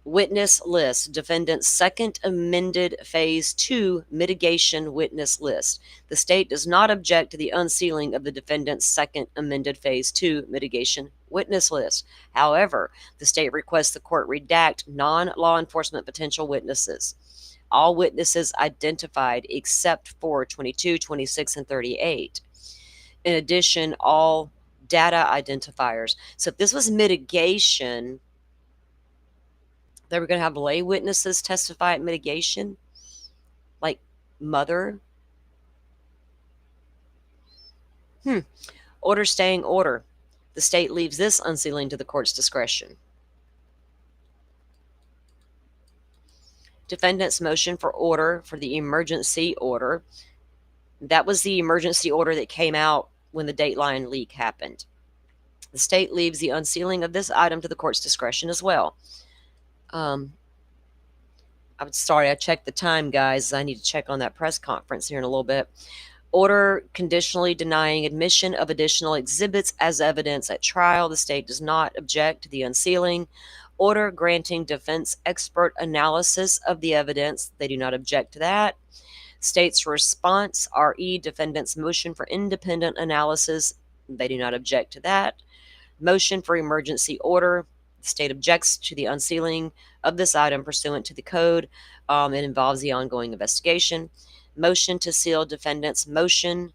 Witness list, defendant's second amended phase 2 mitigation witness list. The state does not object to the unsealing of the defendant's second amended phase 2 mitigation witness list. However, the state requests the court redact non-law enforcement potential witnesses. All witnesses identified except for 22, 26, and 38. In addition, all data identifiers. So if this was mitigation, they were going to have lay witnesses testify at mitigation, like mother. Order staying order. The state leaves this unsealing to the court's discretion. Defendant's motion for order for the emergency order. That was the emergency order that came out when the Dateline leak happened. The state leaves the unsealing of this item to the court's discretion as well. I'm sorry, I checked the time, guys. I need to check on that press conference here in a little bit. Order conditionally denying admission of additional exhibits as evidence at trial. The state does not object to the unsealing. Order granting defense expert analysis of the evidence. They do not object to that. State's response, RE, defendant's motion for independent analysis. They do not object to that. Motion for emergency order. The state objects to the unsealing of this item pursuant to the code. It involves the ongoing investigation. Motion to seal defendant's motion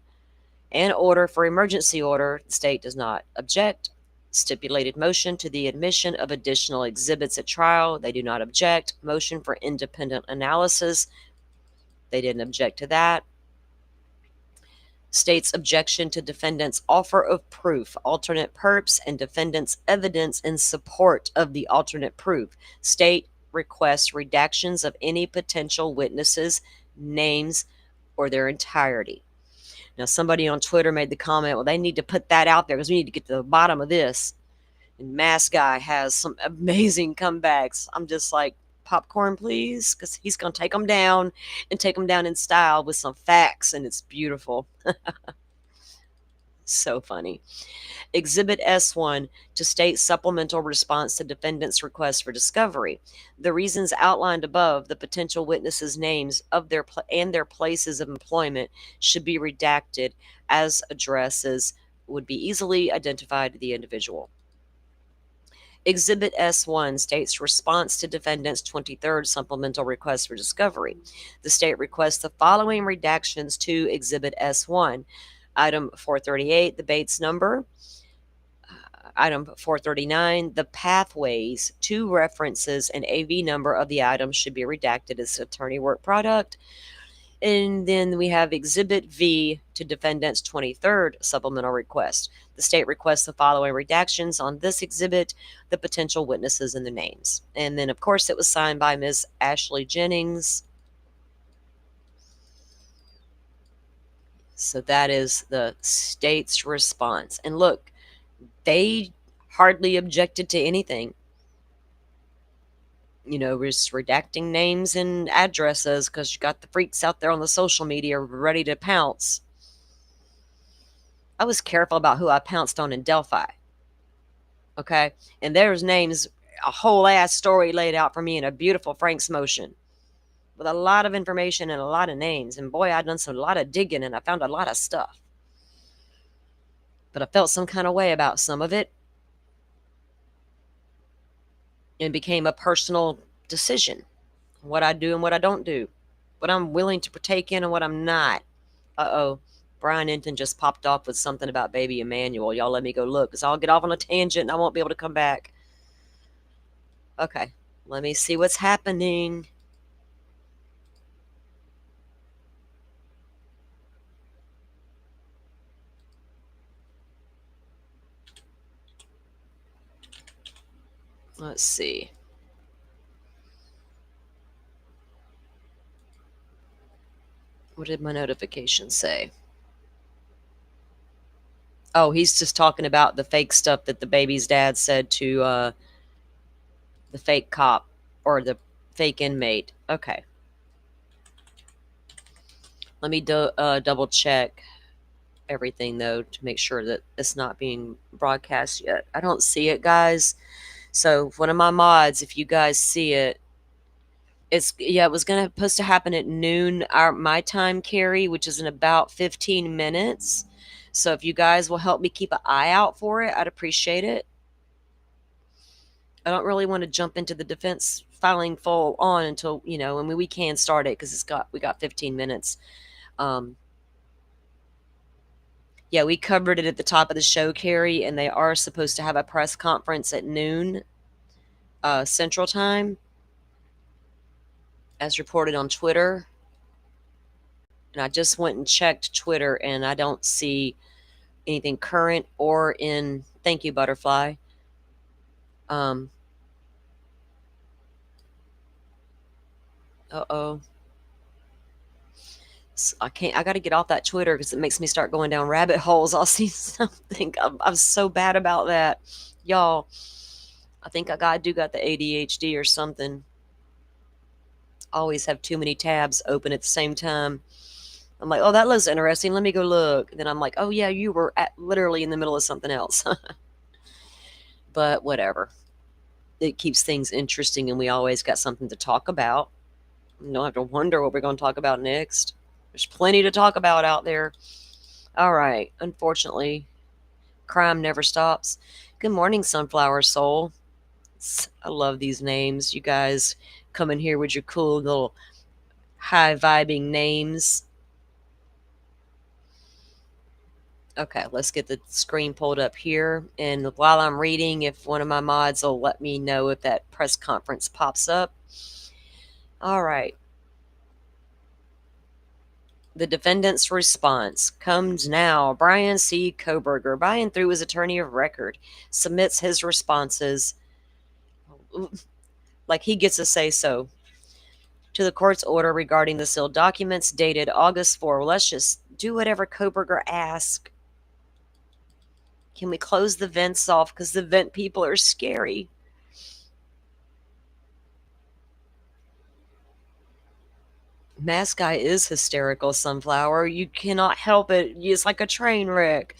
and order for emergency order. The state does not object. Stipulated motion to the admission of additional exhibits at trial. They do not object. Motion for independent analysis. They didn't object to that. State's objection to defendant's offer of proof, alternate perps, and defendant's evidence in support of the alternate proof. State requests redactions of any potential witnesses' names or their entirety. Now, somebody on Twitter made the comment, well, they need to put that out there because we need to get to the bottom of this. And Mask Guy has some amazing comebacks. I'm just like, popcorn, please, because he's going to take them down and take them down in style with some facts, and it's beautiful. So funny. Exhibit S1 to state supplemental response to defendant's request for discovery. The reasons outlined above, the potential witnesses' names of and their places of employment should be redacted as addresses would be easily identified to the individual. Exhibit S1 states response to defendant's 23rd supplemental request for discovery. The state requests the following redactions to Exhibit S1. Item 438, the Bates number. Item 439, the pathways, 2 references, and AV number of the item should be redacted as attorney work product. And then we have Exhibit V to defendant's 23rd supplemental request. The state requests the following redactions on this exhibit, the potential witnesses and the names. And then, of course, it was signed by Ms. Ashley Jennings. So that is the state's response. And look, they hardly objected to anything. You know, just redacting names and addresses because you got the freaks out there on the social media ready to pounce. I was careful about who I pounced on in Delphi. Okay? And there's names, a whole ass story laid out for me in a beautiful Frank's motion with a lot of information and a lot of names. And boy, I'd done a lot of digging and I found a lot of stuff. But I felt some kind of way about some of it. It became a personal decision. What I do and what I don't do. What I'm willing to partake in and what I'm not. Uh-oh. Brian Enton just popped off with something about baby Emmanuel. Y'all let me go look, because I'll get off on a tangent and I won't be able to come back. Okay. Let me see what's happening. Let's see. What did my notification say? Oh, he's just talking about the fake stuff that the baby's dad said to the fake cop or the fake inmate. Okay. Let me double check everything, though, to make sure that it's not being broadcast yet. I don't see it, guys. So one of my mods, if you guys see it, it was supposed to happen at noon my time, Carrie, which is in about 15 minutes. So if you guys will help me keep an eye out for it, I'd appreciate it. I don't really want to jump into the defense filing full on until, we can start it because we got 15 minutes. Yeah, we covered it at the top of the show, Carrie, and they are supposed to have a press conference at noon Central Time, as reported on Twitter. And I just went and checked Twitter, and I don't see anything current or in. Thank you, Butterfly. Uh-oh. I got to get off that Twitter because it makes me start going down rabbit holes. I'll see something. I'm so bad about that. Y'all, I think I do got the ADHD or something. Always have too many tabs open at the same time. I'm like, oh, that looks interesting. Let me go look. And then I'm like, oh, yeah, you were literally in the middle of something else. But whatever. It keeps things interesting, and we always got something to talk about. You don't have to wonder what we're going to talk about next. There's plenty to talk about out there. All right. Unfortunately, crime never stops. Good morning, Sunflower Soul. I love these names. You guys come in here with your cool little high-vibing names. Okay, let's get the screen pulled up here. And while I'm reading, if one of my mods will let me know if that press conference pops up. All right. The defendant's response comes now. Brian C. Koberger, by and through his attorney of record, submits his responses like he gets a say-so to the court's order regarding the sealed documents dated August 4. Let's just do whatever Koberger asks. Can we close the vents off? Because the vent people are scary. Mask guy is hysterical, Sunflower. You cannot help it. It's like a train wreck.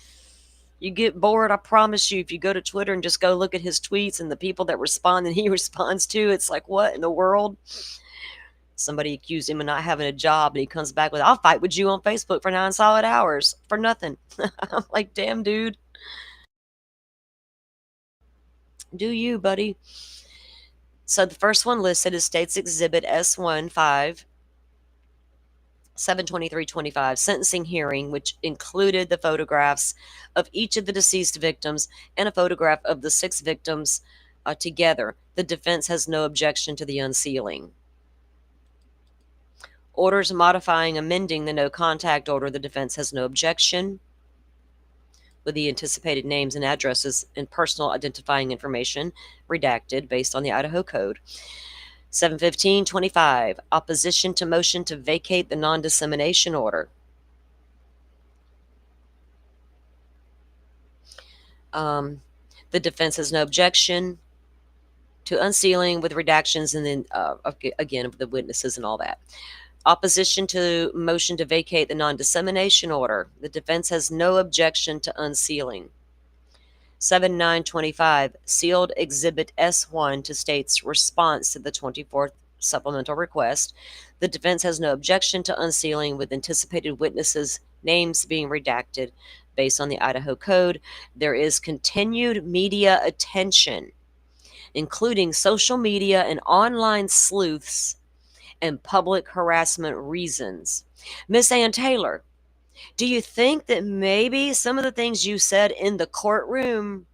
You get bored, I promise you, if you go to Twitter and just go look at his tweets and the people that respond and he responds to, it's like, what in the world? Somebody accused him of not having a job, and he comes back with, I'll fight with you on Facebook for 9 solid hours for nothing. I'm like, damn, dude. Do you, buddy? So the first one listed is State's Exhibit S1 5 7/23/25 sentencing hearing, which included the photographs of each of the deceased victims and a photograph of the 6 victims together. The defense has no objection to the unsealing. Orders modifying, amending the no contact order, the defense has no objection, with the anticipated names and addresses and personal identifying information redacted based on the Idaho Code. 7/15/25 opposition to motion to vacate the non-dissemination order. The defense has no objection to unsealing with redactions and then again of the witnesses and all that. Opposition to motion to vacate the non-dissemination order. The defense has no objection to unsealing. 7/9/25 sealed Exhibit S1 to State's response to the 24th supplemental request. The defense has no objection to unsealing with anticipated witnesses' names being redacted based on the Idaho Code. There is continued media attention, including social media and online sleuths and public harassment reasons. Miss Ann Taylor, do you think that maybe some of the things you said in the courtroom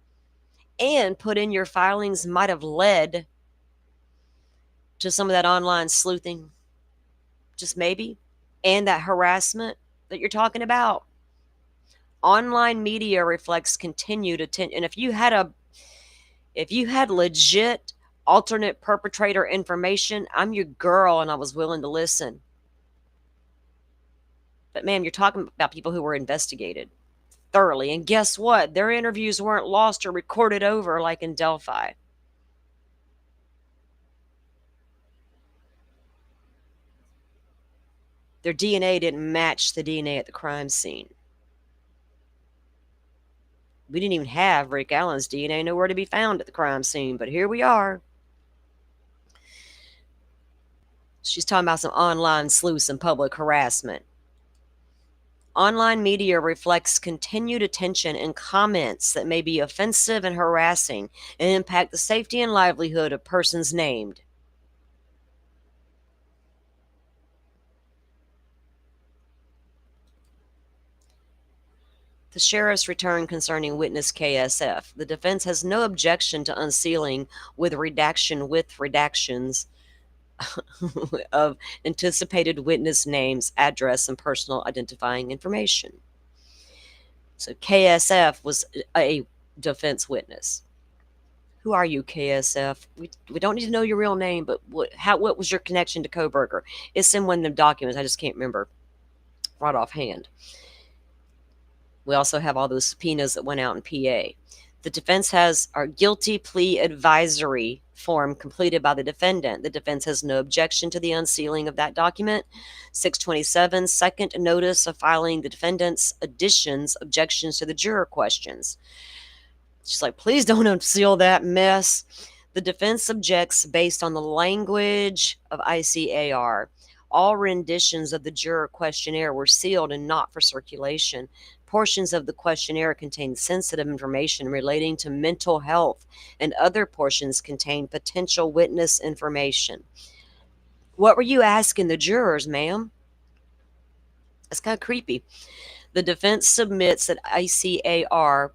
and put in your filings might have led to some of that online sleuthing? Just maybe? And that harassment that you're talking about? Online media reflects continued attention. And if you had legit alternate perpetrator information, I'm your girl and I was willing to listen. But ma'am, you're talking about people who were investigated thoroughly. And guess what? Their interviews weren't lost or recorded over like in Delphi. Their DNA didn't match the DNA at the crime scene. We didn't even have Rick Allen's DNA nowhere to be found at the crime scene, but here we are. She's talking about some online sleuths and public harassment. Online media reflects continued attention and comments that may be offensive and harassing and impact the safety and livelihood of persons named. The sheriff's return concerning witness KSF. The defense has no objection to unsealing with redactions of anticipated witness names, address, and personal identifying information. So KSF was a defense witness. Who are you, KSF? We don't need to know your real name, but what was your connection to Koberger? It's in one of the documents. I just can't remember right offhand. We also have all those subpoenas that went out in PA. The defense has our guilty plea advisory form completed by the defendant. The defense has no objection to the unsealing of that document. 627, second notice of filing the defendant's objections to the juror questions. She's like, please don't unseal that mess. The defense objects based on the language of ICAR. All renditions of the juror questionnaire were sealed and not for circulation. Portions of the questionnaire contain sensitive information relating to mental health, and other portions contain potential witness information. What were you asking the jurors, ma'am? That's kind of creepy. The defense submits that ICAR,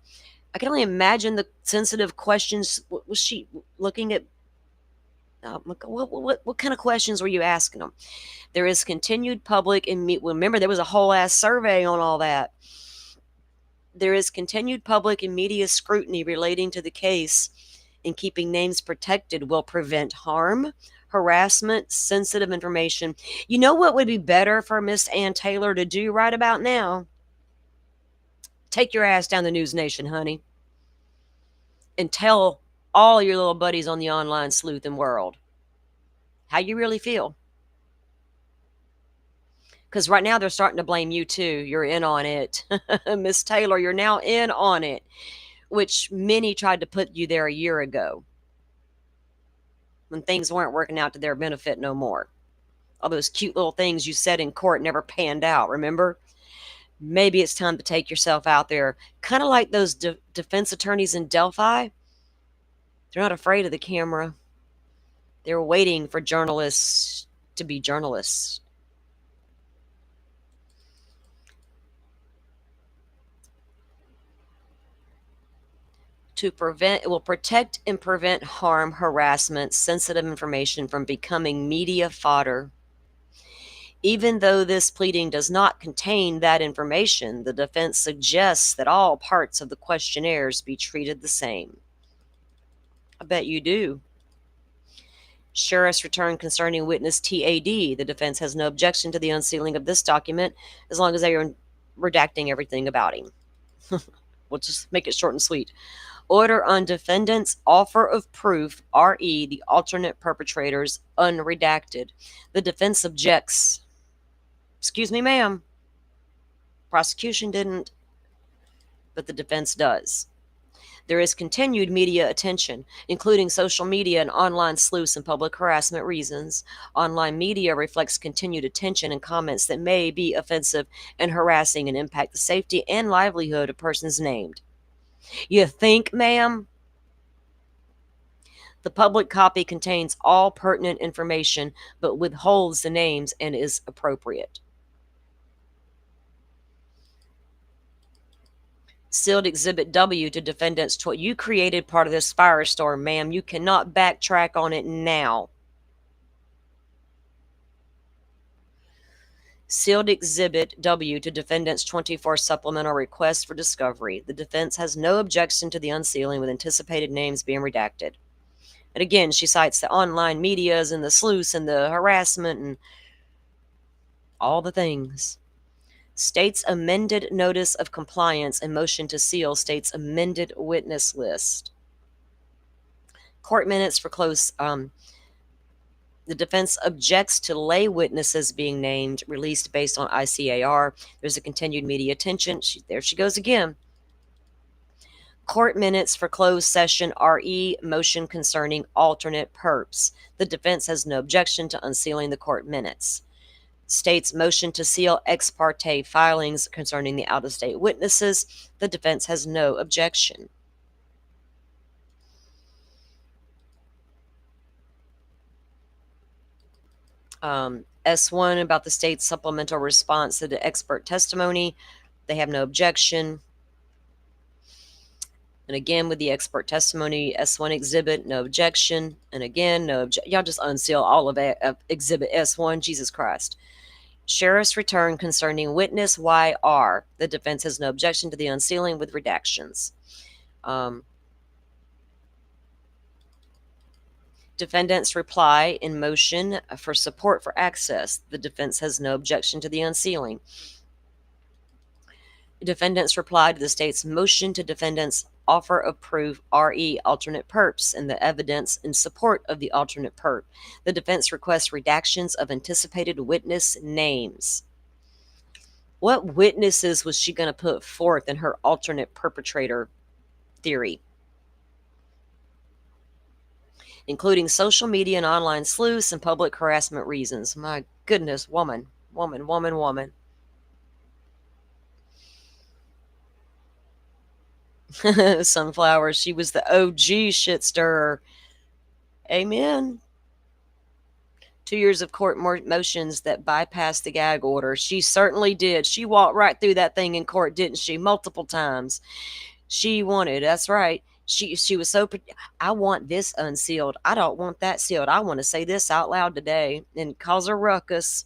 I can only imagine the sensitive questions. Was she looking at? What kind of questions were you asking them? There is continued public and remember there was a whole ass survey on all that. There is continued public and media scrutiny relating to the case, and keeping names protected will prevent harm, harassment, sensitive information. You know what would be better for Miss Ann Taylor to do right about now? Take your ass down to News Nation, honey, and tell all your little buddies on the online sleuthing world how you really feel. Because right now they're starting to blame you too. You're in on it. Miss Taylor, you're now in on it, which many tried to put you there a year ago when things weren't working out to their benefit no more. All those cute little things you said in court never panned out, remember? Maybe it's time to take yourself out there. Kind of like those defense attorneys in Delphi. They're not afraid of the camera. They're waiting for journalists to be journalists. It will protect and prevent harm, harassment, sensitive information from becoming media fodder. Even though this pleading does not contain that information, the defense suggests that all parts of the questionnaires be treated the same. I bet you do. Sheriff's return concerning witness TAD. The defense has no objection to the unsealing of this document as long as they are redacting everything about him. We'll just make it short and sweet. Order on defendant's offer of proof, RE, the alternate perpetrators, unredacted. The defense objects. Excuse me, ma'am. Prosecution didn't, but the defense does. There is continued media attention, including social media and online sleuths and public harassment reasons. Online media reflects continued attention and comments that may be offensive and harassing and impact the safety and livelihood of persons named. You think, ma'am? The public copy contains all pertinent information but withholds the names and is appropriate. Sealed Exhibit W to defendants. You created part of this firestorm, ma'am. You cannot backtrack on it now. Sealed Exhibit W to defendant's 24 supplemental request for discovery. The defense has no objection to the unsealing with anticipated names being redacted. And again, she cites the online medias and the sleuths and the harassment and all the things. States amended notice of compliance and motion to seal. States amended witness list. Court minutes for close. The defense objects to lay witnesses being named, released based on ICAR. There's a continued media attention. There she goes again. Court minutes for closed session, RE, motion concerning alternate perps. The defense has no objection to unsealing the court minutes. States motion to seal ex parte filings concerning the out-of-state witnesses. The defense has no objection. S1 about the state's supplemental response to the expert testimony. They have no objection. And again, with the expert testimony, S1 exhibit, no objection. And again, no objection. Y'all just unseal all of exhibit S1. Jesus Christ. Sheriff's return concerning witness YR. The defense has no objection to the unsealing with redactions. Defendant's reply in motion for support for access. The defense has no objection to the unsealing. Defendant's reply to the state's motion to defendant's offer of proof, RE, alternate perps, and the evidence in support of the alternate perp. The defense requests redactions of anticipated witness names. What witnesses was she going to put forth in her alternate perpetrator theory? Including social media and online sleuths and public harassment reasons. My goodness, woman. Sunflower, she was the OG shit stirrer. Amen. 2 years of court motions that bypassed the gag order. She certainly did. She walked right through that thing in court, didn't she? Multiple times. She wanted, that's right. She was so, I want this unsealed. I don't want that sealed. I want to say this out loud today and cause a ruckus.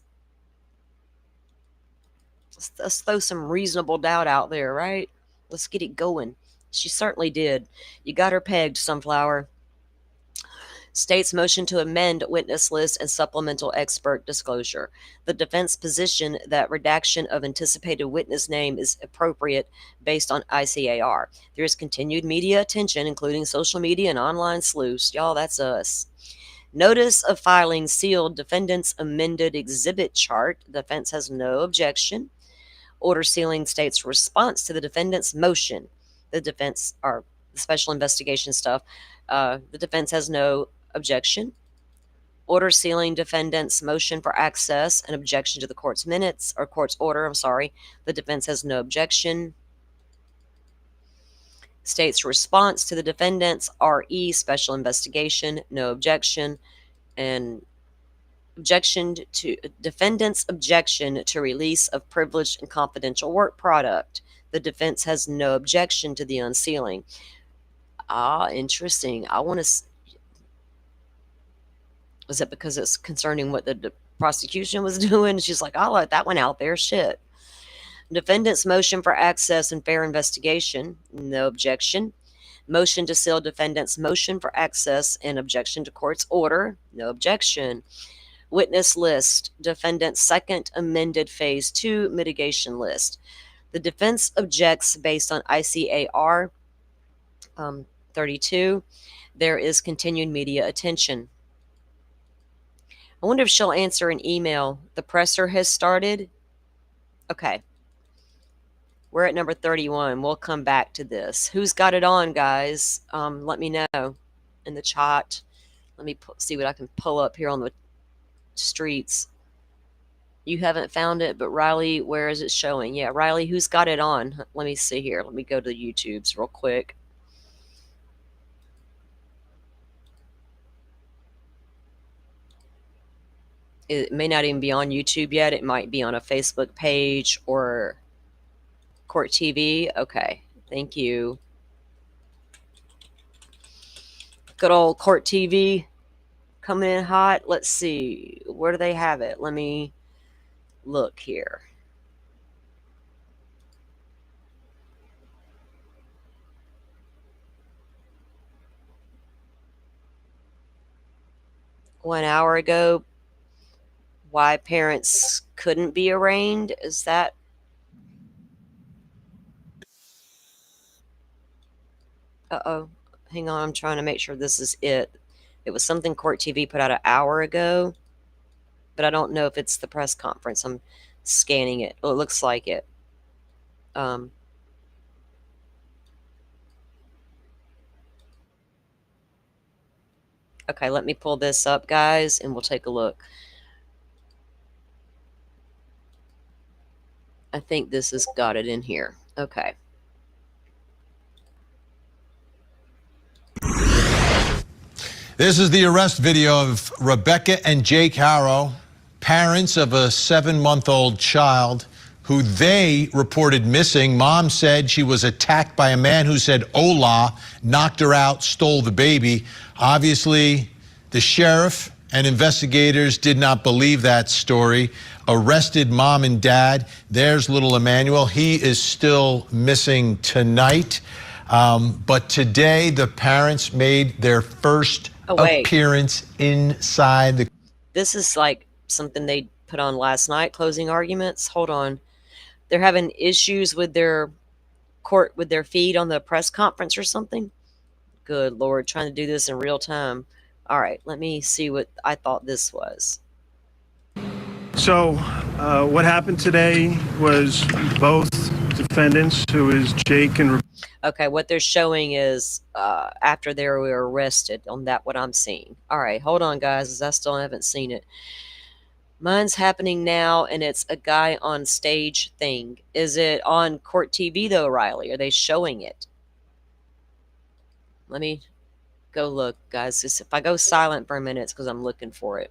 Let's throw some reasonable doubt out there, right? Let's get it going. She certainly did. You got her pegged, Sunflower. State's motion to amend witness list and supplemental expert disclosure. The defense position that redaction of anticipated witness name is appropriate based on ICAR. There is continued media attention, including social media and online sleuths. Y'all, that's us. Notice of filing sealed. Defendant's amended exhibit chart. The defense has no objection. Order sealing states response to the defendant's motion. The defense, or the special investigation stuff, the defense has no objection. Order sealing defendant's motion for access and objection to the court's minutes, or court's order, I'm sorry. The defense has no objection. State's response to the defendant's RE special investigation, no objection. And defendant's objection to release of privileged and confidential work product. The defense has no objection to the unsealing. Interesting. I want to. Was it because it's concerning what the prosecution was doing? She's like, I'll let that one out there. Shit. Defendant's motion for access and fair investigation, no objection. Motion to seal defendant's motion for access and objection to court's order, no objection. Witness list, defendant's second amended phase 2 mitigation list. The defense objects based on ICAR 32. There is continued media attention. I wonder if she'll answer an email. The presser has started. Okay. We're at number 31. We'll come back to this. Who's got it on, guys? Let me know in the chat. Let me see what I can pull up here on the streets. You haven't found it, but Riley, where is it showing? Yeah, Riley, who's got it on? Let me see here. Let me go to the YouTubes real quick. It may not even be on YouTube yet. It might be on a Facebook page or Court TV. Okay, thank you. Good old Court TV coming in hot. Let's see. Where do they have it? Let me look here. One hour ago, why parents couldn't be arraigned? Is that? Uh-oh. Hang on. I'm trying to make sure this is it. It was something Court TV put out an hour ago, but I don't know if it's the press conference. I'm scanning it. Oh, it looks like it. Okay, let me pull this up, guys, and we'll take a look. I think this has got it in here. Okay. This is the arrest video of Rebecca and Jake Haro, parents of a 7-month-old child who they reported missing. Mom said she was attacked by a man who said hola, knocked her out, stole the baby. Obviously, the sheriff and investigators did not believe that story, arrested mom and dad. There's little Emmanual. He is still missing tonight. But today, the parents made their first appearance inside the. This is like something they put on last night, closing arguments. Hold on. They're having issues with their court, with their feed on the press conference or something. Good Lord, trying to do this in real time. All right, let me see what I thought this was. So what happened today was both defendants, who is Jake and Okay, what they're showing is after they were arrested on that, what I'm seeing. All right, hold on, guys, as I still haven't seen it. Mine's happening now, and it's a guy on stage thing. Is it on Court TV, though, Riley? Are they showing it? Let me go look, guys. Just if I go silent for a minute, it's because I'm looking for it.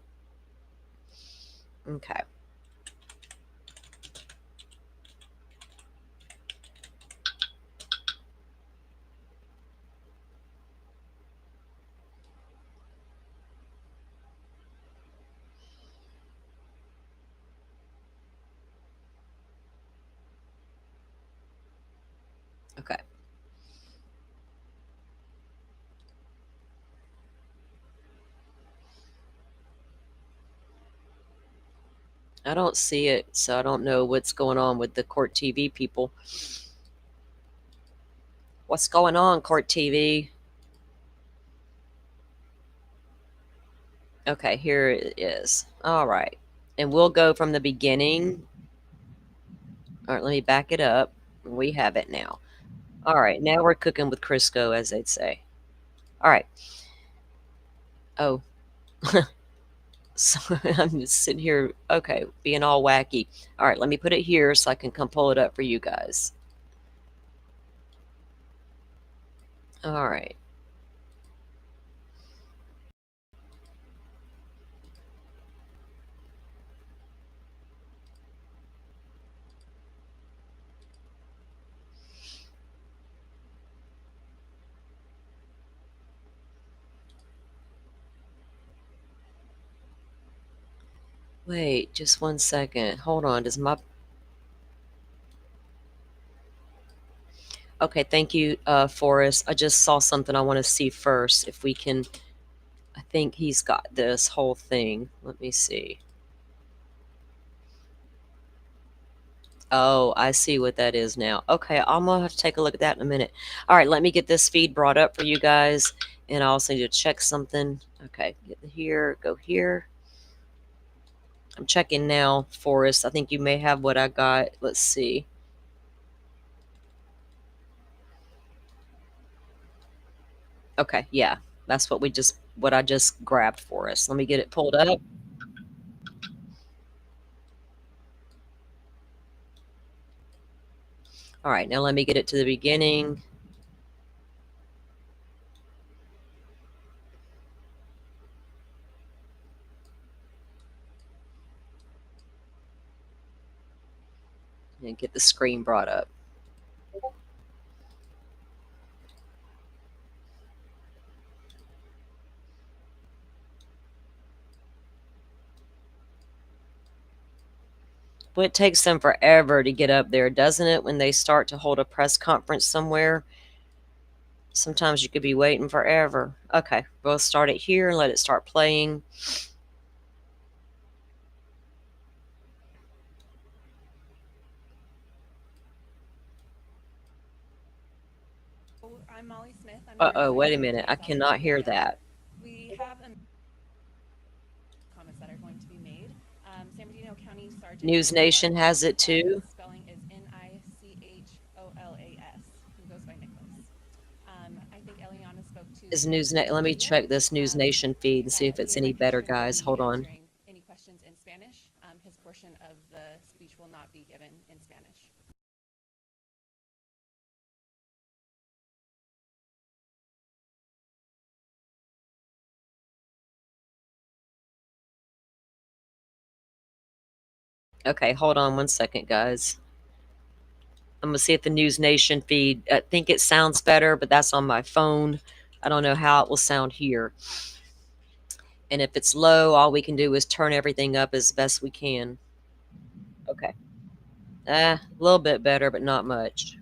Okay. Okay. I don't see it, so I don't know what's going on with the Court TV people. What's going on, Court TV? Okay, here it is. All right. And we'll go from the beginning. All right, let me back it up. We have it now. All right, now we're cooking with Crisco, as they'd say. All right. Oh. So I'm just sitting here, okay, being all wacky. All right, let me put it here so I can come pull it up for you guys. All right. Wait, just 1 second. Hold on. Does my... Okay, thank you, Forrest. I just saw something I want to see first. If we can... I think he's got this whole thing. Let me see. Oh, I see what that is now. Okay, I'm going to have to take a look at that in a minute. All right, let me get this feed brought up for you guys. And I also need to check something. Okay, get here, go here. I'm checking now, Forrest. I think you may have what I got. Let's see. Okay, yeah. That's what I just grabbed for us. Let me get it pulled up. All right, now let me get it to the beginning. And get the screen brought up. Well, it takes them forever to get up there, doesn't it? When they start to hold a press conference somewhere, sometimes you could be waiting forever. Okay, we'll start it here and let it start playing. I'm Molly Smith. Uh-oh, wait a minute. I cannot hear that. We have comments that are going to be made. San Bernardino County Sergeant News Nation has it too. Spelling is Nicholas, who goes by Nicholas. I think Eliana spoke to... Is let me check this News Nation feed and see if it's any better, guys. Hold on. Any questions in Spanish? His portion of the speech will not be given in Spanish. Okay, hold on 1 second, guys. I'm going to see if the News Nation feed, I think it sounds better, but that's on my phone. I don't know how it will sound here. And if it's low, all we can do is turn everything up as best we can. Okay. A little bit better, but not much.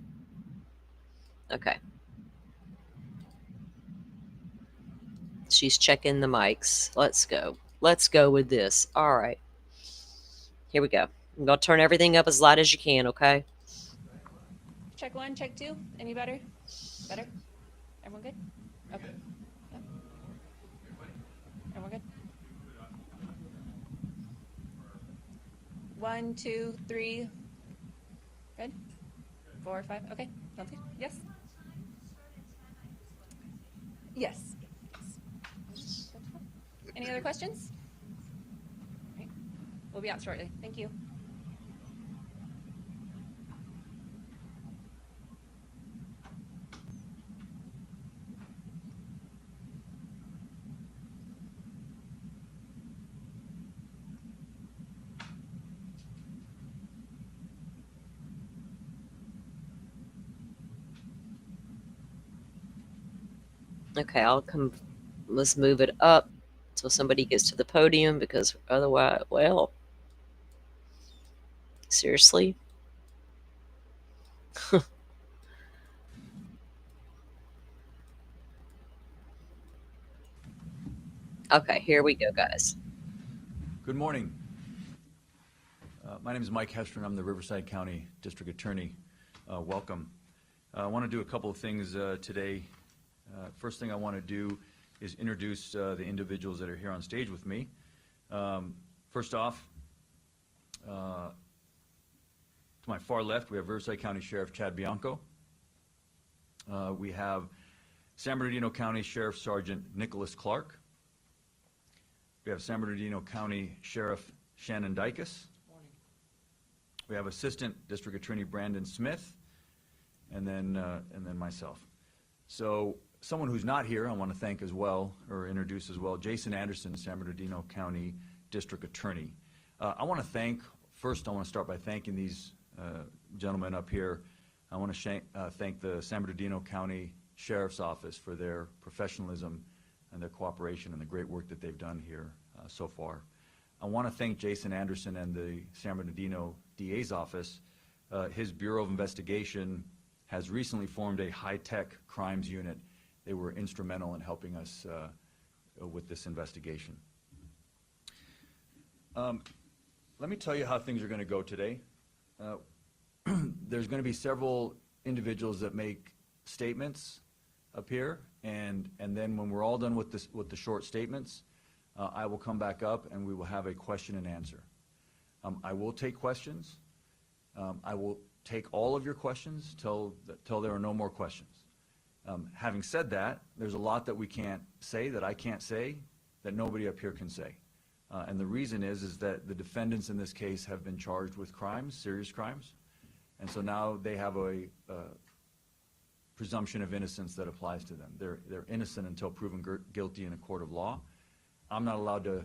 Okay. She's checking the mics. Let's go. Let's go with this. All right. Here we go. I'm going to turn everything up as loud as you can, okay? Check 1, check 2. Any better? Better? Everyone good? Okay. Yep. Everyone good? 1, 2, 3. Good? 4, 5. Okay. Sounds good. Yes? Yes. Any other questions? All right. We'll be out shortly. Thank you. Okay, I'll come. Let's move it up so somebody gets to the podium, because otherwise, well, seriously? Okay, here we go, guys. Good morning. My name is Mike Hester, and I'm the Riverside County District Attorney. Welcome. I want to do a couple of things today. First thing I want to do is introduce the individuals that are here on stage with me. First off, to my far left, we have Riverside County Sheriff Chad Bianco. We have San Bernardino County Sheriff Sergeant Nicholas Clark. We have San Bernardino County Sheriff Shannon Dykes. We have Assistant District Attorney Brandon Smith, and then myself. So someone who's not here, I want to thank as well, or introduce as well, Jason Anderson, San Bernardino County District Attorney. I want to start by thanking these gentlemen up here. I want to thank the San Bernardino County Sheriff's Office for their professionalism and their cooperation and the great work that they've done here so far. I want to thank Jason Anderson and the San Bernardino DA's office. His Bureau of Investigation has recently formed a high-tech crimes unit. They were instrumental in helping us with this investigation. Let me tell you how things are going to go today. There's going to be several individuals that make statements up here, and then when we're all done with the short statements, I will come back up and we will have a question and answer. I will take questions. I will take all of your questions till there are no more questions. Having said that, there's a lot that we can't say, that I can't say, that nobody up here can say. And the reason is that the defendants in this case have been charged with crimes, serious crimes, and so now they have a presumption of innocence that applies to them. They're innocent until proven guilty in a court of law. I'm not allowed to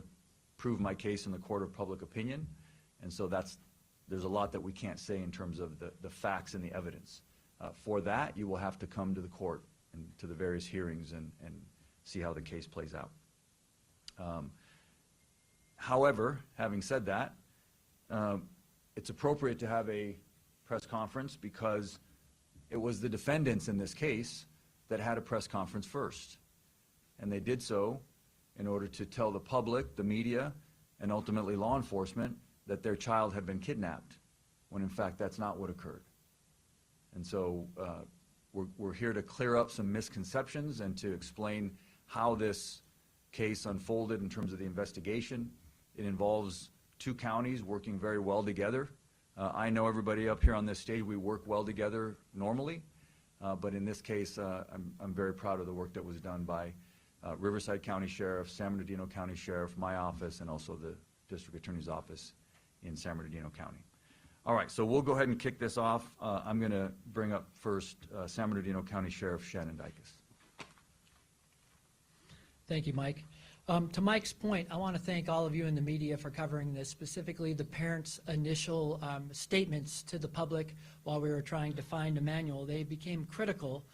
prove my case in the court of public opinion, and so there's a lot that we can't say in terms of the facts and the evidence. For that, you will have to come to the court and to the various hearings and see how the case plays out. However, having said that, it's appropriate to have a press conference because it was the defendants in this case that had a press conference first. And they did so in order to tell the public, the media, and ultimately law enforcement that their child had been kidnapped, when in fact that's not what occurred. And so we're here to clear up some misconceptions and to explain how this case unfolded in terms of the investigation. It involves two counties working very well together. I know everybody up here on this stage, we work well together normally, but in this case, I'm very proud of the work that was done by Riverside County Sheriff, San Bernardino County Sheriff, my office, and also the District Attorney's Office in San Bernardino County. All right, so we'll go ahead and kick this off. I'm going to bring up first San Bernardino County Sheriff Shannon Dykes. Thank you, Mike. To Mike's point, I want to thank all of you in the media for covering this, specifically the parents' initial statements to the public while we were trying to find Emmanuel. They became critical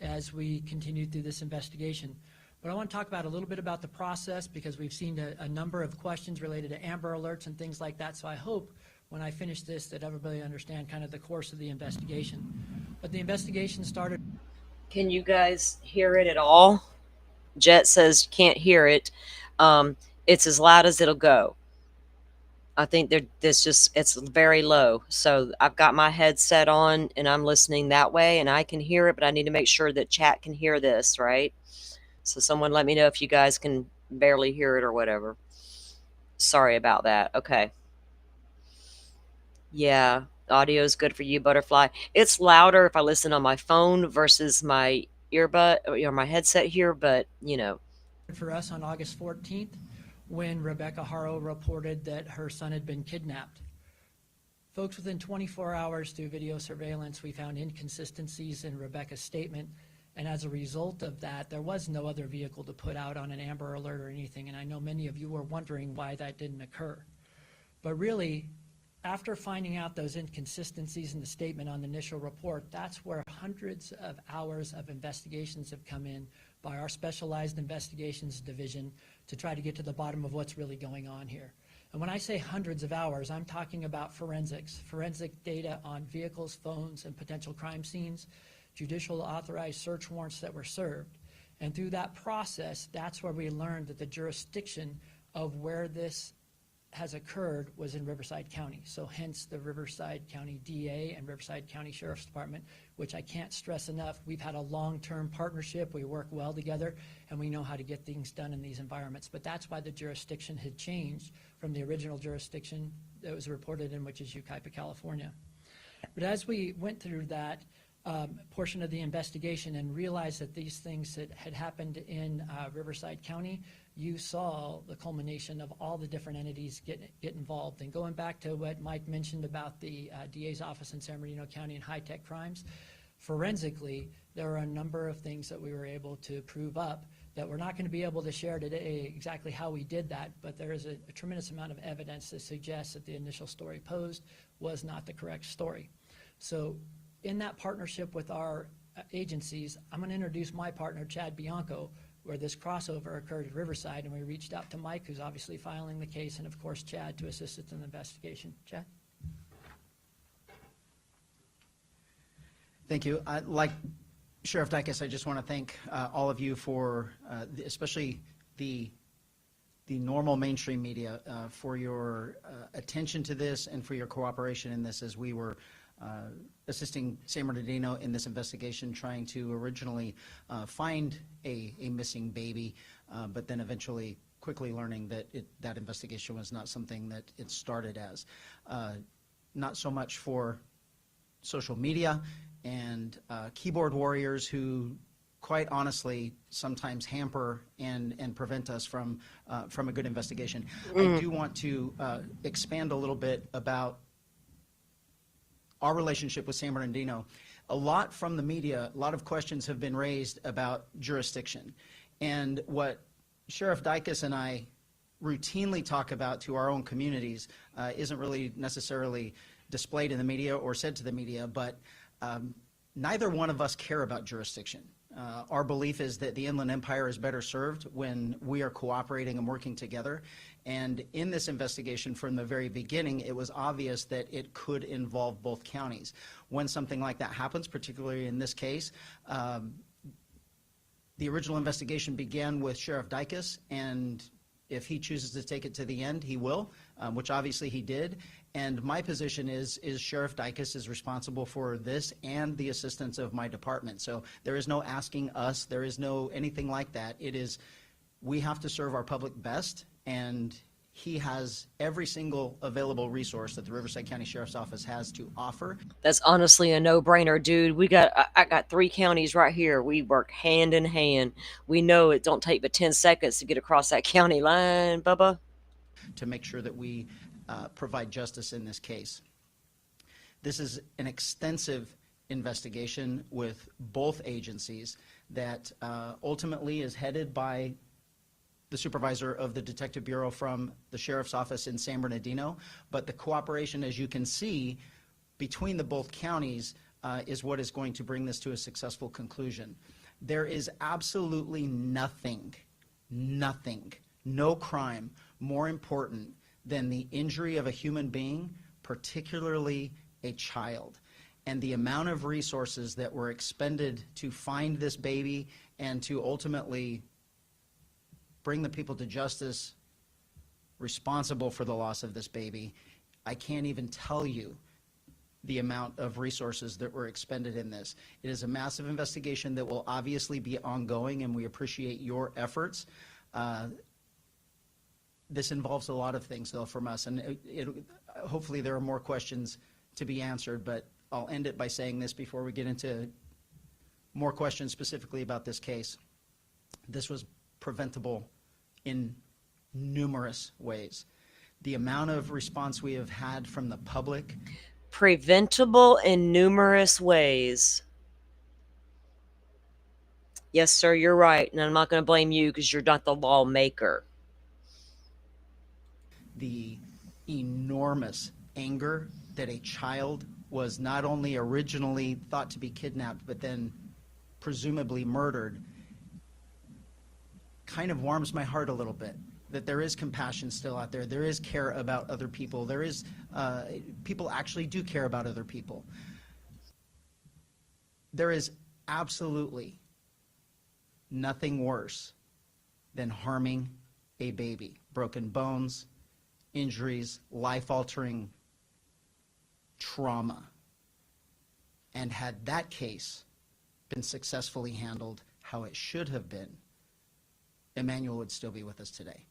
as we continued through this investigation. But I want to talk about a little bit about the process because we've seen a number of questions related to Amber Alerts and things like that. So I hope when I finish this that everybody understand kind of the course of the investigation. But the investigation started. Can you guys hear it at all? Jet says can't hear it. It's as loud as it'll go. I think it's very low. So I've got my headset on and I'm listening that way and I can hear it, but I need to make sure that chat can hear this, right? So someone let me know if you guys can barely hear it or whatever. Sorry about that. Okay. Yeah, audio is good for you, Butterfly. It's louder if I listen on my phone versus my earbud or my headset here, but you know. For us on August 14th, when Rebecca Haro reported that her son had been kidnapped. Folks, within 24 hours through video surveillance, we found inconsistencies in Rebecca's statement. And as a result of that, there was no other vehicle to put out on an Amber Alert or anything. And I know many of you were wondering why that didn't occur. But really, after finding out those inconsistencies in the statement on the initial report, that's where hundreds of hours of investigations have come in by our Specialized Investigations Division to try to get to the bottom of what's really going on here. And when I say hundreds of hours, I'm talking about forensic data on vehicles, phones, and potential crime scenes, judicial authorized search warrants that were served. And through that process, that's where we learned that the jurisdiction of where this has occurred was in Riverside County. So hence the Riverside County DA and Riverside County Sheriff's Department, which I can't stress enough. We've had a long-term partnership. We work well together, and we know how to get things done in these environments. But that's why the jurisdiction had changed from the original jurisdiction that was reported in, which is Yucaipa, California. But as we went through that portion of the investigation and realized that these things that had happened in Riverside County, you saw the culmination of all the different entities get involved. And going back to what Mike mentioned about the DA's office in San Bernardino County and high-tech crimes, forensically, there are a number of things that we were able to prove up that we're not going to be able to share today exactly how we did that, but there is a tremendous amount of evidence that suggests that the initial story posed was not the correct story. So in that partnership with our agencies, I'm going to introduce my partner, Chad Bianco, where this crossover occurred at Riverside, and we reached out to Mike, who's obviously filing the case, and of course Chad to assist us in the investigation. Chad? Thank you. Like Sheriff Dicus, I just want to thank all of you for, especially the normal mainstream media, for your attention to this and for your cooperation in this as we were assisting San Bernardino in this investigation, trying to originally find a missing baby, but then eventually quickly learning that that investigation was not something that it started as. Not so much for social media and keyboard warriors who quite honestly sometimes hamper and prevent us from a good investigation. I do want to expand a little bit about our relationship with San Bernardino. A lot from the media, a lot of questions have been raised about jurisdiction. And what Sheriff Dicus and I routinely talk about to our own communities isn't really necessarily displayed in the media or said to the media, but neither one of us care about jurisdiction. Our belief is that the Inland Empire is better served when we are cooperating and working together. And in this investigation from the very beginning, it was obvious that it could involve both counties. When something like that happens, particularly in this case, the original investigation began with Sheriff Dicus, and if he chooses to take it to the end, he will, which obviously he did. And my position is Sheriff Dicus is responsible for this and the assistance of my department. So there is no asking us, there is no anything like that. It is, we have to serve our public best, and he has every single available resource that the Riverside County Sheriff's Office has to offer. That's honestly a no-brainer, dude. I got 3 counties right here. We work hand in hand. We know it don't take but 10 seconds to get across that county line, Bubba. To make sure that we provide justice in this case. This is an extensive investigation with both agencies that ultimately is headed by the supervisor of the Detective Bureau from the Sheriff's Office in San Bernardino, but the cooperation, as you can see, between the both counties is what is going to bring this to a successful conclusion. There is absolutely nothing, no crime more important than the injury of a human being, particularly a child. And the amount of resources that were expended to find this baby and to ultimately bring the people to justice responsible for the loss of this baby, I can't even tell you the amount of resources that were expended in this. It is a massive investigation that will obviously be ongoing, and we appreciate your efforts. This involves a lot of things, though, from us, and hopefully there are more questions to be answered, but I'll end it by saying this before we get into more questions specifically about this case. This was preventable in numerous ways. The amount of response we have had from the public. Preventable in numerous ways. Yes, sir, you're right, and I'm not going to blame you because you're not the lawmaker. The enormous anger that a child was not only originally thought to be kidnapped, but then presumably murdered, kind of warms my heart a little bit. That there is compassion still out there. There is care about other people. There is, people actually do care about other people. There is absolutely nothing worse than harming a baby. Broken bones, injuries, life-altering trauma. And had that case been successfully handled how it should have been, Emmanuel would still be with us today.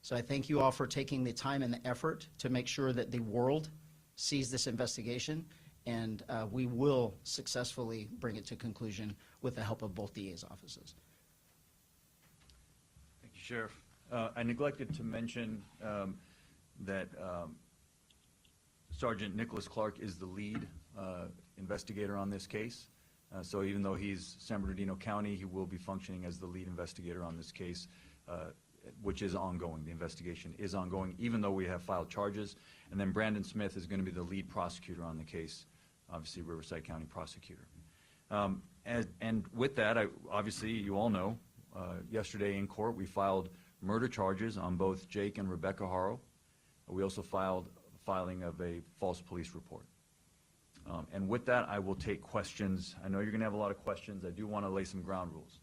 So I thank you all for taking the time and the effort to make sure that the world sees this investigation, and we will successfully bring it to conclusion with the help of both DA's offices. Thank you, Sheriff. I neglected to mention that Sergeant Nicholas Clark is the lead investigator on this case. So even though he's San Bernardino County, he will be functioning as the lead investigator on this case, which is ongoing. The investigation is ongoing, even though we have filed charges. And then Brandon Smith is going to be the lead prosecutor on the case, obviously Riverside County prosecutor. And with that, obviously, you all know, yesterday in court, we filed murder charges on both Jake and Rebecca Haro. We also filed filing of a false police report. And with that, I will take questions. I know you're going to have a lot of questions. I do want to lay some ground rules.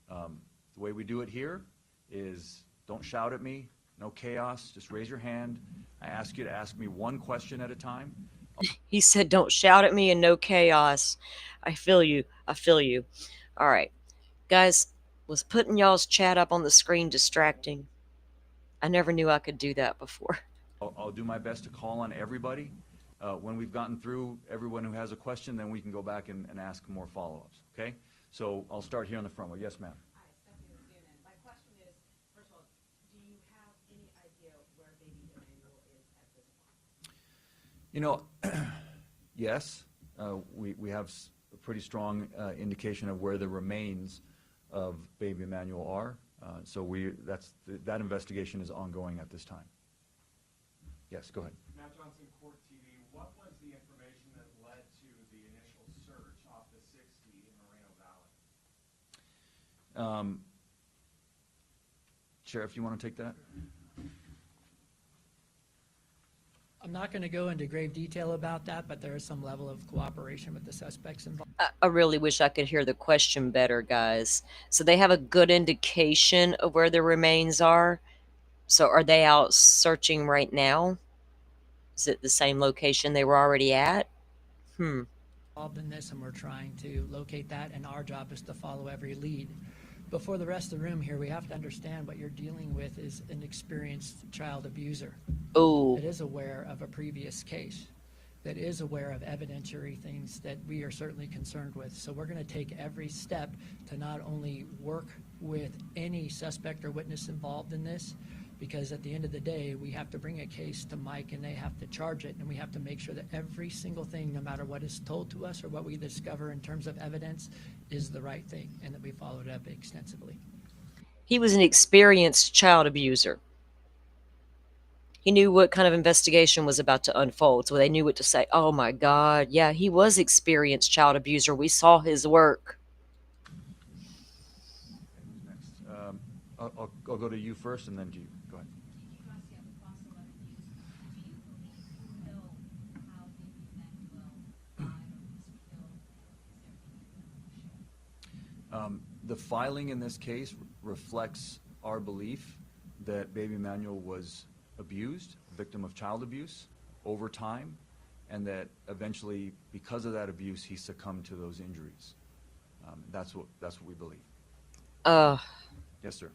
The way we do it here is don't shout at me, no chaos, just raise your hand. I ask you to ask me one question at a time. He said, don't shout at me and no chaos. I feel you. I feel you. All right. Guys, was putting y'all's chat up on the screen distracting? I never knew I could do that before. I'll do my best to call on everybody. When we've gotten through everyone who has a question, then we can go back and ask more follow-ups, okay? So I'll start here on the front row. Yes, ma'am. Hi, Stephanie with CNN. My question is, first of all, do you have any idea where baby Emmanuel is at this point? You know, yes, we have a pretty strong indication of where the remains of baby Emmanuel are. So that investigation is ongoing at this time. Yes, go ahead. Matt Johnson, Court TV. What was the information that led to the initial search off the 60 in Moreno Valley? Sheriff, you want to take that? I'm not going to go into grave detail about that, but there is some level of cooperation with the suspects involved. I really wish I could hear the question better, guys. So they have a good indication of where the remains are. So are they out searching right now? Is it the same location they were already at? Involved in this, and we're trying to locate that, and our job is to follow every lead. But for the rest of the room here, we have to understand what you're dealing with is an experienced child abuser. Oh. That is aware of a previous case, that is aware of evidentiary things that we are certainly concerned with. So we're going to take every step to not only work with any suspect or witness involved in this, because at the end of the day, we have to bring a case to Mike and they have to charge it, and we have to make sure that every single thing, no matter what is told to us or what we discover in terms of evidence, is the right thing, and that we followed up extensively. He was an experienced child abuser. He knew what kind of investigation was about to unfold, so they knew what to say. Oh my God, yeah, he was experienced child abuser. We saw his work. Next. I'll go to you first and then to you. Go ahead. The filing in this case reflects our belief that baby Emmanuel was abused, victim of child abuse over time, and that eventually, because of that abuse, he succumbed to those injuries. That's what we believe. Yes, sir.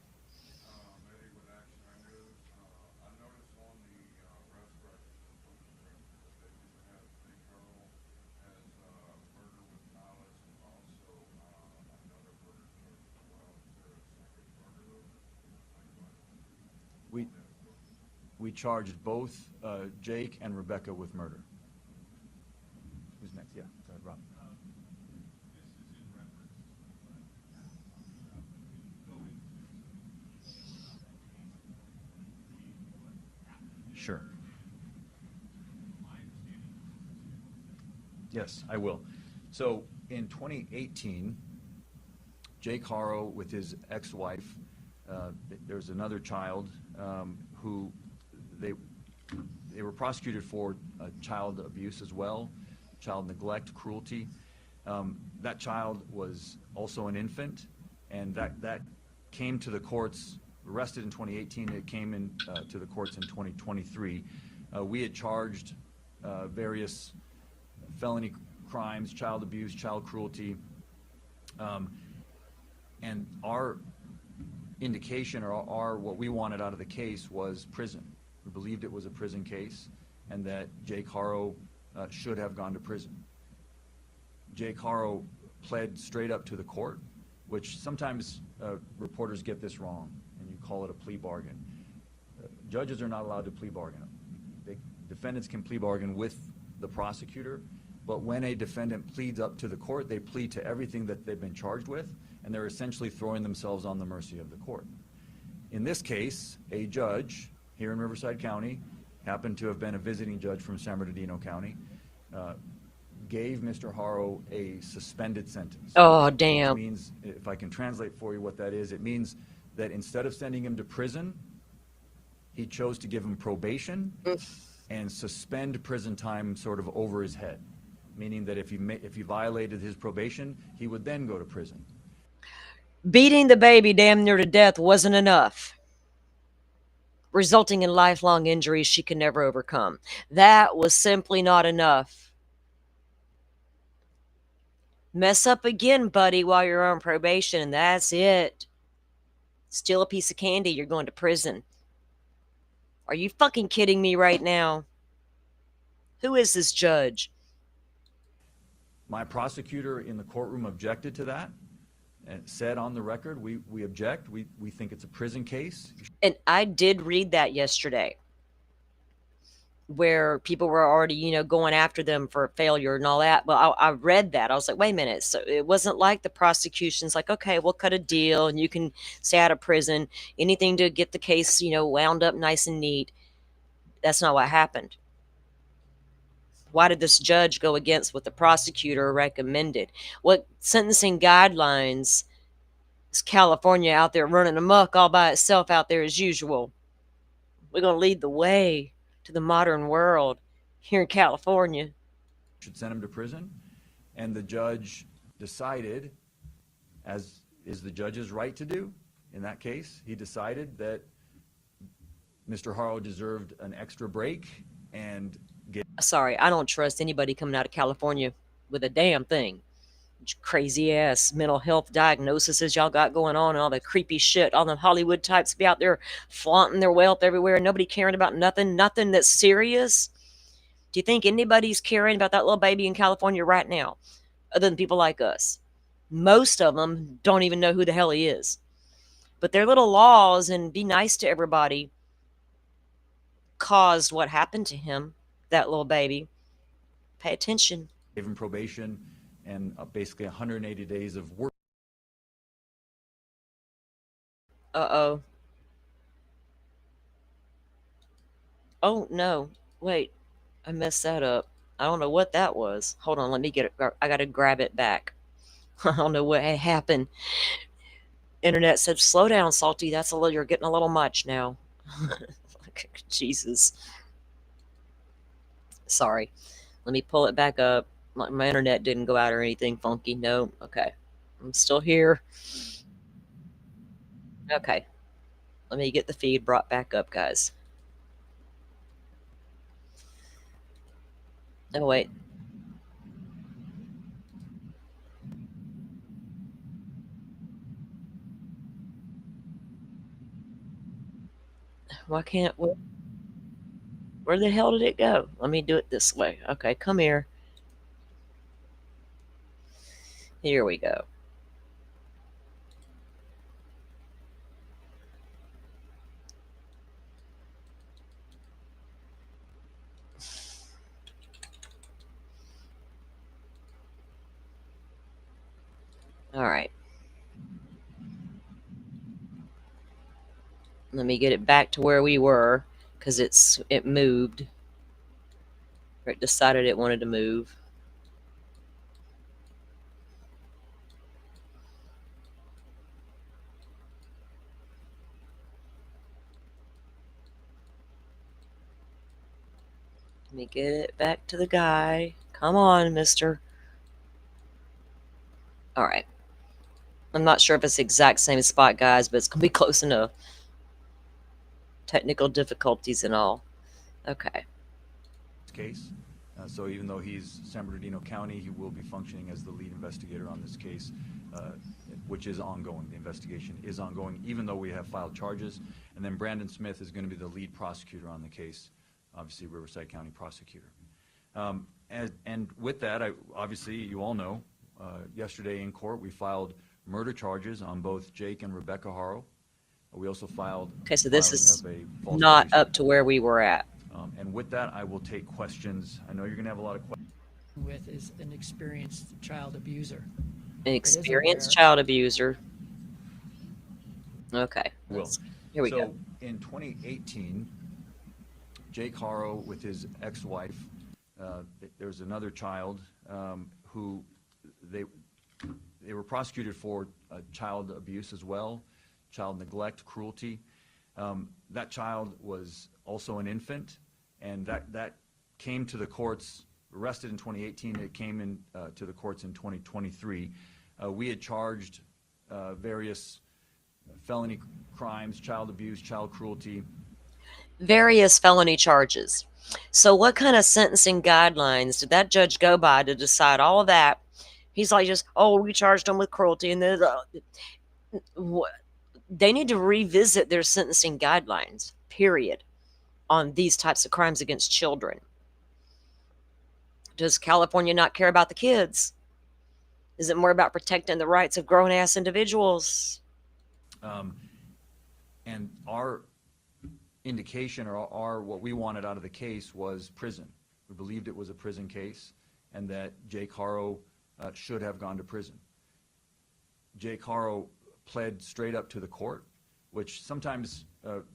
We charged both Jake and Rebecca with murder. Who's next? Yeah, go ahead, Rob. Sure. Yes, I will. So in 2018, Jake Haro with his ex-wife, there's another child who they were prosecuted for child abuse as well, child neglect, cruelty. That child was also an infant, and that came to the courts arrested in 2018. It came in to the courts in 2023. We had charged various felony crimes, child abuse, child cruelty, and our indication or what we wanted out of the case was prison. We believed it was a prison case and that Jake Haro should have gone to prison. Jake Haro pled straight up to the court, which sometimes reporters get this wrong and you call it a plea bargain. Judges are not allowed to plea bargain. Defendants can plea bargain with the prosecutor, but when a defendant pleads up to the court, they plead to everything that they've been charged with, and they're essentially throwing themselves on the mercy of the court. In this case, a judge here in Riverside County, happened to have been a visiting judge from San Bernardino County, gave Mr. Haro a suspended sentence. Oh, damn. Which means, if I can translate for you what that is, it means that instead of sending him to prison, he chose to give him probation and suspend prison time sort of over his head, meaning that if he violated his probation, he would then go to prison. Beating the baby damn near to death wasn't enough, resulting in lifelong injuries she could never overcome. That was simply not enough. Mess up again, buddy, while you're on probation, and that's it. Steal a piece of candy, you're going to prison. Are you fucking kidding me right now? Who is this judge? My prosecutor in the courtroom objected to that and said on the record, we object. We think it's a prison case. And I did read that yesterday, where people were already, going after them for failure and all that. Well, I read that. I was like, wait a minute. So it wasn't like the prosecution's like, okay, we'll cut a deal and you can stay out of prison. Anything to get the case, wound up nice and neat. That's not what happened. Why did this judge go against what the prosecutor recommended? What sentencing guidelines is California out there running amok all by itself out there as usual? We're going to lead the way to the modern world here in California. Should send him to prison. And the judge decided, as is the judge's right to do in that case, he decided that Mr. Haro deserved an extra break and Sorry, I don't trust anybody coming out of California with a damn thing. Crazy ass mental health diagnoses y'all got going on and all the creepy shit. All the Hollywood types be out there flaunting their wealth everywhere and nobody caring about nothing that's serious. Do you think anybody's caring about that little baby in California right now other than people like us? Most of them don't even know who the hell he is. But their little laws and be nice to everybody caused what happened to him, that little baby. Pay attention. Gave him probation and basically 180 days of work. Uh-oh. Oh, no. Wait. I messed that up. I don't know what that was. Hold on, let me get it. I gotta grab it back. I don't know what happened. Internet said, slow down, Salty. You're getting a little much now. Jesus. Sorry. Let me pull it back up. My internet didn't go out or anything funky. No. Okay. I'm still here. Okay. Let me get the feed brought back up, guys. Oh, wait. Why can't... Where the hell did it go? Let me do it this way. Okay, come here. Here we go. All right. Let me get it back to where we were, because it moved. Or it decided it wanted to move. Let me get it back to the guy. Come on, mister. All right. I'm not sure if it's the exact same spot, guys, but it's going to be close enough. technical difficulties and all. Okay. Case. So even though he's San Bernardino County, he will be functioning as the lead investigator on this case, which is ongoing. The investigation is ongoing, even though we have filed charges. And then Brandon Smith is going to be the lead prosecutor on the case, obviously Riverside County prosecutor. And with that, obviously, you all know, yesterday in court, we filed murder charges on both Jake and Rebecca Haro. We also filed Okay, so this is of a false not police up to where we were at. and with that, I will take questions. I know you're going to have a lot of questions. With is an experienced child abuser. An experienced child abuser. Okay. Will. Here we so go. In 2018, Jake Haro with his ex-wife, there was another child who they were prosecuted for child abuse as well, child neglect, cruelty. That child was also an infant, and that came to the courts, arrested in 2018. It came in to the courts in 2023. We had charged various felony crimes, child abuse, child cruelty. Various felony charges. So what kind of sentencing guidelines did that judge go by to decide all of that? He's like, just, oh, we charged him with cruelty, and then they need to revisit their sentencing guidelines, period, on these types of crimes against children. Does California not care about the kids? Is it more about protecting the rights of grown-ass individuals? And our indication, or our what we wanted out of the case, was prison. We believed it was a prison case, and that Jake Haro should have gone to prison. Jake Haro pled straight up to the court, which sometimes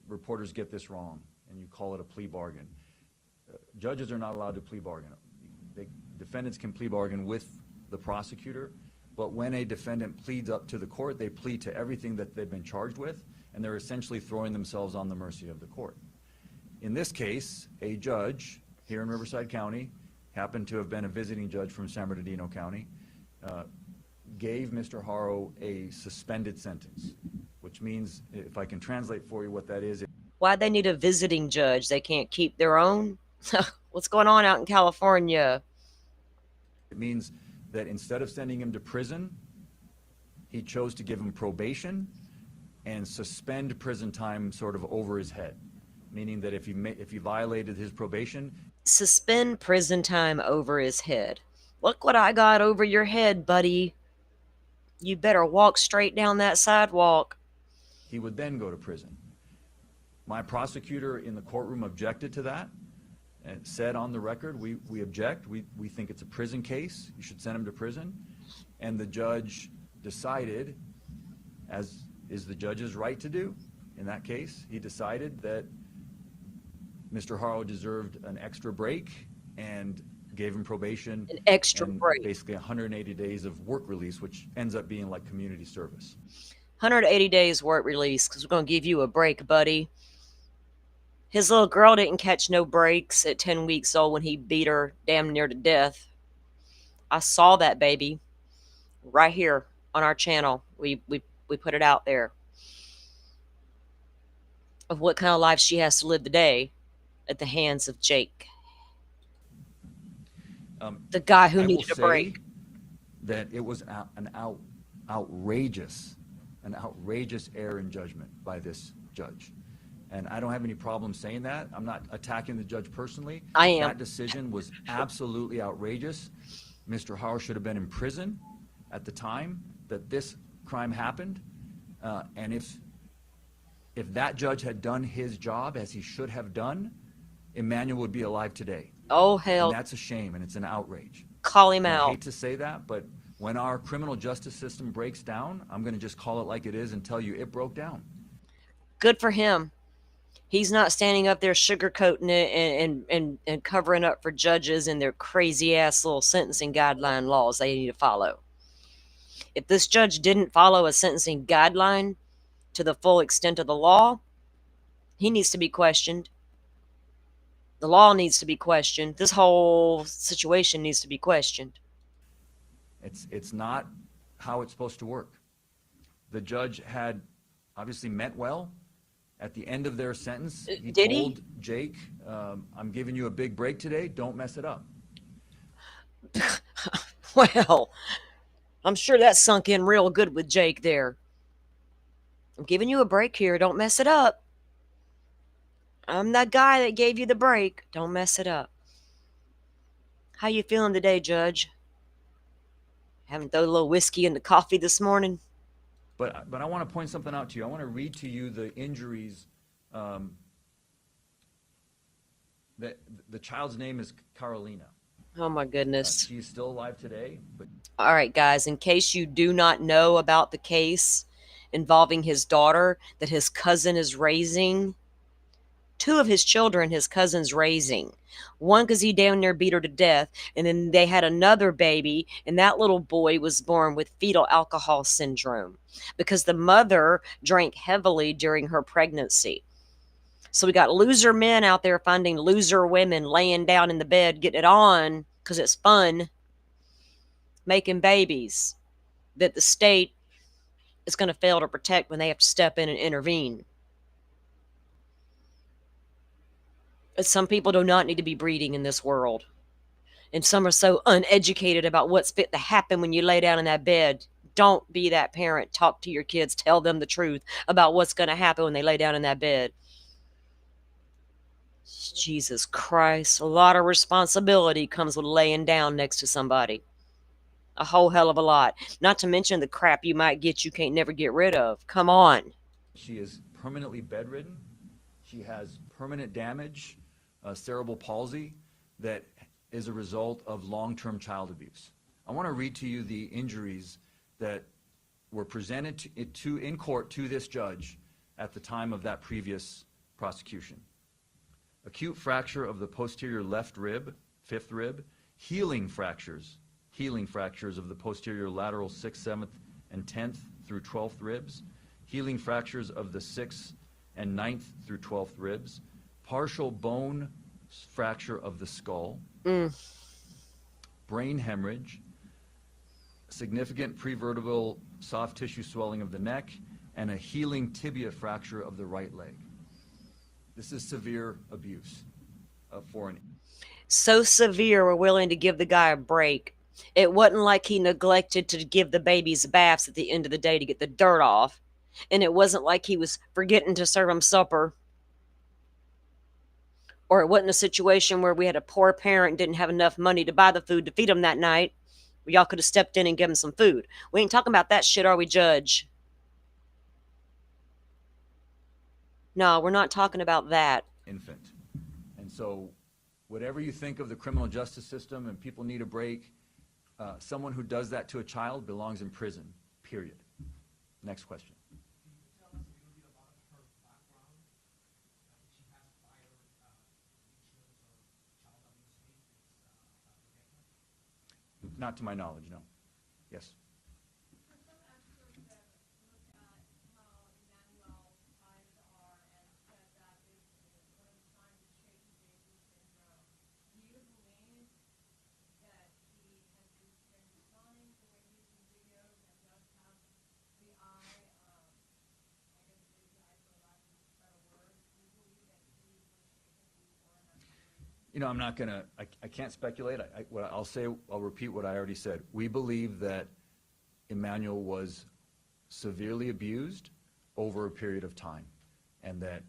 reporters get this wrong, and you call it a plea bargain. Judges are not allowed to plea bargain. Defendants can plea bargain with the prosecutor, but when a defendant pleads up to the court, they plead to everything that they've been charged with, and they're essentially throwing themselves on the mercy of the court. In this case, a judge here in Riverside County, happened to have been a visiting judge from San Bernardino County, gave Mr. Haro a suspended sentence, which means, if I can translate for you what that is. Why they need a visiting judge? They can't keep their own? What's going on out in California? It means that instead of sending him to prison, he chose to give him probation and suspend prison time sort of over his head, meaning that if he violated his probation. Suspend prison time over his head. Look what I got over your head, buddy. You better walk straight down that sidewalk. He would then go to prison. My prosecutor in the courtroom objected to that and said on the record, we object. We think it's a prison case. You should send him to prison. And the judge decided, as is the judge's right to do in that case, he decided that Mr. Haro deserved an extra break and gave him probation. An extra and break. Basically 180 days of work release, which ends up being like community service. 180 days work release, because we're going to give you a break, buddy. His little girl didn't catch no breaks at 10 weeks old when he beat her damn near to death. I saw that baby right here on our channel. We put it out there of what kind of life she has to live today at the hands of Jake, the guy who needed a break. That it was an outrageous error in judgment by this judge. And I don't have any problem saying that. I'm not attacking the judge personally. I am. That decision was absolutely outrageous. Mr. Haro should have been in prison at the time that this crime happened. And if that judge had done his job as he should have done, Emmanual would be alive today. Oh, hell. And that's a shame, and it's an outrage. Call him And out. I hate to say that, but when our criminal justice system breaks down, I'm going to just call it like it is and tell you it broke down. Good for him. He's not standing up there sugarcoating it and covering up for judges and their crazy ass little sentencing guideline laws they need to follow. If this judge didn't follow a sentencing guideline to the full extent of the law, he needs to be questioned. The law needs to be questioned. This whole situation needs to be questioned. It's not how it's supposed to work. The judge had obviously meant well, At the end of their sentence, he Did told he? Jake, I'm giving you a big break today. Don't mess it up. Well, I'm sure that sunk in real good with Jake there. I'm giving you a break here. Don't mess it up. I'm that guy that gave you the break. Don't mess it up. How you feeling today, Judge? Haven't thrown a little whiskey in the coffee this morning? But I want to point something out to you. I want to read to you the injuries. That the child's name is Carolina. Oh my goodness. She's still alive today. But all right, guys, in case you do not know about the case involving his daughter that his cousin is raising, two of his children his cousin's raising. One because he damn near beat her to death, and then they had another baby, and that little boy was born with fetal alcohol syndrome because the mother drank heavily during her pregnancy. So we got loser men out there finding loser women laying down in the bed, getting it on because it's fun, making babies that the state is going to fail to protect when they have to step in and intervene. Some people do not need to be breeding in this world. And some are so uneducated about what's fit to happen when you lay down in that bed. Don't be that parent. Talk to your kids. Tell them the truth about what's going to happen when they lay down in that bed. Jesus Christ. A lot of responsibility comes with laying down next to somebody. A whole hell of a lot. Not to mention the crap you might get you can't never get rid of. Come on. she is permanently bedridden. She has permanent damage, cerebral palsy, that is a result of long-term child abuse. I want to read to you the injuries that were presented in court to this judge at the time of that previous prosecution. Acute fracture of the posterior left rib, fifth rib, healing fractures of the posterior lateral 6th, 7th, and 10th through 12th ribs, healing fractures of the 6th and 9th through 12th ribs, partial bone fracture of the skull, brain hemorrhage, significant prevertebral soft tissue swelling of the neck, and a healing tibia fracture of the right leg. This is severe abuse for an... So severe, we're willing to give the guy a break. It wasn't like he neglected to give the babies baths at the end of the day to get the dirt off. And it wasn't like he was forgetting to serve them supper. Or it wasn't a situation where we had a poor parent and didn't have enough money to buy the food to feed them that night. Where y'all could have stepped in and given them some food. We ain't talking about that shit, are we, Judge? No, we're not talking about that. Infant. And so whatever you think of the criminal justice system and people need a break, someone who does that to a child belongs in prison, period. Next question. Not to my knowledge, no. Yes. You know, I'm not gonna, I can't speculate. What I'll say, I'll repeat what I already said. We believe that Emmanuel was severely abused over a period of time, and that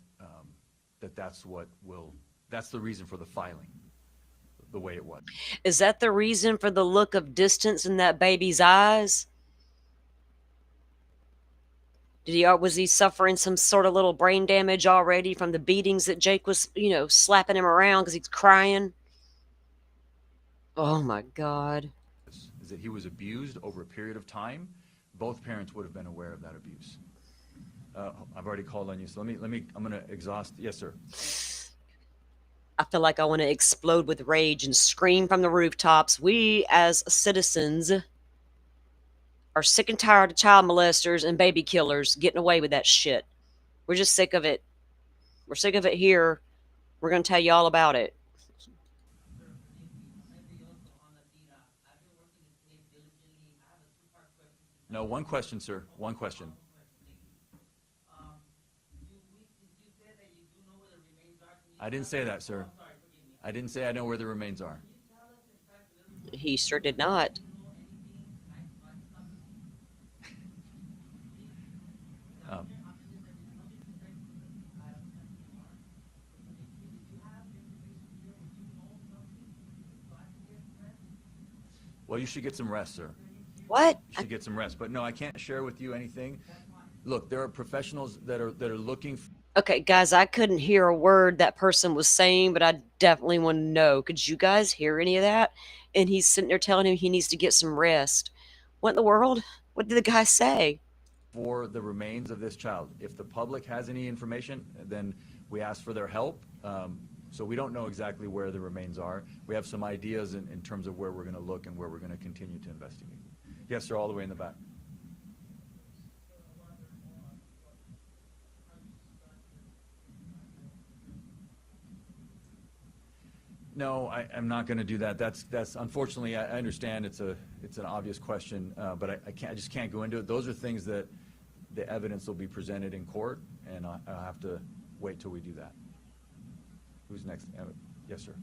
that's the reason for the filing, the way it was. Is that the reason for the look of distance in that baby's eyes? Was he suffering some sort of little brain damage already from the beatings that Jake was, slapping him around because he's crying? Oh my God. Is that he was abused over a period of time. Both parents would have been aware of that abuse. I've already called on you, so I'm gonna exhaust. Yes, sir. I feel like I want to explode with rage and scream from the rooftops. We as citizens are sick and tired of child molesters and baby killers getting away with that shit. We're just sick of it. We're sick of it here. We're going to tell you all about it. No, one question, sir. One question. I didn't say that, sir. I didn't say I know where the remains are. He sure did not. Um, well, you should get some rest, sir. What? You should get some rest. But no, I can't share with you anything. Look, there are professionals that are looking. Okay, guys, I couldn't hear a word that person was saying, but I definitely want to know. Could you guys hear any of that? And he's sitting there telling him he needs to get some rest. What in the world? What did the guy say? For the remains of this child. If the public has any information, then we ask for their help. So we don't know exactly where the remains are. We have some ideas in terms of where we're going to look and where we're going to continue to investigate. Yes, sir, all the way in the back. No, I'm not going to do that. That's unfortunately, I understand it's an obvious question, but I just can't go into it. Those are things that the evidence will be presented in court, and I'll have to wait till we do that. Who's next? Yes, sir.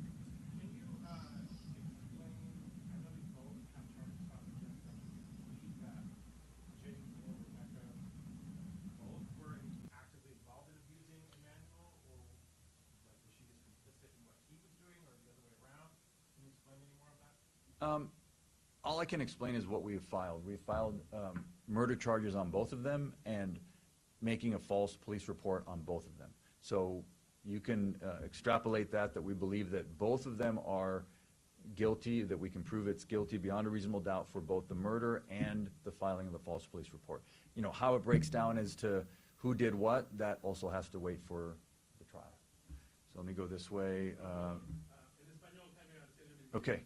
All I can explain is what we have filed. We filed murder charges on both of them and making a false police report on both of them. So you can extrapolate that we believe that both of them are guilty, that we can prove it's guilty beyond a reasonable doubt for both the murder and the filing of the false police report. You know, how it breaks down as to who did what, that also has to wait for the trial. So let me go this way. Okay.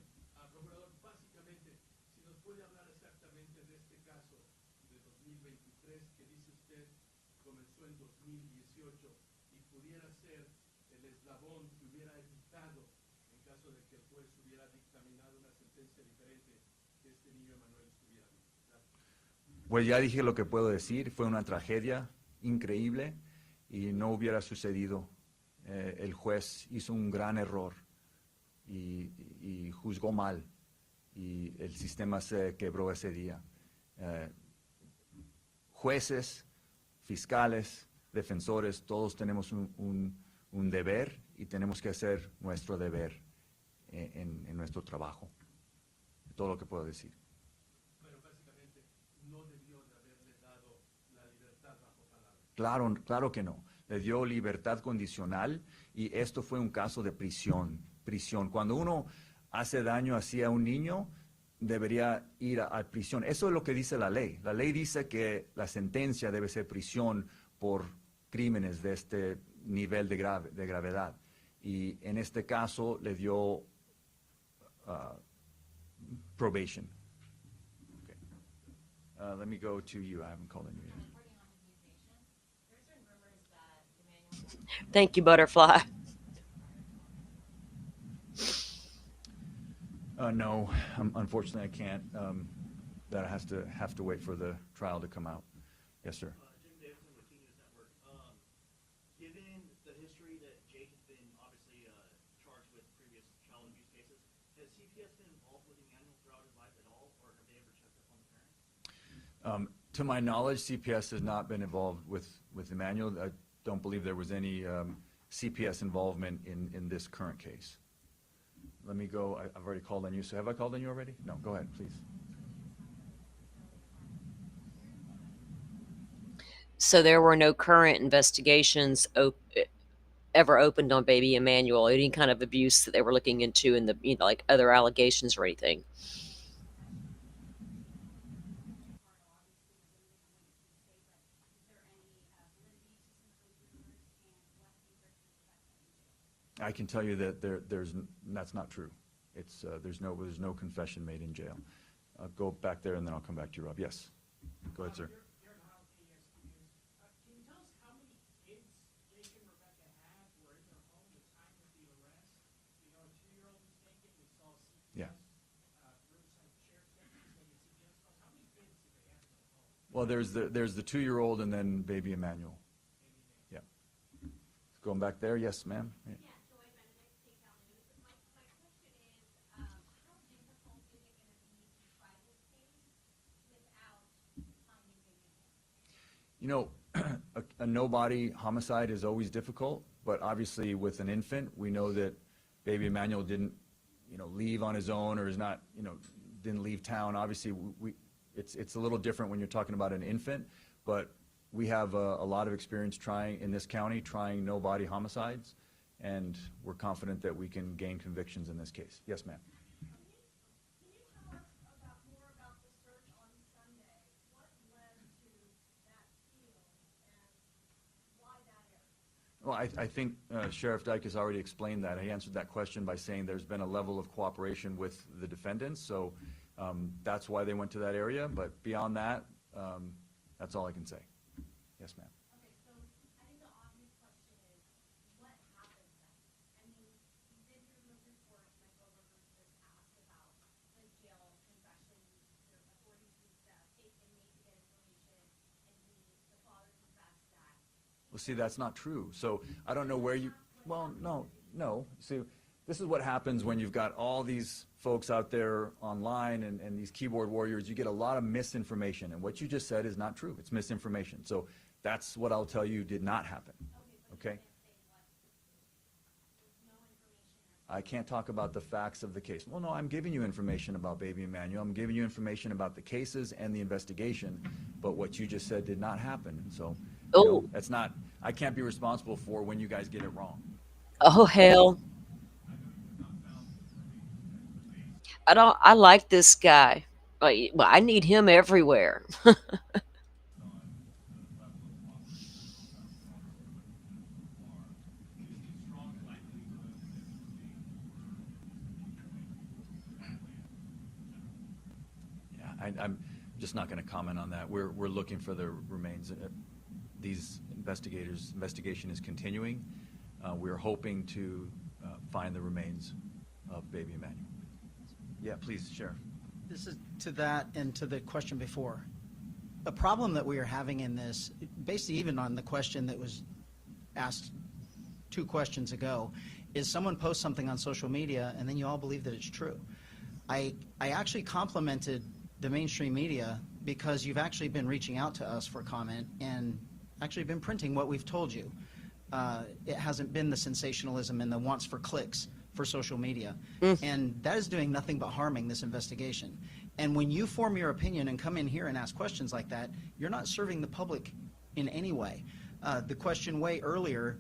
Pues ya dije lo que puedo decir, fue una tragedia increíble y no hubiera sucedido. El juez hizo un gran error y juzgó mal y el sistema se quebró ese día. Jueces, fiscales, defensores, todos tenemos un deber y tenemos que hacer nuestro deber en nuestro trabajo. Todo lo que puedo decir. Pero básicamente no debió de haberle dado la libertad bajo palabra. Claro que no. Le dio libertad condicional y esto fue un caso de prisión. Cuando uno hace daño así a un niño, debería ir a prisión. Eso es lo que dice la ley. La ley dice que la sentencia debe ser prisión por crímenes de este nivel de gravedad. Y en este caso le dio probation. Okay. Let me go to you. I haven't called on you yet. Thank you, Butterfly. No, unfortunately I can't. That has to wait for the trial to come out. Yes, sir. Jim Davidson with Teen News Network. Given the history that Jake has been obviously charged with previous child abuse cases, has CPS been involved with Emmanuel throughout his life at all, or have they ever checked up on the parents? To my knowledge, CPS has not been involved with Emmanuel. I don't believe there was any CPS involvement in this current case. Let me go. I've already called on you. So have I called on you already? No, go ahead, please. So there were no current investigations ever opened on baby Emmanuel, any kind of abuse that they were looking into in the, like other allegations or anything. I can tell you that that's not true. It's there's no confession made in jail. I'll go back there and then I'll come back to you, Rob. Yes, go ahead, sir. Can you tell us how many kids Jake and Rebecca had were in their home at the time of the arrest? You know, a 2-year-old was taken. We saw CPS. Yeah. Riverside Sheriff's deputies taking CPS calls. How many kids did they have in their home? Well, there's the 2-year-old and then baby Emmanuel. Yeah. Going back there, yes, ma'am. Yeah. You know, a no-body homicide is always difficult, but obviously with an infant, we know that baby Emmanuel didn't, leave on his own or is not, didn't leave town. Obviously, it's a little different when you're talking about an infant, but we have a lot of experience in this county, trying no-body homicides, and we're confident that we can gain convictions in this case. Yes, ma'am. Well, I think Sheriff Dyke has already explained that. He answered that question by saying there's been a level of cooperation with the defendants, so that's why they went to that area. But beyond that, that's all I can say. Yes, ma'am. Okay, so I think the obvious question is, what happened then? I mean, you did hear the report, my coworkers just asked about the jail confession, the authorities used fake inmate to get information, and the father confessed that. Well, see, that's not true. So I don't know where you, well, no. See, this is what happens when you've got all these folks out there online and these keyboard warriors. You get a lot of misinformation, and what you just said is not true. It's misinformation. So that's what I'll tell you did not happen. Okay? I can't talk about the facts of the case. Well, no, I'm giving you information about baby Emmanuel. I'm giving you information about the cases and the investigation, but what you just said did not happen. So that's not, I can't be responsible for when you guys get it wrong. Oh, hell. I like this guy. Well, I need him everywhere. I'm just not going to comment on that. We're looking for the remains. These investigation is continuing. We're hoping to find the remains of baby Emmanuel. Yeah, please, Sheriff. This is to that and to the question before. A problem that we are having in this, basically even on the question that was asked 2 questions ago, is someone posts something on social media and then you all believe that it's true. I actually complimented the mainstream media because you've actually been reaching out to us for comment and actually been printing what we've told you. It hasn't been the sensationalism and the wants for clicks for social media. And that is doing nothing but harming this investigation. And when you form your opinion and come in here and ask questions like that, you're not serving the public in any way. The question way earlier,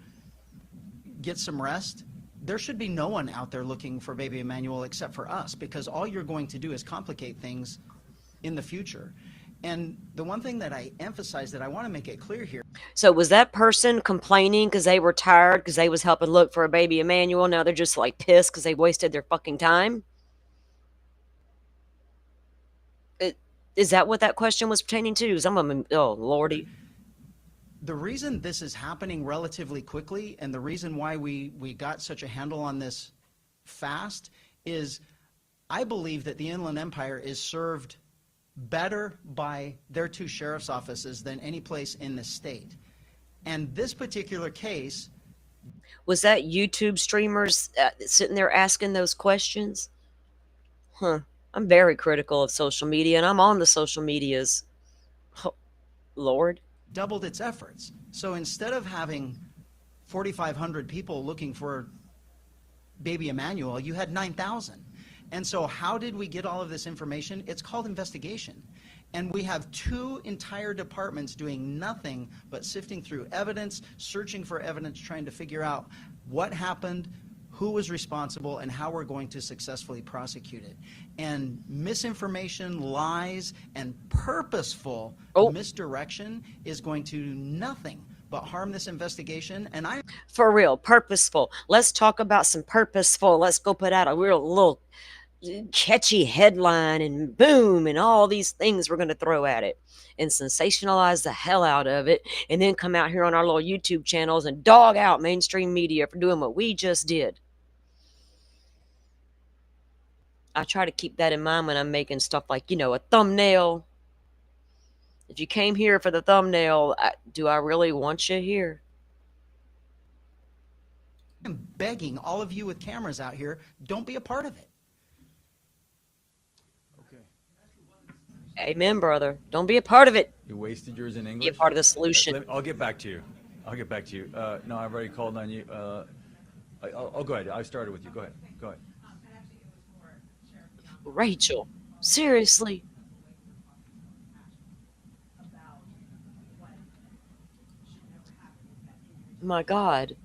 get some rest. There should be no one out there looking for baby Emmanuel except for us, because all you're going to do is complicate things in the future. And the one thing that I emphasize that I want to make it clear here. So was that person complaining because they were tired because they was helping look for a baby Emmanuel? Now they're just like pissed because they wasted their fucking time? Is that what that question was pertaining to? Some of them, oh, Lordy. The reason this is happening relatively quickly and the reason why we got such a handle on this fast is I believe that the Inland Empire is served better by their 2 sheriff's offices than any place in the state. And this particular case... Was that YouTube streamers sitting there asking those questions? Huh. I'm very critical of social media, and I'm on the social medias. Oh, Lord. Doubled its efforts. So instead of having 4,500 people looking for baby Emmanuel, you had 9,000. And so how did we get all of this information? It's called investigation. And we have 2 entire departments doing nothing but sifting through evidence, searching for evidence, trying to figure out what happened, who was responsible, and how we're going to successfully prosecute it. And misinformation, lies, and purposeful misdirection is going to do nothing but harm this investigation. And For real, purposeful. Let's talk about some purposeful. Let's go put out a real little catchy headline and boom and all these things we're going to throw at it and sensationalize the hell out of it, and then come out here on our little YouTube channels and dog out mainstream media for doing what we just did. I try to keep that in mind when I'm making stuff like, a thumbnail. If you came here for the thumbnail, do I really want you here? I'm begging all of you with cameras out here, don't be a part of it. Amen, brother. Don't be a part of it. You wasted yours in Be a English? part of the solution. I'll get back to you. I'll get back to you. No, I've already called on you. I'll go ahead. I started with you. Go ahead. Go ahead. Rachel, seriously? My God.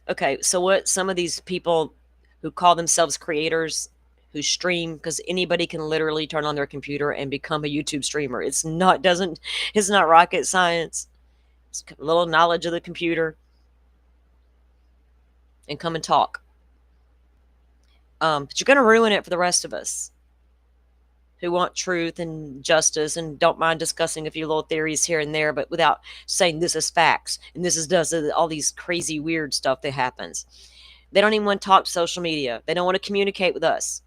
Okay, so what some of these people who call themselves creators, who stream, because anybody can literally turn on their computer and become a YouTube streamer. It's not rocket science. It's a little knowledge of the computer and come and talk. But you're going to ruin it for the rest of us who want truth and justice and don't mind discussing a few little theories here and there, but without saying this is facts and this is does all these crazy weird stuff that happens. They don't even want to talk social media. They don't want to communicate with us.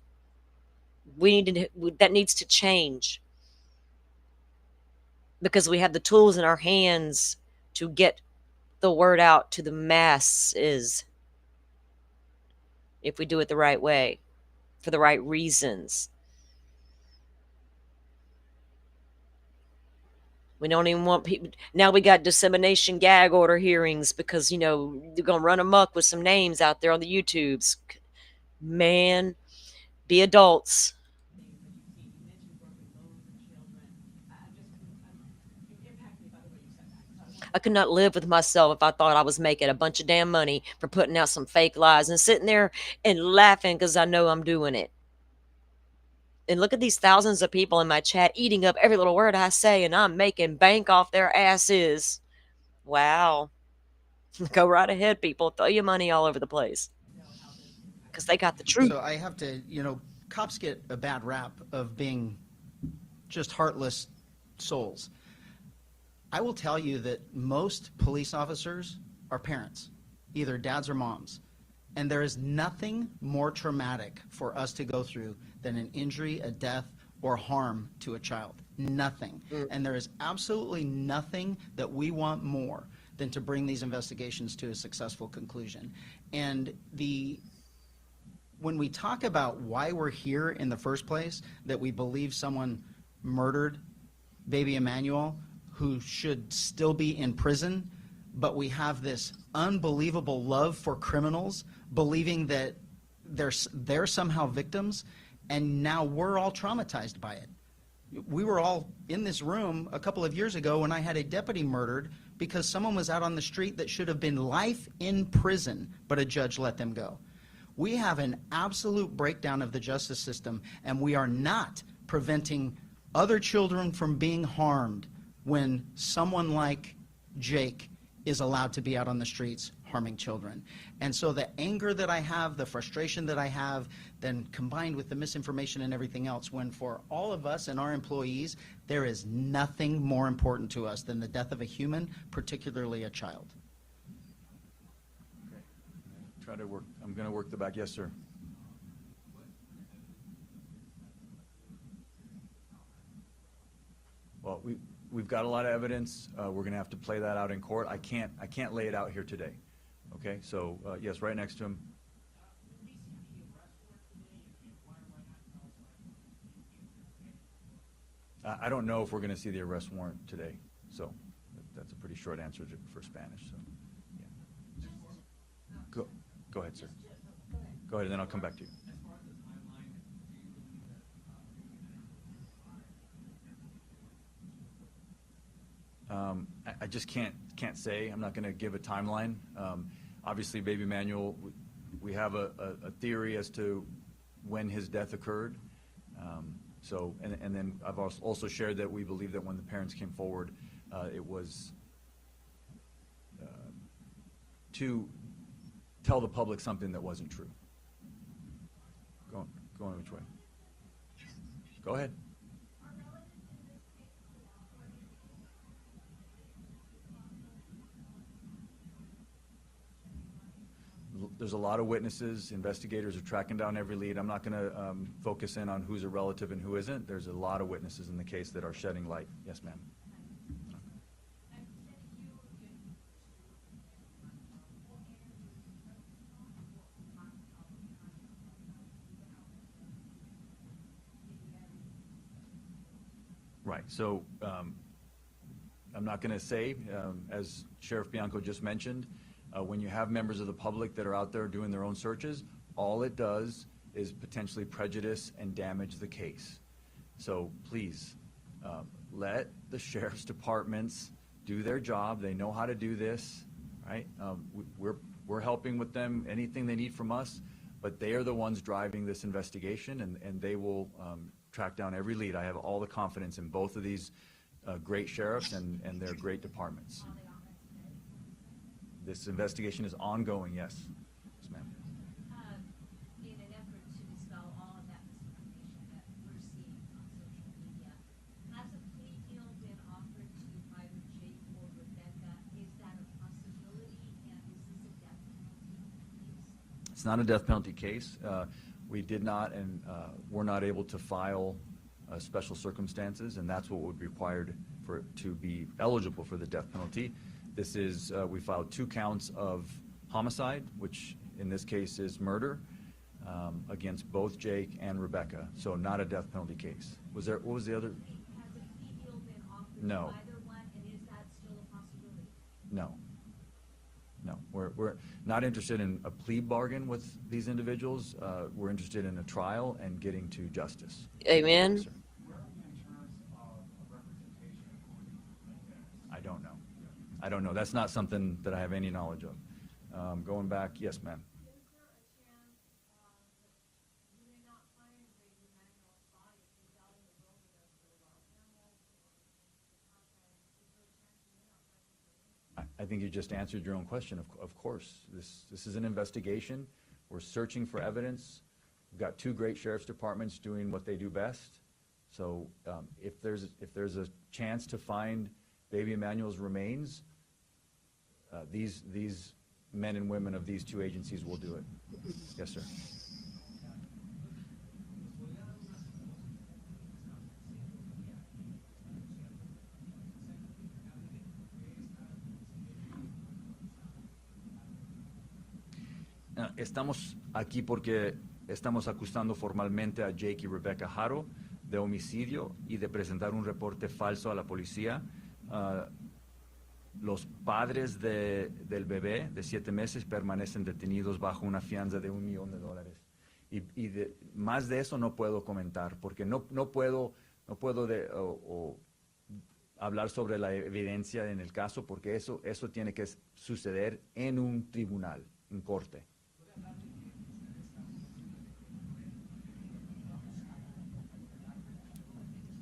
That needs to change, because we have the tools in our hands to get the word out to the masses if we do it the right way, for the right reasons. We don't even want people. Now we got dissemination gag order hearings because, they're going to run amok with some names out there on the YouTubes. Man, be adults. I could not live with myself if I thought I was making a bunch of damn money for putting out some fake lies and sitting there and laughing because I know I'm doing it. And look at these thousands of people in my chat eating up every little word I say, and I'm making bank off their asses. Wow. Go right ahead, people. Throw your money all over the place. Because they got the truth. So I have to, cops get a bad rap of being just heartless souls. I will tell you that most police officers are parents, either dads or moms. And there is nothing more traumatic for us to go through than an injury, a death, or harm to a child. Nothing. And there is absolutely nothing that we want more than to bring these investigations to a successful conclusion. And when we talk about why we're here in the first place, that we believe someone murdered baby Emmanuel, who should still be in prison, but we have this unbelievable love for criminals, believing that they're somehow victims, and now we're all traumatized by it. We were all in this room a couple of years ago when I had a deputy murdered because someone was out on the street that should have been life in prison, but a judge let them go. We have an absolute breakdown of the justice system, and we are not preventing other children from being harmed when someone like Jake is allowed to be out on the streets harming children. And so the anger that I have, the frustration that I have, then combined with the misinformation and everything else, when for all of us and our employees, there is nothing more important to us than the death of a human, particularly a child. Try to work. I'm going to work the back. Yes, sir. Well, we've got a lot of evidence. We're going to have to play that out in court. I can't lay it out here today. Okay, so yes, right next to him. I don't know if we're going to see the arrest warrant today, so that's a pretty short answer for Spanish. So, yeah. Go ahead, sir. Go ahead, and then I'll come back to you. I just can't say. I'm not going to give a timeline. Obviously, baby Emmanuel, we have a theory as to when his death occurred. So, and then I've also shared that we believe that when the parents came forward, it was to tell the public something that wasn't true. Going which way? Go ahead. There's a lot of witnesses. Investigators are tracking down every lead. I'm not going to focus in on who's a relative and who isn't. There's a lot of witnesses in the case that are shedding light. Yes, ma'am. Right. So I'm not going to say, as Sheriff Bianco just mentioned, when you have members of the public that are out there doing their own searches, all it does is potentially prejudice and damage the case. So please, let the sheriff's departments do their job. They know how to do this, right? We're helping with them, anything they need from us, but they are the ones driving this investigation, and they will track down every lead. I have all the confidence in both of these great sheriffs and their great departments. This investigation is ongoing, yes. Yes, ma'am. In an effort to dispel all of that misinformation that we're seeing on social media, has a plea deal been offered to either Jake or Rebecca? Is that a possibility, and is this a death penalty case? It's not a death penalty case. We did not and were not able to file special circumstances, and that's what would be required for to be eligible for the death penalty. This is, we filed 2 counts of homicide, which in this case is murder, against both Jake and Rebecca. So not a death penalty case. Was there, what was the other? Has a plea deal been offered No. to either one, and is that still a possibility? No. No, we're not interested in a plea bargain with these individuals. We're interested in a trial and getting to justice. Amen. Yes, sir. I don't know. That's not something that I have any knowledge of. Going back, yes, ma'am. Is there a chance that you may not find Baby Emmanuel's body if he's out in the wilderness with wild animals or is there a chance you may not find him? I think you just answered your own question. Of course, this is an investigation. We're searching for evidence. We've got 2 great sheriff's departments doing what they do best. So if there's a chance to find Baby Emmanuel's remains, these men and women of these 2 agencies will do it. Yes, sir. Estamos aquí porque estamos acusando formalmente a Jake y Rebecca Haro de homicidio y de presentar un reporte falso a la policía. Los padres del bebé de 7 meses permanecen detenidos bajo una fianza de $1 millón. Y más de eso no puedo comentar, porque no puedo hablar sobre la evidencia en el caso, porque eso tiene que suceder en un tribunal, en corte.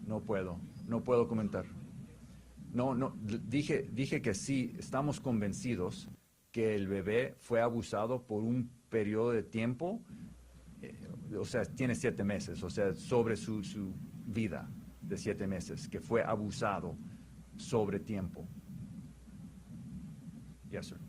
No puedo comentar. No, dije que sí, estamos convencidos que el bebé fue abusado por un periodo de tiempo, o sea, tiene 7 meses, o sea, sobre su vida de 7 meses, que fue abusado sobre tiempo. Yes, sir.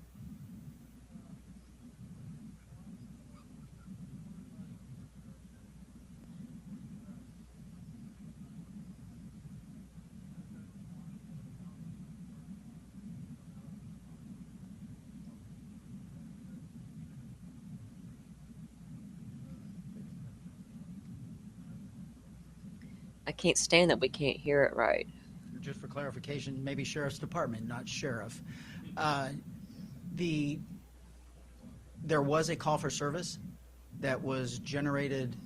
I can't stand that we can't hear it right. Just for clarification, maybe Sheriff's Department, not Sheriff. There was a call for service that was generated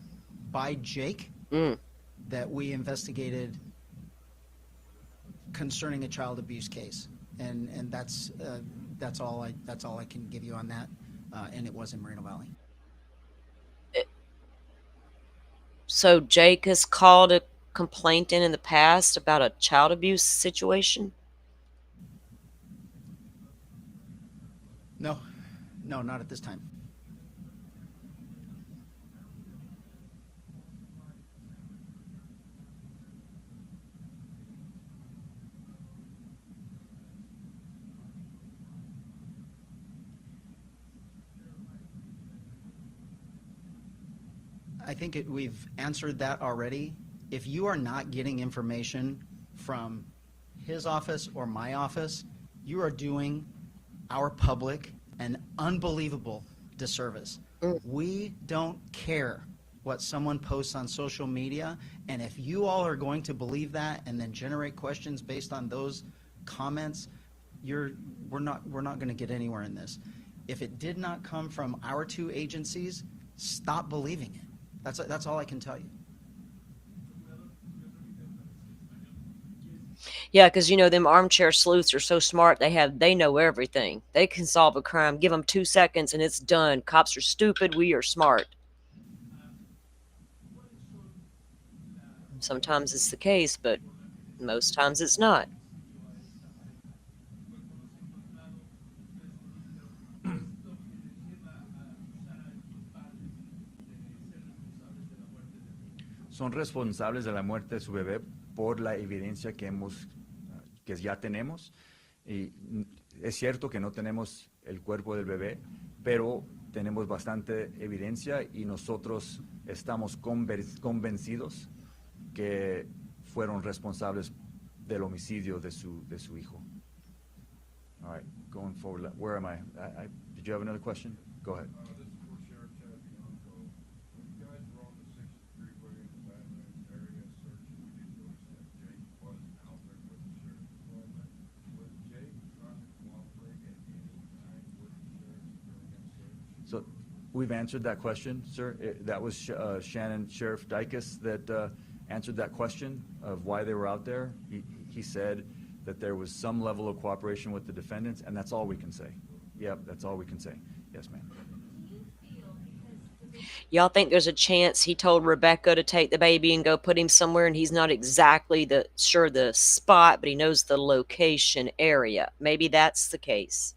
by Jake that we investigated concerning a child abuse case, and that's all I can give you on that, and it was in Moreno Valley. So Jake has called a complaint in the past about a child abuse situation? No, not at this time. I think we've answered that already. If you are not getting information from his office or my office, you are doing our public an unbelievable disservice. We don't care what someone posts on social media, and if you all are going to believe that and then generate questions based on those comments, we're not going to get anywhere in this. If it did not come from our two agencies, stop believing it. That's all I can tell you. Yeah, because you know them armchair sleuths are so smart. They know everything. They can solve a crime. Give them 2 seconds and it's done. Cops are stupid. We are smart. Sometimes it's the case, but most times it's not. Son responsables de la muerte de su bebé por la evidencia que ya tenemos. Y es cierto que no tenemos el cuerpo del bebé, pero tenemos bastante evidencia y nosotros estamos convencidos que fueron responsables del homicidio de su hijo. All right, going forward, where am I? Did you have another question? Go ahead. This is for Sheriff Chad Bianco. When you guys were on the 6th freeway in the Badlands area search, we did notice that Jake was out there with the sheriff's department. Was Jake trying to cooperate at any time with the sheriff during that search? So we've answered that question, sir. That was Sheriff Dykes that answered that question of why they were out there. He said that there was some level of cooperation with the defendants, and that's all we can say. Yep, that's all we can say. Yes, ma'am. Y'all think there's a chance he told Rebecca to take the baby and go put him somewhere and he's not exactly sure the spot, but he knows the location area? Maybe that's the case.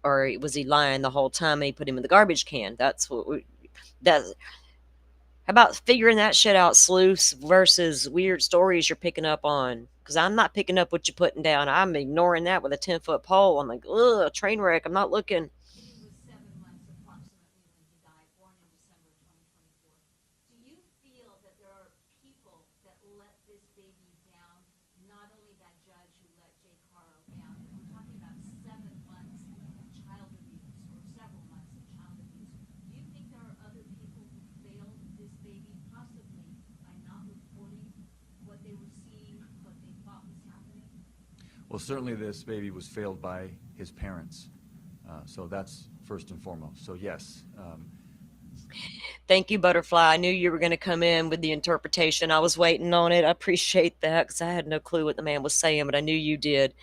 Or was he lying the whole time and he put him in the garbage can? That's what how about figuring that shit out, sleuths, versus weird stories you're picking up on? Because I'm not picking up what you're putting down. I'm ignoring that with a 10-foot pole. I'm like, ugh, train wreck. I'm not looking. He was 7 months approximately when he died, born in December 2024. Do you feel that there are people that let this baby down? Not only that judge who let Jake Haro down, but we're talking about 7 months of child abuse or several months of child abuse. Do you think there are other people who failed this baby, possibly by not reporting what they were seeing, what they thought was happening? Well, certainly this baby was failed by his parents. So that's first and foremost. So yes. Thank you, Butterfly. I knew you were going to come in with the interpretation. I was waiting on it. I appreciate that because I had no clue what the man was saying, but I knew you did.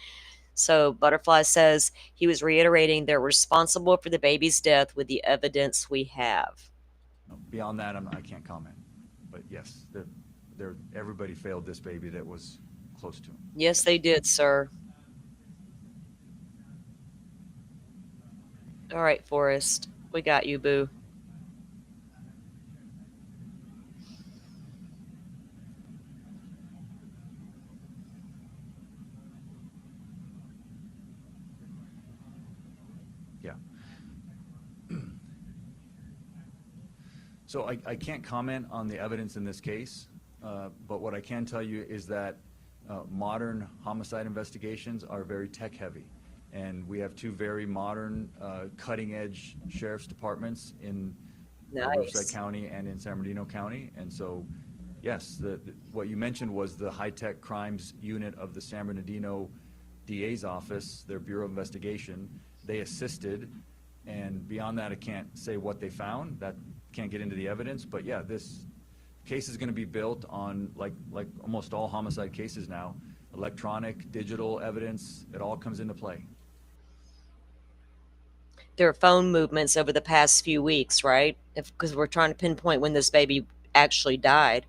So Butterfly says he was reiterating they're responsible for the baby's death with the evidence we have. Beyond that, I can't comment. But yes, everybody failed this baby that was close to him. Yes, they did, sir. All right, Forrest. We got you, boo. Yeah. So I can't comment on the evidence in this case, but what I can tell you is that modern homicide investigations are very tech heavy. And we have two very modern, cutting-edge sheriff's departments in Riverside County and in San Bernardino County. And so, yes, what you mentioned was the high-tech crimes unit of the San Bernardino DA's office, their Bureau of Investigation. They assisted, and beyond that, I can't say what they found. That can't get into the evidence. But yeah, this case is going to be built on, like almost all homicide cases now, electronic, digital evidence. It all comes into play. There are phone movements over the past few weeks, right? Because we're trying to pinpoint when this baby actually died.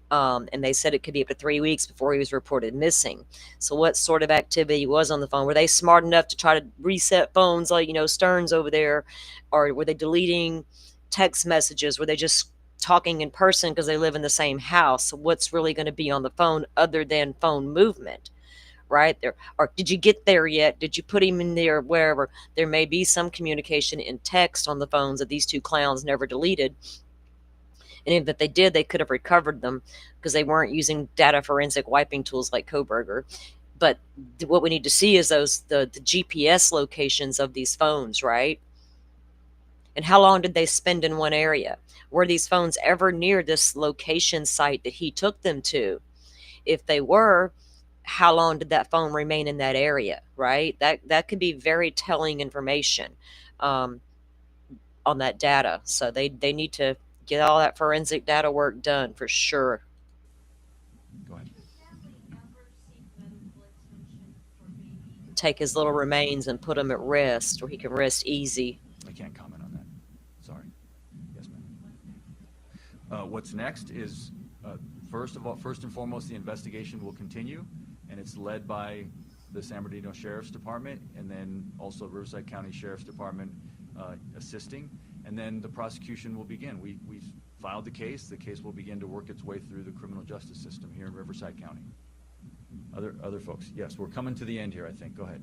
And they said it could be up to 3 weeks before he was reported missing. So what sort of activity was on the phone? Were they smart enough to try to reset phones like, Stearns over there? Or were they deleting text messages? Were they just talking in person because they live in the same house? So what's really going to be on the phone other than phone movement? Right there, or did you get there yet? Did you put him in there? Wherever there may be some communication in text on the phones that these two clowns never deleted, and if they did, they could have recovered them because they weren't using data forensic wiping tools like Koberger. But what we need to see is the GPS locations of these phones, right? And how long did they spend in one area? Were these phones ever near this location site that he took them to? If they were, how long did that phone remain in that area, right? That could be very telling information on that data. So they need to get all that forensic data work done for sure. Go ahead. Take his little remains and put them at rest where he can rest easy. I can't comment on that. Sorry. Yes, ma'am. What's next is, first and foremost, the investigation will continue, and it's led by the San Bernardino Sheriff's Department, and then also Riverside County Sheriff's Department assisting, and then the prosecution will begin. We filed the case. The case will begin to work its way through the criminal justice system here in Riverside County. Other folks? Yes, we're coming to the end here, I think. Go ahead.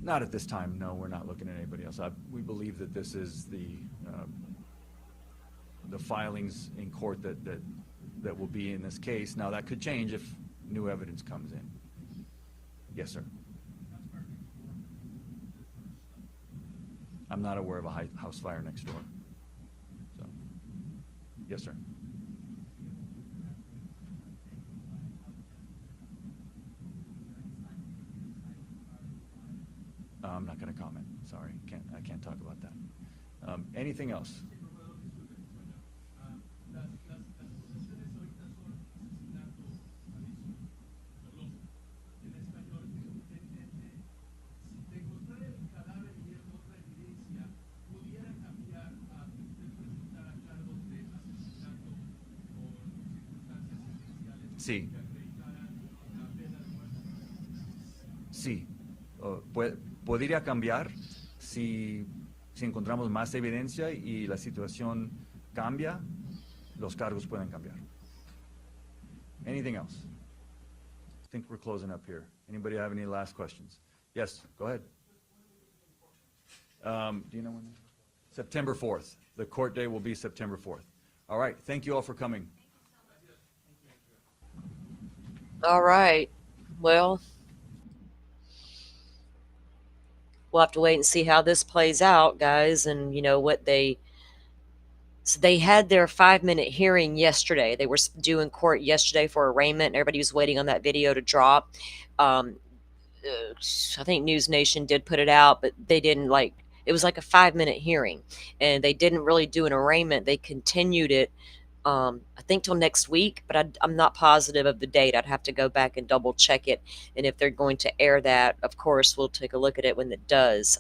Not at this time. No, we're not looking at anybody else. We believe that this is the filings in court that will be in this case. Now, that could change if new evidence comes in. Yes, sir. I'm not aware of a house fire next door. So, yes, sir. I'm not going to comment. Sorry, I can't talk about that. Anything else? Sí. Sí. Podría cambiar si encontramos más evidencia y la situación cambia, los cargos pueden cambiar. Anything else? I think we're closing up here. Anybody have any last questions? Yes, go ahead. Do you know when? September 4th. The court day will be September 4th. All right. Thank you all for coming. All right. Well, we'll have to wait and see how this plays out, guys. And you know what so they had their 5-minute hearing yesterday. They were due in court yesterday for arraignment, and everybody was waiting on that video to drop. I think News Nation did put it out, but they didn't it was like a 5-minute hearing, and they didn't really do an arraignment. They continued it, I think till next week, but I'm not positive of the date. I'd have to go back and double check it. And if they're going to air that, of course, we'll take a look at it when it does.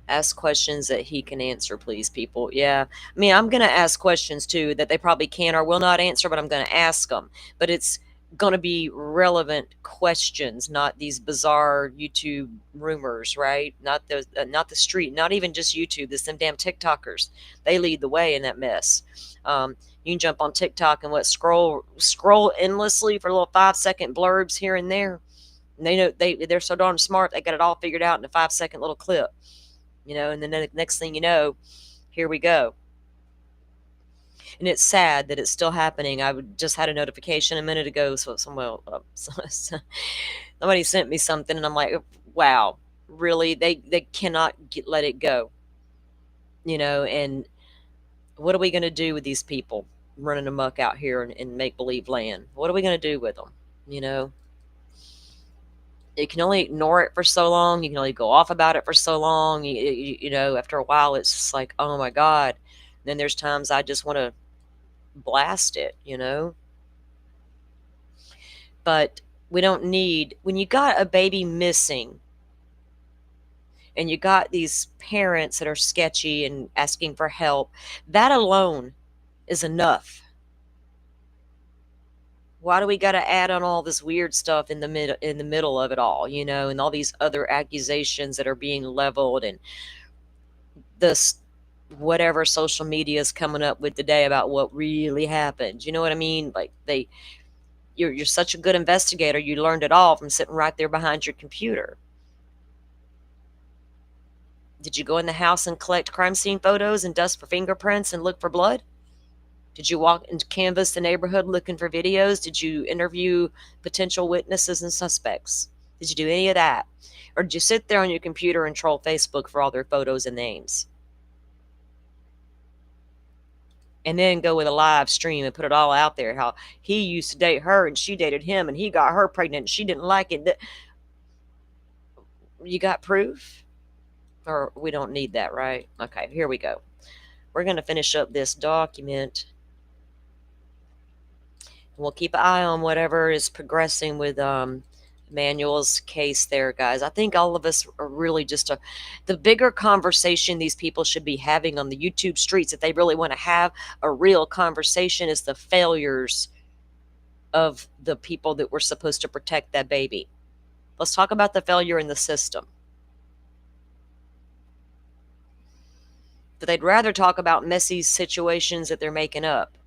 Ask questions that he can answer, please, people. Yeah. I mean, I'm going to ask questions too that they probably can or will not answer, but I'm going to ask them. But it's going to be relevant questions, not these bizarre YouTube rumors, right? Not the street, not even just YouTube. Them damn TikTokers. They lead the way in that mess. You can jump on TikTok and scroll endlessly for little 5-second blurbs here and there. And they know they're so darn smart. They got it all figured out in a 5-second little clip. And then the next thing you know, here we go. And it's sad that it's still happening. I just had a notification a minute ago. So somebody sent me something, and I'm like, wow, really? They cannot let it go. And what are we going to do with these people running amok out here in make-believe land? What are we going to do with them? You can only ignore it for so long. You can only go off about it for so long. After a while, it's just like, oh my God. And then there's times I just want to blast it, But we don't need, when you got a baby missing and you got these parents that are sketchy and asking for help, that alone is enough. Why do we got to add on all this weird stuff in the middle of it all, and all these other accusations that are being leveled, and this whatever social media is coming up with today about what really happened? You know what I mean? Like you're such a good investigator. You learned it all from sitting right there behind your computer. Did you go in the house and collect crime scene photos and dust for fingerprints and look for blood? Did you walk and canvass the neighborhood looking for videos? Did you interview potential witnesses and suspects? Did you do any of that? Or did you sit there on your computer and troll Facebook for all their photos and names? And then go with a live stream and put it all out there, how he used to date her and she dated him and he got her pregnant and she didn't like it. You got proof? Or we don't need that, right? Okay, here we go. We're going to finish up this document. We'll keep an eye on whatever is progressing with Emmanuel's case there, guys. I think all of us are really just the bigger conversation these people should be having on the YouTube streets, if they really want to have a real conversation, is the failures of the people that were supposed to protect that baby. Let's talk about the failure in the system. But they'd rather talk about messy situations that they're making up,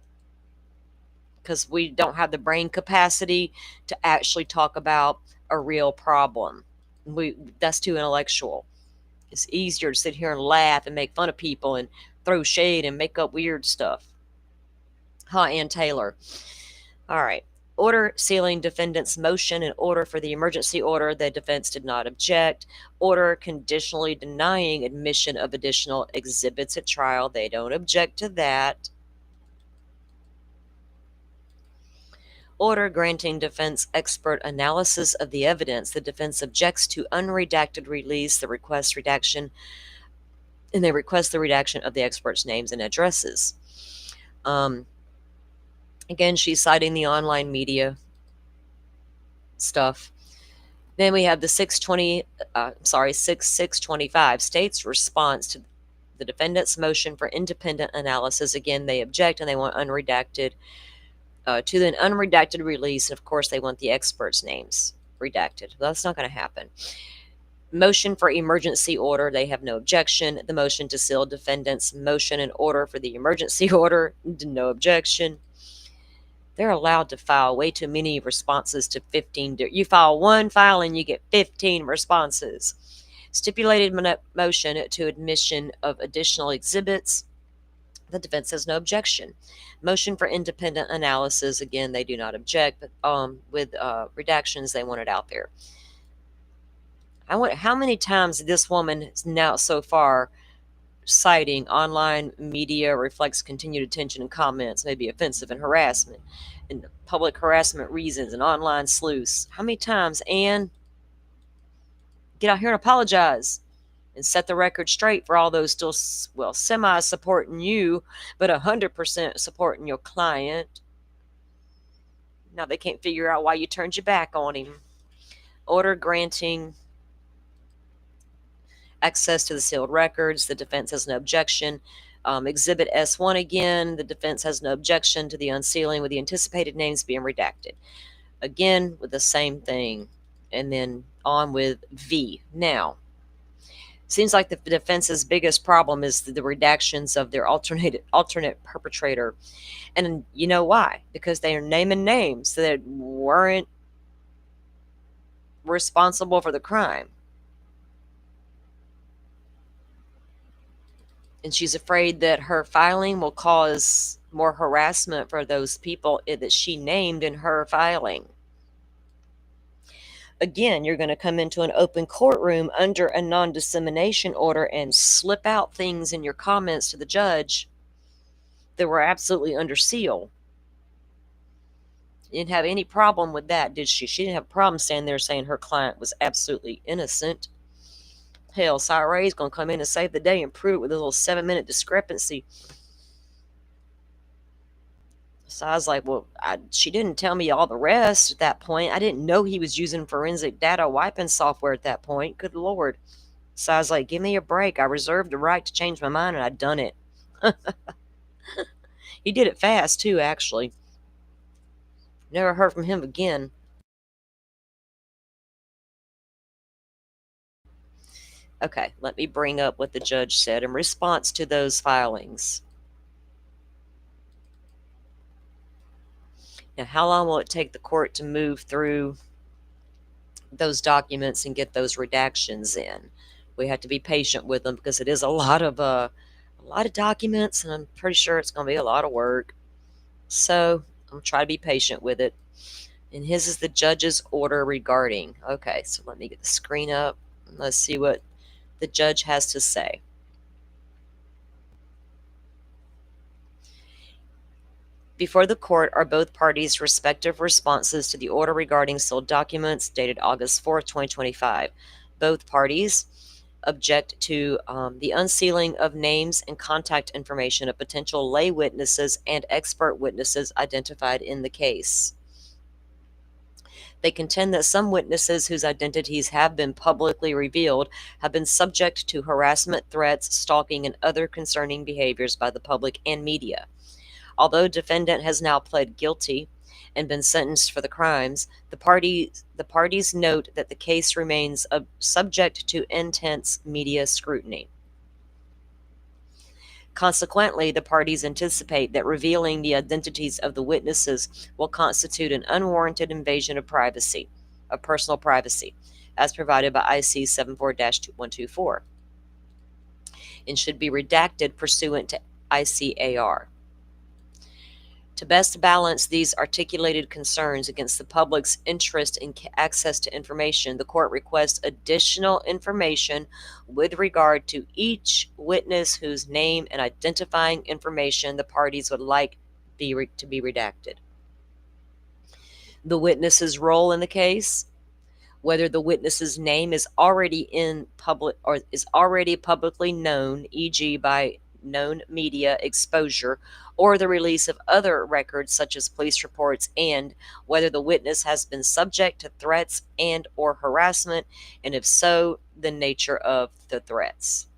because we don't have the brain capacity to actually talk about a real problem. That's too intellectual. It's easier to sit here and laugh and make fun of people and throw shade and make up weird stuff. Ann Taylor. All right. Order sealing defendant's motion in order for the emergency order. The defense did not object. Order conditionally denying admission of additional exhibits at trial. They don't object to that. Order granting defense expert analysis of the evidence. The defense objects to unredacted release, the request redaction, and they request the redaction of the experts' names and addresses. Again, she's citing the online media stuff. Then we have the 6625 state's response to the defendant's motion for independent analysis. Again, they object and they want unredacted. To the unredacted release, and of course they want the experts' names redacted. Well, that's not going to happen. Motion for emergency order, they have no objection. The motion to seal defendant's motion and order for the emergency order, no objection. They're allowed to file way too many responses to 15. You file one filing, you get 15 responses. Stipulated motion to admission of additional exhibits. The defense has no objection. Motion for independent analysis. Again, they do not object, but with redactions, they want it out there. How many times this woman is now so far citing online media reflects continued attention and comments may be offensive and harassment and public harassment reasons and online sleuths. How many times, Ann? Get out here and apologize and set the record straight for all those still, well, semi-supporting you, but 100% supporting your client. Now they can't figure out why you turned your back on him. Order granting access to the sealed records. The defense has no objection. Exhibit S1 again. The defense has no objection to the unsealing with the anticipated names being redacted. Again, with the same thing. And then on with V. Now, seems like the defense's biggest problem is the redactions of their alternate perpetrator. And you know why? Because they are naming names that weren't responsible for the crime. And she's afraid that her filing will cause more harassment for those people that she named in her filing. Again, you're going to come into an open courtroom under a non-dissemination order and slip out things in your comments to the judge that were absolutely under seal. You didn't have any problem with that, did she? She didn't have a problem standing there saying her client was absolutely innocent. Hell, Cyray's going to come in and save the day and prove it with a little 7-minute discrepancy. So I was like, well, she didn't tell me all the rest at that point. I didn't know he was using forensic data wiping software at that point. Good Lord. So I was like, give me a break. I reserved the right to change my mind, and I'd done it. He did it fast, too, actually. Never heard from him again. Okay, let me bring up what the judge said in response to those filings. Now, how long will it take the court to move through those documents and get those redactions in? We have to be patient with them because it is a lot of documents, and I'm pretty sure it's going to be a lot of work. So I'm trying to be patient with it. And his is the judge's order regarding. Okay, so let me get the screen up. Let's see what the judge has to say. Before the court are both parties' respective responses to the order regarding sealed documents dated August 4th, 2025. Both parties object to the unsealing of names and contact information of potential lay witnesses and expert witnesses identified in the case. They contend that some witnesses whose identities have been publicly revealed have been subject to harassment, threats, stalking, and other concerning behaviors by the public and media. Although defendant has now pled guilty and been sentenced for the crimes, the parties note that the case remains subject to intense media scrutiny. Consequently, the parties anticipate that revealing the identities of the witnesses will constitute an unwarranted invasion of privacy, of personal privacy, as provided by IC 74-124, and should be redacted pursuant to ICAR. To best balance these articulated concerns against the public's interest in access to information, the court requests additional information with regard to each witness whose name and identifying information the parties would like to be redacted. The witness's role in the case, whether the witness's name is already in public or is already publicly known, e.g. by known media exposure, or the release of other records such as police reports, and whether the witness has been subject to threats and or harassment, and if so, the nature of the threats.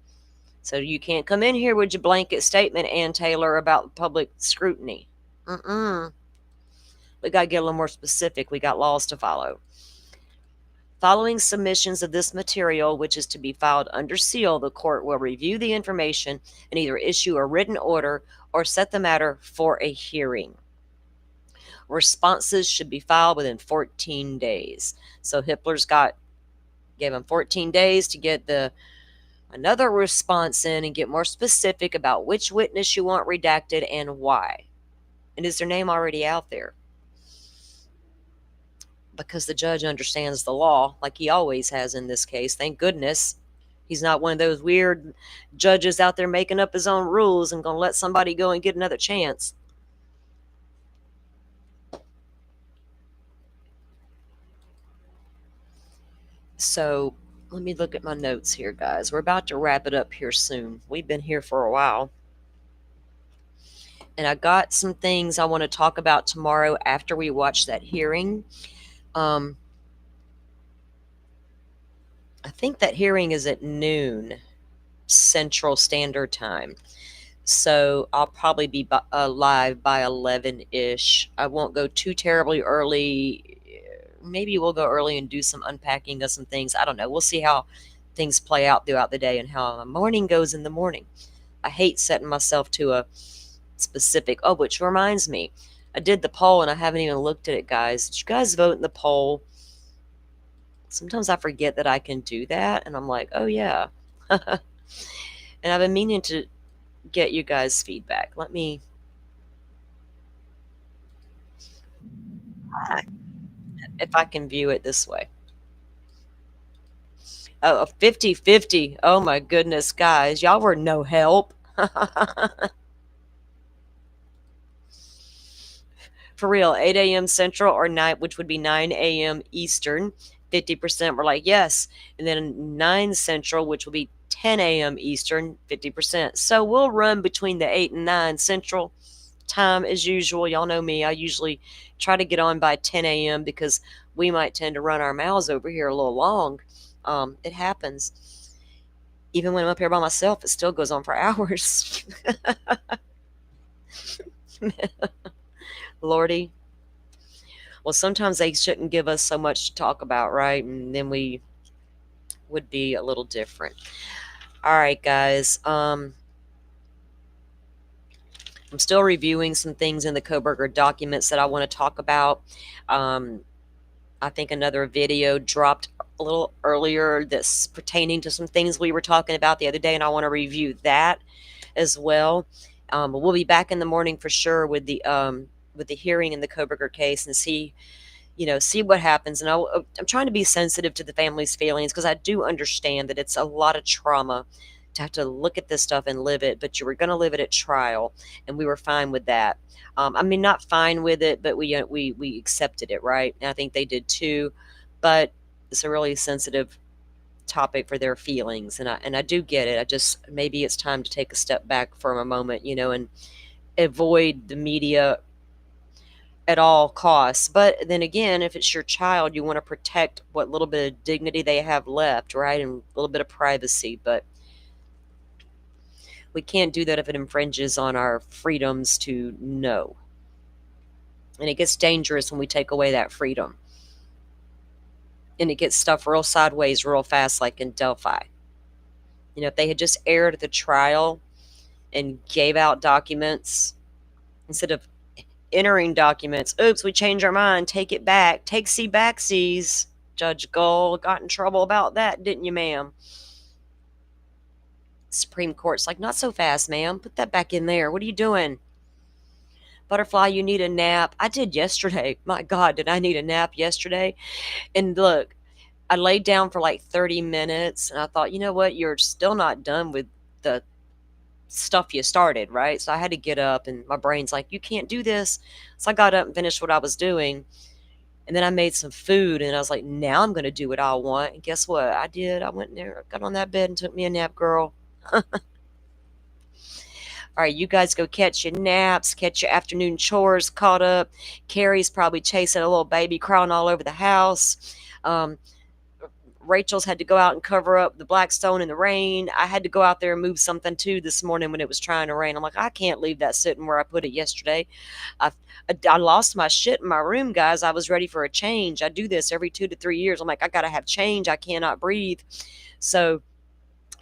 So you can't come in here with your blanket statement, Ann Taylor, about public scrutiny. We got to get a little more specific. We got laws to follow. Following submissions of this material, which is to be filed under seal, the court will review the information and either issue a written order or set the matter for a hearing. Responses should be filed within 14 days. So Hippler's gave him 14 days to get another response in and get more specific about which witness you want redacted and why. And is their name already out there? Because the judge understands the law like he always has in this case. Thank goodness. He's not one of those weird judges out there making up his own rules and going to let somebody go and get another chance. So let me look at my notes here, guys. We're about to wrap it up here soon. We've been here for a while. And I got some things I want to talk about tomorrow after we watch that hearing. I think that hearing is at noon Central Standard Time. So I'll probably be live by 11-ish. I won't go too terribly early. Maybe we'll go early and do some unpacking of some things. I don't know. We'll see how things play out throughout the day and how the morning goes in the morning. I hate setting myself to a specific, which reminds me, I did the poll and I haven't even looked at it, guys. Did you guys vote in the poll? Sometimes I forget that I can do that, and I'm like, oh yeah. And I've been meaning to get you guys' feedback. Let me, if I can view it this way. Oh, 50-50. Oh my goodness, guys. Y'all were no help. For real, 8 a.m. Central or 9, which would be 9 a.m. Eastern. 50% were like, yes. And then 9 Central, which will be 10 a.m. Eastern, 50%. So we'll run between the 8 and 9 Central time as usual. Y'all know me. I usually try to get on by 10 a.m. because we might tend to run our mouths over here a little long. It happens. Even when I'm up here by myself, it still goes on for hours. Lordy. Well, sometimes they shouldn't give us so much to talk about, right? And then we would be a little different. All right, guys. I'm still reviewing some things in the Koberger documents that I want to talk about. I think another video dropped a little earlier that's pertaining to some things we were talking about the other day, and I want to review that as well. We'll be back in the morning for sure with the with the hearing in the Koberger case and see what happens. And I'm trying to be sensitive to the family's feelings, because I do understand that it's a lot of trauma to have to look at this stuff and live it, but you were going to live it at trial, and we were fine with that. I mean, not fine with it, but we accepted it, right? And I think they did too, but it's a really sensitive topic for their feelings, and I do get it. I just, maybe it's time to take a step back for a moment, and avoid the media at all costs. But then again, if it's your child, you want to protect what little bit of dignity they have left, right? And a little bit of privacy. But we can't do that if it infringes on our freedoms to know. And it gets dangerous when we take away that freedom. And it gets stuff real sideways real fast, like in Delphi. If they had just aired the trial and gave out documents instead of entering documents, oops, we changed our mind, take it back, take-see backsies. Judge Gull got in trouble about that, didn't you, ma'am? Supreme Court's like, not so fast, ma'am. Put that back in there. What are you doing? Butterfly, you need a nap. I did yesterday. My God, did I need a nap yesterday? And look, I laid down for like 30 minutes, and I thought, you know what? You're still not done with the stuff you started, right? So I had to get up, and my brain's like, you can't do this. So I got up and finished what I was doing, and then I made some food, and I was like, now I'm going to do what I want. And guess what I did? I went in there, got on that bed, and took me a nap, girl. All right, you guys go catch your naps, catch your afternoon chores caught up. Carrie's probably chasing a little baby crawling all over the house. Rachel's had to go out and cover up the Blackstone in the rain. I had to go out there and move something too this morning when it was trying to rain. I'm like, I can't leave that sitting where I put it yesterday. I lost my shit in my room, guys. I was ready for a change. I do this every 2 to 3 years. I'm like, I got to have change. I cannot breathe. So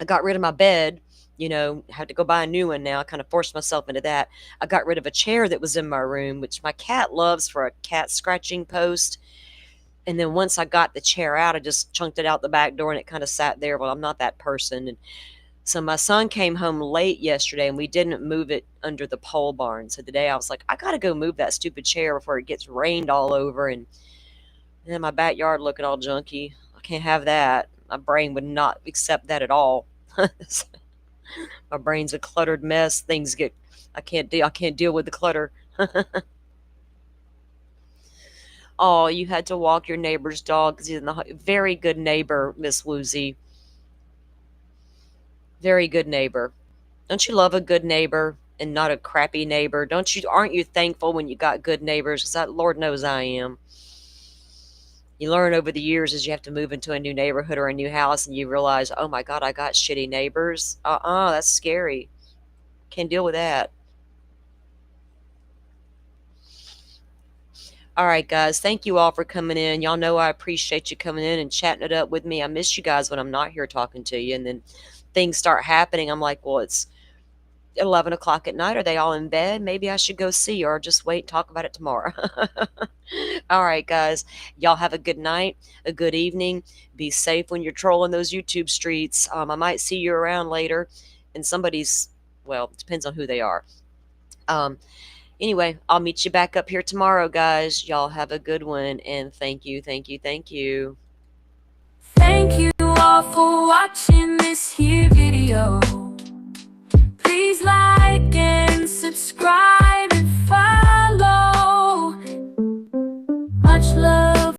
I got rid of my bed. Had to go buy a new one now. I kind of forced myself into that. I got rid of a chair that was in my room, which my cat loves for a cat scratching post. And then once I got the chair out, I just chunked it out the back door, and it kind of sat there. Well, I'm not that person. And so my son came home late yesterday, and we didn't move it under the pole barn. So today I was like, I got to go move that stupid chair before it gets rained all over. And then my backyard looking all junky. I can't have that. My brain would not accept that at all. My brain's a cluttered mess. I can't deal with the clutter. Oh, you had to walk your neighbor's dog because he's very good neighbor, Miss Woozy. Very good neighbor. Don't you love a good neighbor and not a crappy neighbor? Aren't you thankful when you got good neighbors? Because Lord knows I am. You learn over the years as you have to move into a new neighborhood or a new house, and you realize, oh my God, I got shitty neighbors. That's scary. Can't deal with that. All right, guys. Thank you all for coming in. Y'all know I appreciate you coming in and chatting it up with me. I miss you guys when I'm not here talking to you. And then things start happening. I'm like, well, it's 11 o'clock at night. Are they all in bed? Maybe I should go see, or just wait and talk about it tomorrow. All right, guys. Y'all have a good night, a good evening. Be safe when you're trolling those YouTube streets. I might see you around later. And it depends on who they are. Anyway, I'll meet you back up here tomorrow, guys. Y'all have a good one, and thank you, thank you, thank you. Thank you.